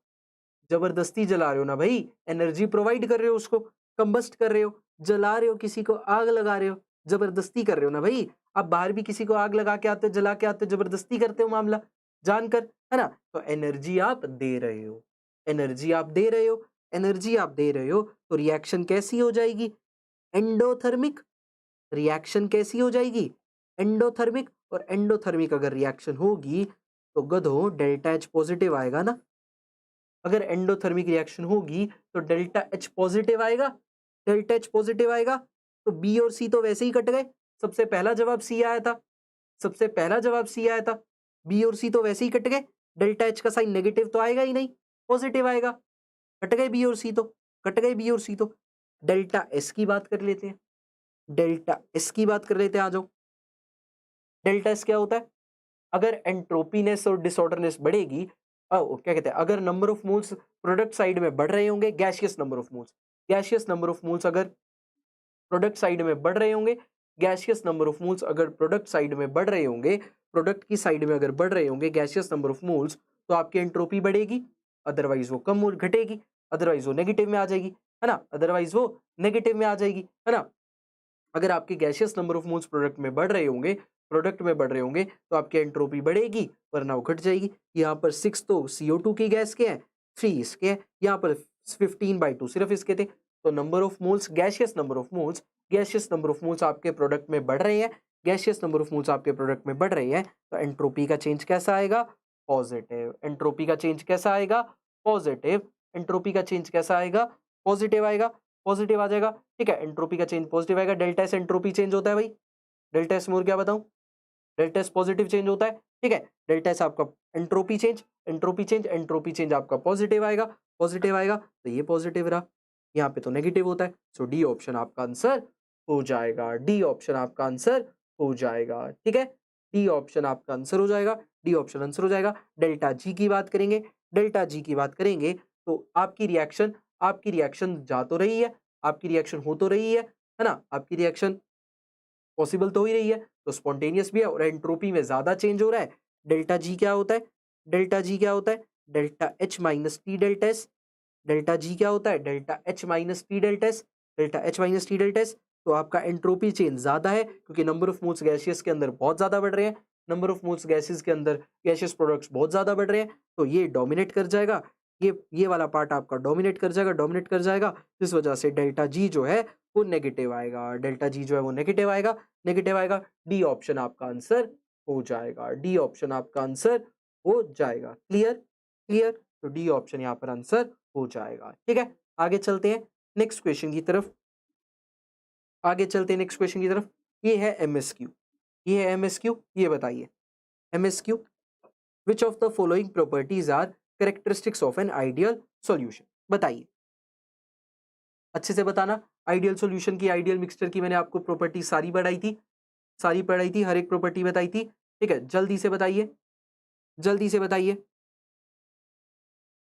जबरदस्ती जला रहे हो ना भाई, एनर्जी प्रोवाइड कर रहे हो, उसको कंबस्ट कर रहे हो, जला रहे हो, किसी को आग लगा रहे हो, जबरदस्ती कर रहे हो ना भाई। आप बाहर भी किसी को आग लगा के आते हो, जला के आते हो, जबरदस्ती करते हो मामला जानकर, है ना। तो एनर्जी आप दे रहे हो, एनर्जी आप दे रहे हो, एनर्जी आप दे रहे हो, तो रिएक्शन कैसी हो जाएगी, एंडोथर्मिक। रिएक्शन कैसी हो जाएगी, एंडोथर्मिक। और एंडोथर्मिक अगर रिएक्शन होगी तो गधो डेल्टा एच पॉजिटिव आएगा ना। अगर एंडोथर्मिक रिएक्शन होगी तो डेल्टा एच पॉजिटिव आएगा, डेल्टा एच पॉजिटिव आएगा, तो बी और सी तो वैसे ही कट गए। सबसे पहला जवाब सी आया था, सबसे पहला जवाब सी आया था, बी और सी तो वैसे ही कट गए, डेल्टा एच का साइन नेगेटिव तो आएगा ही नहीं, पॉजिटिव आएगा। कट गए बी और सी तो, कट गए बी और सी तो। डेल्टा एस की बात कर लेते हैं, डेल्टा एस की बात कर लेते हैं, आ जाओ। डेल्टा एस क्या होता है, अगर एंट्रोपीनेस और डिसऑर्डरनेस बढ़ेगी, क्या कहते हैं, अगर number of moles product side में बढ़ रहे होंगे, gaseous number of moles, gaseous number of moles अगर प्रोडक्ट साइड में बढ़ रहे होंगे, गैसियस नंबर ऑफ मोल्स अगर प्रोडक्ट साइड में बढ़ रहे होंगे, प्रोडक्ट की साइड में अगर बढ़ रहे होंगे गैसियस नंबर ऑफ मोल्स, तो आपकी एंट्रोपी बढ़ेगी, अदरवाइज वो कम घटेगी, अदरवाइज वो नेगेटिव में आ जाएगी, है ना, अदरवाइज वो नेगेटिव में आ जाएगी, है ना। अगर आपके gaseous number of moles product में बढ़ रहे होंगे, प्रोडक्ट में बढ़ रहे होंगे, तो आपकी एंट्रोपी बढ़ेगी वरना वो घट जाएगी। यहाँ पर 6 तो CO2 की गैस के हैं, 3 इसके हैं, यहाँ पर 15/2 सिर्फ इसके थे। तो number of moles, gaseous number of moles, gaseous number of moles आपके प्रोडक्ट में बढ़ रहे हैं, गैसियस नंबर ऑफ मोल्स आपके प्रोडक्ट में बढ़ रहे हैं, तो एंट्रोपी का चेंज कैसा आएगा, पॉजिटिव। एंट्रोपी का चेंज कैसा आएगा, पॉजिटिव। एंट्रोपी का चेंज कैसा आएगा, पॉजिटिव आएगा, पॉजिटिव आ जाएगा। ठीक है, एंट्रोपी का चेंज पॉजिटिव आएगा, डेल्टा एस एंट्रोपी चेंज होता है भाई, डेल्टा एस मोर क्या बताऊं, डेल्टा एस पॉजिटिव चेंज होता है। ठीक है, डेल्टा एस आपका entropy change, entropy change, entropy change आपका पॉजिटिव आएगा, पॉजिटिव आएगा, तो ये पॉजिटिव रहा, यहाँ पे तो नेगेटिव होता है। सो डी ऑप्शन आपका आंसर हो जाएगा, डी ऑप्शन आपका आंसर हो जाएगा। ठीक है, डी ऑप्शन आपका आंसर हो जाएगा, डी ऑप्शन आंसर हो जाएगा। डेल्टा जी की बात करेंगे, डेल्टा जी की बात करेंगे तो आपकी रिएक्शन जा तो रही है, आपकी रिएक्शन हो तो रही है ना, आपकी रिएक्शन पॉसिबल तो हो ही रही है, तो स्पॉन्टेनियस भी है और एंट्रोपी में ज्यादा चेंज हो रहा है। डेल्टा जी क्या होता है, डेल्टा जी क्या होता है, delta H minus T delta S. Delta G क्या होता है, delta H minus T delta S, delta H minus T delta S. तो आपका एंट्रोपी चेंज ज्यादा है क्योंकि नंबर ऑफ मोल्स गैसियस के अंदर बहुत ज्यादा बढ़ रहे हैं, नंबर ऑफ मोल्स गैसेस के अंदर गैसियस प्रोडक्ट्स बहुत ज्यादा बढ़ रहे हैं, तो ये डोमिनेट कर जाएगा, ये वाला पार्ट आपका डोमिनेट कर जाएगा, डोमिनेट कर जाएगा, जिस वजह से डेल्टा जी जो है वो नेगेटिव आएगा, डेल्टा जी जो है वो नेगेटिव आएगा, नेगेटिव आएगा। डी ऑप्शन आपका आंसर हो जाएगा, डी ऑप्शन आपका आंसर हो जाएगा। क्लियर, क्लियर, तो डी ऑप्शन यहाँ पर आंसर हो जाएगा। ठीक है, आगे चलते हैं नेक्स्ट क्वेश्चन की तरफ, आगे चलते हैं नेक्स्ट क्वेश्चन की तरफ। ये है एमएसक्यू, ये है एमएसक्यू, ये बताइए MSQ, which of the following properties are characteristics of an ideal solution. बताइए, अच्छे से बताना। आइडियल सॉल्यूशन की, आइडियल मिक्सचर की मैंने आपको प्रॉपर्टी सारी पढ़ाई थी, सारी पढ़ाई थी, हर एक प्रॉपर्टी बताई थी। ठीक है, जल्दी से बताइए, जल्दी से बताइए।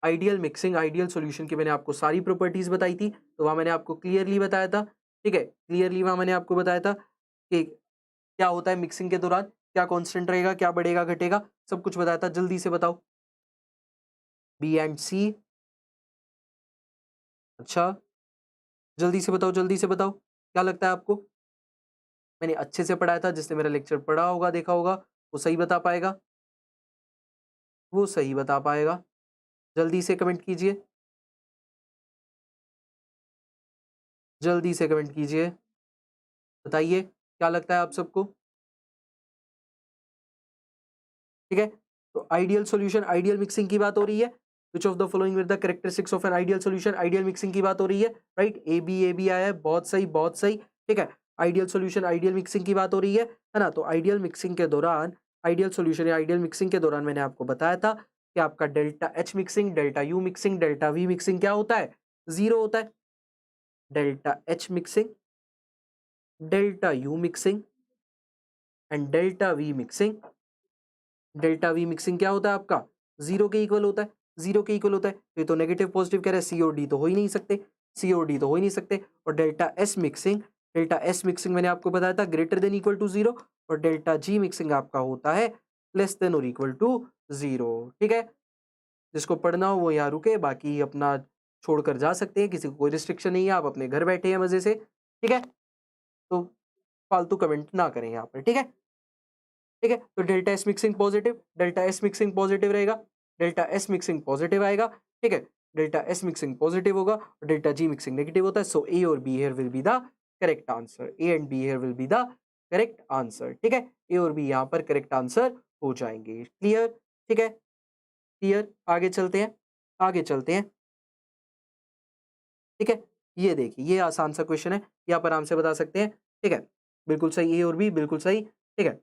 आइडियल मिक्सिंग, आइडियल सॉल्यूशन की मैंने आपको सारी प्रॉपर्टीज बताई थी, तो वहां मैंने आपको क्लियरली बताया था। ठीक है, क्लियरली वहां मैंने आपको बताया था कि क्या होता है मिक्सिंग के दौरान, क्या कांस्टेंट रहेगा, क्या बढ़ेगा घटेगा, सब कुछ बताया था। जल्दी से बताओ, बी एंड सी। अच्छा, जल्दी से बताओ, जल्दी से बताओ, क्या लगता है आपको। मैंने अच्छे से पढ़ाया था, जिसने मेरा लेक्चर पढ़ा होगा, देखा होगा, वो सही बता पाएगा, वो सही बता पाएगा। जल्दी से कमेंट कीजिए, जल्दी से कमेंट कीजिए, बताइए क्या लगता है आप सबको। ठीक है, तो आइडियल सॉल्यूशन, आइडियल मिक्सिंग की बात हो रही है। विच of the following with the characteristics of an ideal solution, ideal mixing की बात हो रही है, राइट। ए बी आया है, बहुत सही, बहुत सही। ठीक है, आइडियल सॉल्यूशन, आइडियल मिक्सिंग की बात हो रही है ना। तो आइडियल मिक्सिंग के दौरान, आइडियल सॉल्यूशन या आइडियल मिक्सिंग के दौरान मैंने आपको बताया था कि आपका delta H mixing, delta U mixing, delta we mixing क्या होता है, जीरो होता है। Delta H mixing, delta U mixing and delta we mixing, delta we mixing क्या होता है आपका, जीरो के इक्वल होता है, जीरो के इक्वल होता है, तो ये तो नेगेटिव पॉजिटिव कह रहा है, सी और डी तो हो ही नहीं सकते, सी और डी तो हो ही नहीं सकते। और डेल्टा एस मिक्सिंग मैंने आपको बताया था greater than equal to zero, और डेल्टा जी मिक्सिंग आपका होता है लेस देन और इक्वल टू जीरो। ठीक है, जिसको पढ़ना हो वो यहाँ रुके, बाकी अपना छोड़कर जा सकते हैं, किसी को कोई रिस्ट्रिक्शन नहीं है, आप अपने घर बैठे हैं मजे से। ठीक है, तो फालतू कमेंट ना करें यहाँ पर। ठीक है, ठीक है, तो delta S mixing positive, delta S mixing positive रहेगा, डेल्टा एस मिक्सिंग पॉजिटिव आएगा। ठीक है, डेल्टा एस मिक्सिंग पॉजिटिव होगा और डेल्टा जी मिक्सिंग नेगेटिव होता है। सो ए और be here will be the correct answer, A and be here will be the correct answer. ठीक है, ए और बी यहाँ पर करेक्ट आंसर हो जाएंगे। क्लियर? ठीक है, क्लियर। आगे चलते हैं, आगे चलते हैं। ठीक है, ये देखिए, ये आसान सा क्वेश्चन है, ये आप आराम से बता सकते हैं। ठीक है, बिल्कुल सही, ए और बी बिल्कुल सही। ठीक है,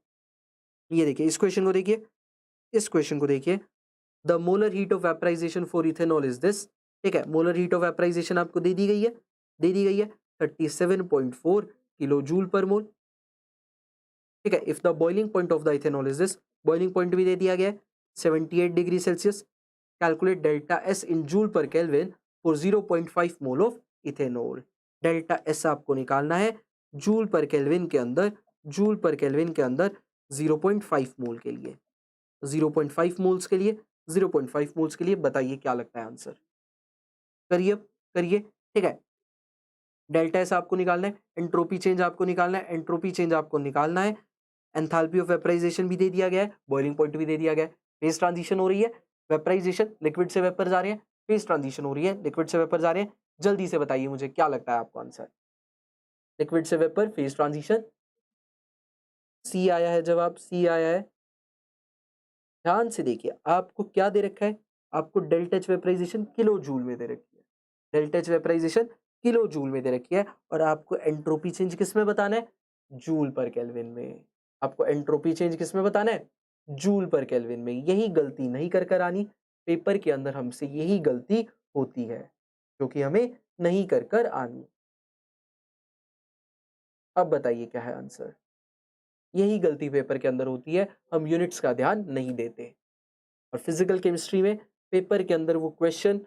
ये देखिए, इस क्वेश्चन को देखिए, इस क्वेश्चन को देखिए, the molar heat of vaporization for ethanol is this. ठीक है, मोलर हीट ऑफ वेपराइजेशन आपको दे दी गई है, दे दी गई है 37.4 किलो जूल पर मोल। ठीक है, if the boiling point of the ethanol is this, boiling point भी दे दिया गया है 78 degree Celsius. Calculate delta S in joule पर kelvin for 0.5 mole of ethanol. Delta S आपको निकालना है जूल पर केल्विन के अंदर, जूल पर केल्विन के अंदर 0.5 मोल के लिए, 0.5 मोल्स के लिए, 0.5 मोल्स के लिए। बताइए क्या लगता है आंसर? करिए, करिए। ठीक है, डेल्टा एस आपको निकालना है, एंट्रोपी चेंज आपको निकालना है, एंट्रोपी चेंज आपको निकालना है। एंथैल्पी ऑफ वेपराइजेशन भी दे दिया गया है, बॉइलिंग पॉइंट भी दे दिया गया है। फेज ट्रांजिशन हो रही है, वेपराइजेशन, लिक्विड से वेपर जा रहे हैं, फेज ट्रांजिशन हो रही है, लिक्विड से वेपर जा रहे हैं। जल्दी से बताइए मुझे क्या लगता है आपको आंसर? लिक्विड से वेपर, फेज ट्रांजिशन, सी आया है जवाब, सी आया है। ध्यान से देखिए, आपको क्या दे रखा है? आपको delta H vaporization kilo joule में दे रखी है, delta H vaporization kilo joule में दे रखी है, और आपको एंट्रोपी चेंज किस में बताना है? जूल पर केल्विन में। आपको एंट्रोपी चेंज किस में बताना है? जूल पर केल्विन में। यही गलती नहीं कर कर आनी, पेपर के अंदर हमसे यही गलती होती है, जो कि हमें नहीं कर कर आनी। अब बताइए क्या है आंसर? यही गलती पेपर के अंदर होती है, हम यूनिट्स का ध्यान नहीं देते। और फिजिकल केमिस्ट्री में पेपर के अंदर वो क्वेश्चन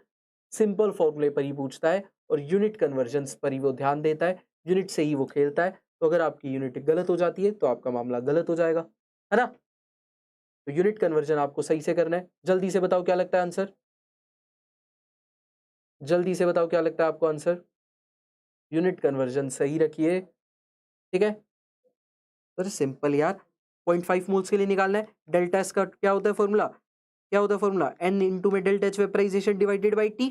सिंपल फॉर्मूले पर ही पूछता है और यूनिट कन्वर्जन्स पर ही वो ध्यान देता है, यूनिट से ही वो खेलता है। तो अगर आपकी यूनिट गलत हो जाती है तो आपका मामला गलत हो जाएगा, है ना? तो यूनिट कन्वर्जन आपको सही से करना है। जल्दी से बताओ क्या लगता है आंसर? जल्दी से बताओ क्या लगता है आपको आंसर? यूनिट कन्वर्जन सही रखिए। ठीक है, सर सिंपल यार, 0.5 मोल्स के लिए निकालना है। डेल्टा एस का क्या होता है फॉर्मूला? क्या होता है फॉर्मूला? एन इंटू में delta H vaporization divided by T,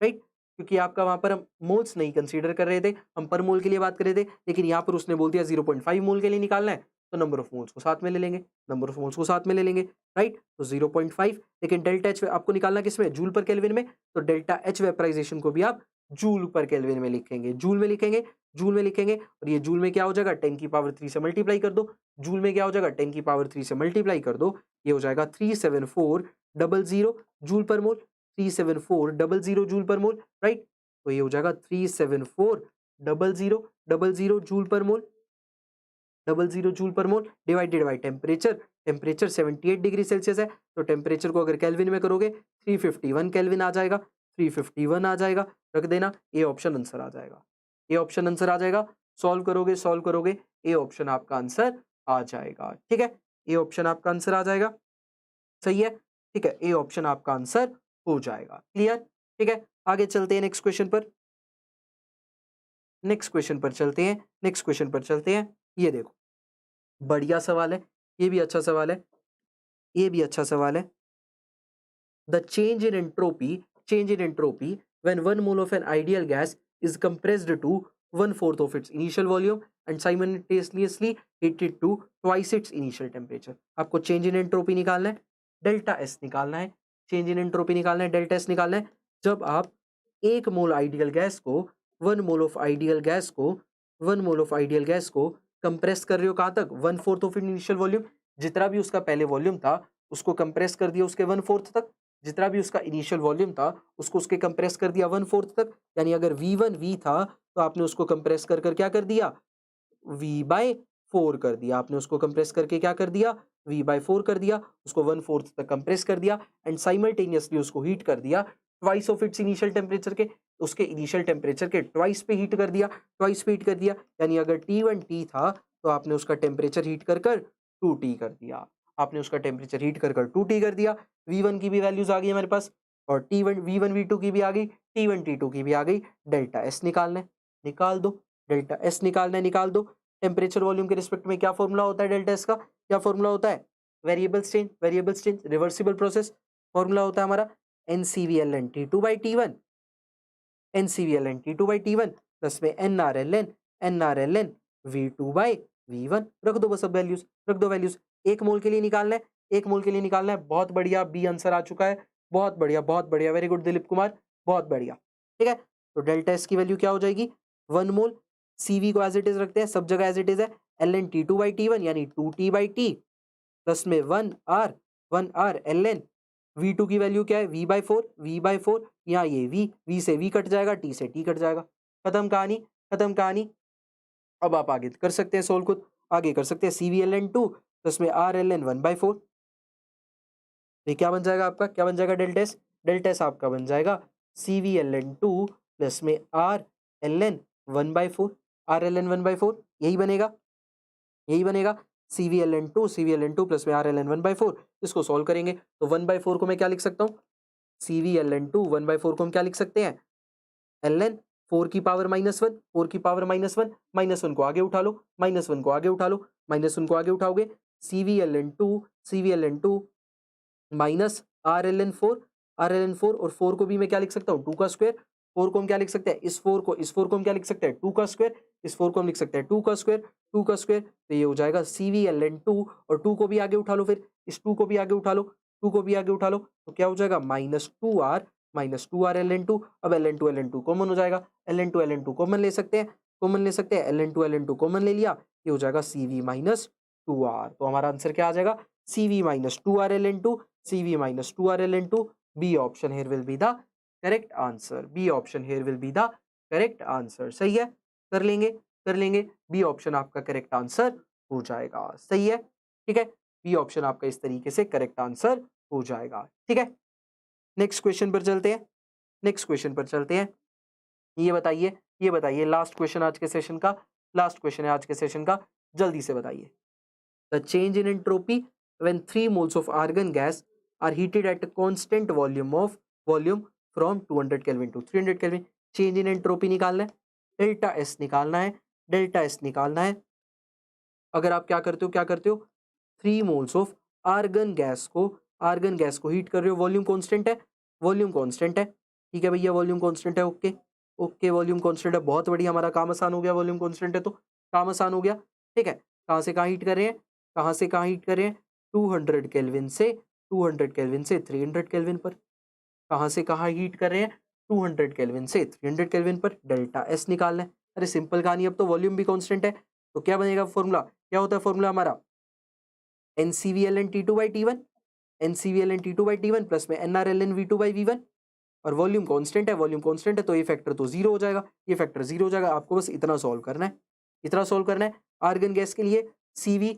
right? क्योंकि आपका वहां पर हम मोल्स नहीं कंसीडर कर रहे थे, हम पर मोल के लिए बात कर रहे थे, लेकिन यहाँ पर उसने बोल दिया 0.5 मोल के लिए निकालना है, तो नंबर ऑफ मोल्स को साथ में ले लेंगे, नंबर ऑफ मोल्स को साथ में ले लेंगे, राइट? तो 0.5, लेकिन डेल्टा एच आपको निकालना किसमें? जूल पर केल्विन में। तो डेल्टा एच वेपराइजेशन को भी आप जूल पर केल्विन में लिखेंगे, जूल में लिखेंगे, जूल में लिखेंगे। और ये जूल में क्या हो जाएगा? 10 की पावर 3 से मल्टीप्लाई कर दो। जूल में क्या हो जाएगा? 10 की पावर 3 से मल्टीप्लाई कर दो, ये हो जाएगा 37400 जूल पर मोल, 37400 जूल पर मोल, राइट? तो ये हो जाएगा 3740000 जूल पर मोल, 00 जूल पर मोल divided by temperature. Temperature 78 degree Celsius है, तो टेम्परेचर को अगर केल्विन में करोगे 351 केल्विन आ जाएगा, 351 आ जाएगा। रख देना, ए ऑप्शन आंसर आ जाएगा, ए ऑप्शन आंसर आ जाएगा। सॉल्व करोगे, सॉल्व करोगे, ए ऑप्शन आपका आंसर आ जाएगा। ठीक है, ए ऑप्शन आपका आंसर आ जाएगा। सही है, ठीक है, ए ऑप्शन आपका आंसर हो जाएगा। क्लियर? ठीक है, आगे चलते हैं नेक्स्ट क्वेश्चन पर, नेक्स्ट क्वेश्चन पर चलते हैं, नेक्स्ट क्वेश्चन पर चलते हैं। ये देखो, बढ़िया सवाल है, ये भी अच्छा सवाल है, ये भी अच्छा सवाल है। The change in entropy when 1 mole of an ideal gas is compressed to 1/4 of its initial volume and simultaneously heated to twice its initial temperature। आपको चेंज इन एंट्रोपी निकालना है, डेल्टा एस निकालना है, चेंज इन एंट्रोपी निकालना है, delta S निकालना है। जब आप 1 मोल आइडियल गैस को 1 मोल ऑफ आइडियल गैस को 1 मोल ऑफ आइडियल गैस को कंप्रेस कर रहे हो, कहाँ तक? 1/4 ऑफ इनिशियल वॉल्यूम। जितना भी उसका पहले वॉल्यूम था उसको कंप्रेस कर दिया उसके 1/4 तक, जितना भी उसका इनिशियल वॉल्यूम था उसको उसके कंप्रेस कर दिया 1/4 तक। यानी अगर V1 V था तो आपने उसको कंप्रेस कर कर क्या कर दिया? V/4 कर दिया, आपने उसको कंप्रेस करके क्या कर दिया? V/4 कर दिया, उसको 1/4 तक कंप्रेस कर दिया एंड साइमल्टेनियसली उसको हीट कर दिया twice of its initial temperature के, उसके इनिशियल टेम्परेचर के ट्वाइस पे हीट कर दिया, ट्वाइस पे हीट कर दिया, यानी अगर T1 T था तो आपने उसका टेम्परेचर हीट कर 2T कर दिया, आपने उसका टेम्परेचर हीट कर 2T कर दिया। V1 की भी वैल्यूज आ गई हमारे पास और T1 V1 V2 की भी आ गई, T1 T2 की भी आ गई। डेल्टा एस निकालना है, निकाल दो, डेल्टा एस निकालना है, निकाल दो। टेम्परेचर वॉल्यूम के रिस्पेक्ट में क्या फॉर्मूला होता है डेल्टा एस का, क्या फॉर्मूला होता है, variable change reversible process, formula होता है हमारा NCVLN T2/T1, NCVLN T2/T1 plus में NRLN V2/V1। रख दो बस अब वैल्यूज, रख दो वैल्यूज। एक मोल के लिए निकालना है, एक मोल के लिए निकालना है। बहुत बढ़िया, बी आंसर आ चुका है, बहुत बढ़िया, बहुत बढ़िया, वेरी गुड दिलीप कुमार, बहुत बढ़िया। ठीक है, तो डेल्टा एस की वैल्यू क्या हो जाएगी, 1 मोल। CV को एज इट इज रखते हैं, सब जगह एज इट इज है, LN T2/T1 यानी 2T/T प्लस में 1R LN V2 की वैल्यू क्या है, V/4 यहाँ ये V से V कट जाएगा, T से T कट जाएगा। खत्म कहानी, खत्म कहानी। अब आप आगे कर सकते हैं सोल्व खुद, आगे कर सकते हैं CVLN2 प्लस में RLN 1/4। ये क्या बन जाएगा आपका, क्या बन जाएगा डेल्टा एस, डेल्टा एस आपका बन जाएगा CVLN2 प्लस में RLN 1/4, RLN 1/4 यही बनेगा, यही बनेगा। CVLN2 प्लस में RLN 1/4, इसको सॉल्व करेंगे तो 1/4 को मैं क्या लिख सकता हूँ, CVLN2 1/4 को हम क्या लिख सकते हैं, LN 4 की पावर -1, 4 की पावर -1, -1 को आगे उठा लो, -1 को आगे उठा लो, -1 को आगे उठाओगे, CVLN2 माइनस RLN4 और 4 को भी मैं क्या लिख सकता हूँ, 2 का स्क्वायर। 4 को हम क्या लिख सकते हैं, इस 4 को हम क्या लिख सकते हैं, 2 का स्क्वायर। इस 4 को हम लिख सकते हैं 2 का स्क्वायर, 2 का स्क्वायर, तो ये हो जाएगा CVLN2 और 2 को भी आगे उठा लो, फिर इस 2 को भी आगे उठा लो, 2 को भी आगे उठा लो, तो क्या हो जाएगा -2R LN2। अब LN2 कॉमन हो जाएगा, LN2 कॉमन ले सकते हैं, कॉमन ले सकते हैं, LN2 कॉमन ले लिया, ये हो जाएगा CV-2R। तो हमारा आंसर क्या आ जाएगा, CV-2R LN2, CV-2R LN2। B option here will be the correct answer, B option here will be the correct answer। सही है, कर लेंगे, कर लेंगे, B ऑप्शन आपका करेक्ट आंसर हो जाएगा। सही है, ठीक है, B ऑप्शन आपका इस तरीके से करेक्ट आंसर हो जाएगा। ठीक है, नेक्स्ट क्वेश्चन पर चलते हैं, नेक्स्ट क्वेश्चन पर चलते हैं। ये बताइए, ये बताइए, लास्ट क्वेश्चन आज के सेशन का, लास्ट क्वेश्चन है आज के सेशन का, जल्दी से बताइए। The change in entropy when 3 moles of argon gas are heated at a constant volume from 200 kelvin to 300 kelvin. Change in entropy निकालना है, डेल्टा एस निकालना है, डेल्टा एस निकालना है। अगर आप क्या करते हो, क्या करते हो, 3 मोल्स ऑफ आर्गन गैस को हीट कर रहे हो, वॉल्यूम कांस्टेंट है, वॉल्यूम कांस्टेंट है। ठीक है भैया, वॉल्यूम कांस्टेंट है, ओके ओके, वॉल्यूम कांस्टेंट है, बहुत बढ़िया, हमारा काम आसान हो गया, वॉल्यूम कांस्टेंट है तो काम आसान हो गया। ठीक है, कहाँ से कहाँ हीट कर रहे हैं, कहाँ से कहाँ हीट कर रहे हैं, 200 केल्विन से 300 केल्विन पर। कहाँ से कहाँ हीट कर रहे हैं, 200 केल्विन से 300 केल्विन पर। डेल्टा एस निकालना है, अरे सिंपल कहानी, अब तो वॉल्यूम भी कांस्टेंट है, तो क्या बनेगा फॉर्मूला, क्या होता है फॉर्मूला हमारा, NCVLN T2/T1, NCVLN T2/T1 plus में NRLN V2/V1 और वॉल्यूम कांस्टेंट है, वॉल्यूम कांस्टेंट है तो ये फैक्टर तो जीरो हो जाएगा, ये फैक्टर जीरो हो जाएगा। आपको बस इतना सॉल्व करना है, इतना सॉल्व करना है। आर्गन गैस के लिए CV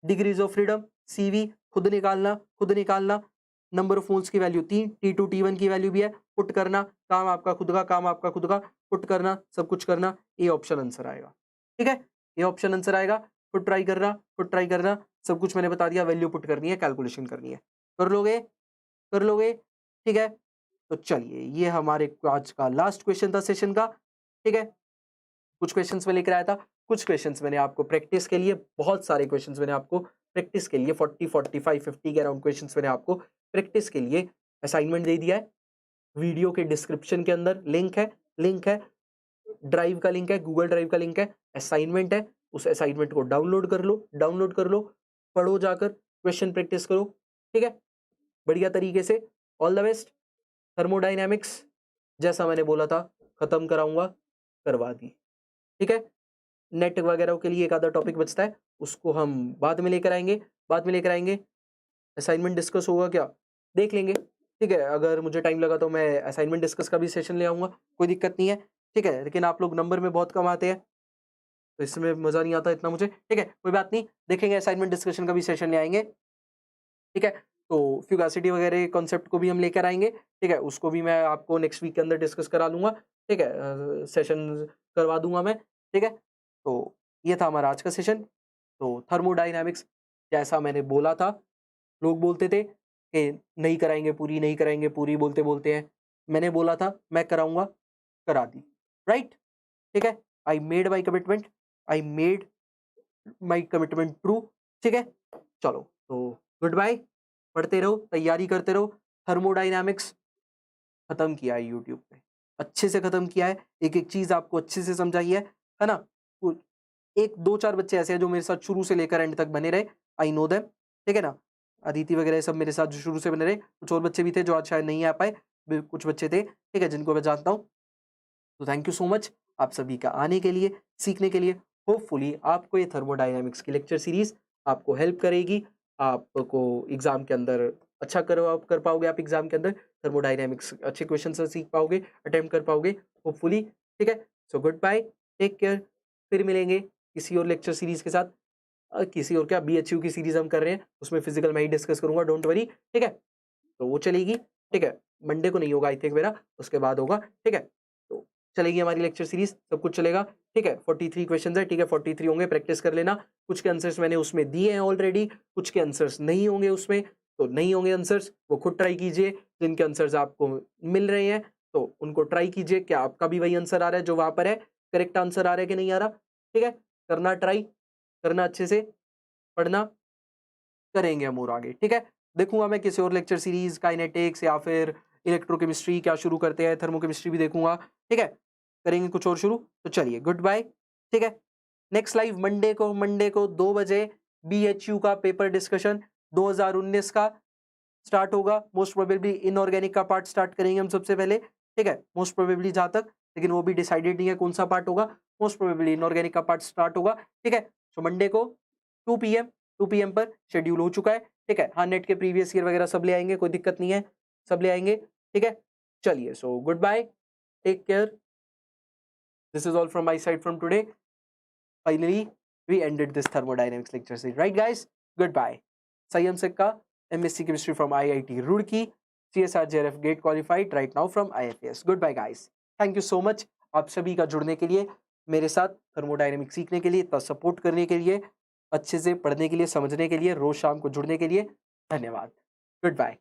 degrees of freedom, CV खुद निकालना, खुद निकालना। नंबर ऑफ मोल्स की वैल्यू 3, T2 T1 की वैल्यू भी है, पुट करना, काम आपका खुद का, काम आपका खुद का, पुट करना, सब कुछ करना, ये ऑप्शन आंसर आएगा। ठीक है, ये ऑप्शन आंसर आएगा, खुद ट्राई करना, खुद ट्राई करना, सब कुछ मैंने बता दिया, वैल्यू पुट करनी है, कैलकुलेशन करनी है, कर लोगे, कर लोगे। ठीक है, तो चलिए, ये हमारे आज का लास्ट क्वेश्चन था सेशन का। ठीक है, कुछ क्वेश्चंस में लेकर आया था, कुछ क्वेश्चंस मैंने आपको प्रैक्टिस के लिए, बहुत सारे क्वेश्चंस मैंने आपको प्रैक्टिस के लिए 40 45 50 के अराउंड क्वेश्चंस मैंने आपको प्रैक्टिस के लिए असाइनमेंट दे दिया है। वीडियो के डिस्क्रिप्शन के अंदर लिंक है, लिंक है, ड्राइव का लिंक है, गूगल ड्राइव का लिंक है, असाइनमेंट है, उस असाइनमेंट को डाउनलोड कर लो, डाउनलोड कर लो, पढ़ो जाकर, क्वेश्चन प्रैक्टिस करो। ठीक है, बढ़िया तरीके से। All the best. थर्मोडाइनमिक्स जैसा मैंने बोला था खत्म कराऊंगा, करवा दी। ठीक है, नेट वगैरह के लिए एक आधा टॉपिक बचता है, उसको हम बाद में लेकर आएंगे, बाद में लेकर आएंगे। असाइनमेंट डिस्कस होगा क्या, देख लेंगे। ठीक है, अगर मुझे टाइम लगा तो मैं असाइनमेंट डिस्कस का भी सेशन ले आऊंगा, कोई दिक्कत नहीं है। ठीक है, लेकिन आप लोग नंबर में बहुत कम आते हैं, तो इसमें मज़ा नहीं आता इतना मुझे, ठीक है? कोई बात नहीं, देखेंगे असाइनमेंट डिस्कशन का भी सेशन ले आएँगे, ठीक है? तो फ्यूगासिटी वगैरह कॉन्सेप्ट को भी हम लेकर आएँगे, ठीक है? उसको भी मैं आपको नेक्स्ट वीक के अंदर डिस्कस करा लूँगा, ठीक है? सेशन करवा दूँगा मैं, ठीक है? तो ये था हमारा आज का सेशन। तो थर्मोडायनामिक्स जैसा मैंने बोला था, लोग बोलते थे कि नहीं कराएँगे पूरी, नहीं कराएँगे पूरी बोलते-बोलते हैं। मैंने बोला था मैं कराऊँगा, करा दी, राइट? ठीक है? I made my commitment, I made my commitment true, ठीक है? चलो, तो गुड बाय, पढ़ते रहो, तैयारी करते रहो। थर्मोडायनामिक्स खत्म किया है यूट्यूब पे, अच्छे से खत्म किया है, एक-एक चीज़ आपको अच्छे से समझाई है ना? कु एक 2-4 बच्चे ऐसे हैं जो मेरे साथ शुरू से लेकर एंड तक बने रहे, आई नो देम, ठीक है ना? अदिति वगैरह सब मेरे साथ जो शुरू से बने रहे, कुछ और बच्चे भी थे जो आज शायद नहीं आ पाए, कुछ बच्चे थे, ठीक है, जिनको मैं जानता हूँ। तो थैंक यू सो मच आप सभी का आने के लिए, सीखने के लिए। होपफुली आपको ये थर्मोडायनामिक्स की लेक्चर सीरीज़ आपको हेल्प करेगी। आपको एग्ज़ाम के अंदर अच्छा कर पाओगे आप एग्ज़ाम के अंदर। थर्मोडायनामिक्स अच्छे क्वेश्चन से सीख पाओगे, अटेम्प्ट कर पाओगे होपफुली, ठीक है? So good bye, take care, फिर मिलेंगे किसी और लेक्चर सीरीज़ के साथ। किसी और क्या बीएचयू की सीरीज़ हम कर रहे हैं, उसमें फिज़िकल मैं ही डिस्कस करूँगा, डोंट वरी, ठीक है? तो वो चलेगी, ठीक है? मंडे को नहीं होगा आई थिंक मेरा, उसके बाद होगा, ठीक है? तो चलेगी हमारी लेक्चर सीरीज़, सब कुछ चलेगा, ठीक है? 43 क्वेश्चन्स हैं, ठीक है? 43 होंगे, प्रैक्टिस कर लेना। कुछ के आंसर्स मैंने उसमें दिए हैं ऑलरेडी, कुछ के आंसर्स नहीं होंगे उसमें, तो नहीं होंगे आंसर्स, वो खुद ट्राई कीजिए। जिनके आंसर्स आपको मिल रहे हैं, तो उनको ट्राई कीजिए, क्या आपका भी वही आंसर आ रहा है जो वहाँ पर है? करेक्ट आंसर आ रहा है कि नहीं आ रहा? ठीक है? करना ट्राई, करना अच्छे से, पढ़ना, करेंगे हम और आगे, ठीक है? देखूँगा मैं किसी और लेक्चर सीरीज़, काइनेटिक्स या फिर इलेक्ट्रोकेमिस्ट्री क्या शुरू करते हैं, थर्मोकेमिस्ट्री भी देखूँगा, ठीक है? करेंगे कुछ और शुरू, तो चलिए गुड बाय, ठीक है? नेक्स्ट लाइव मंडे को 2 बजे बीएचयू का पेपर डिस्कशन 2019 का स्टार्ट होगा। मोस्ट प्रोबेबली इनऑर्गेनिक का पार्ट स्टार्ट करेंगे हम सबसे पहले, ठीक है? मोस्ट प्रोबेबली जहाँ तक, लेकिन वो भी डिसाइडेड नहीं है कौन-सा पार्ट होगा। मोस्ट प्रोबेबली इनऑर्गेनिक का पार्ट स्टार्ट होगा, ठीक है? सो मंडे को 2 पीएम 2 पीएम पर शेड्यूल हो चुका है, ठीक है? हाँ, नेट के प्रीवियस ईयर वगैरह सब ले आएँगे, कोई दिक्कत नहीं है, सब ले आएँगे, ठीक है? चलिए, so good bye, take care, this is all from my side from today. Finally, we ended this thermodynamics lecture series. Right, guys? Goodbye. Sayam Sikka, MSc Chemistry from IIT Roorkee, CSR JRF Gate qualified right now from IFS. Goodbye, guys. Thank you so much. आप सभी का जुड़ने के लिए, मेरे साथ thermodynamics सीखने के लिए, इतना सपोर्ट करने के लिए, अच्छे से पढ़ने के लिए, समझने के लिए, रोज शाम को जुड़ने के लिए धन्यवाद। Good bye.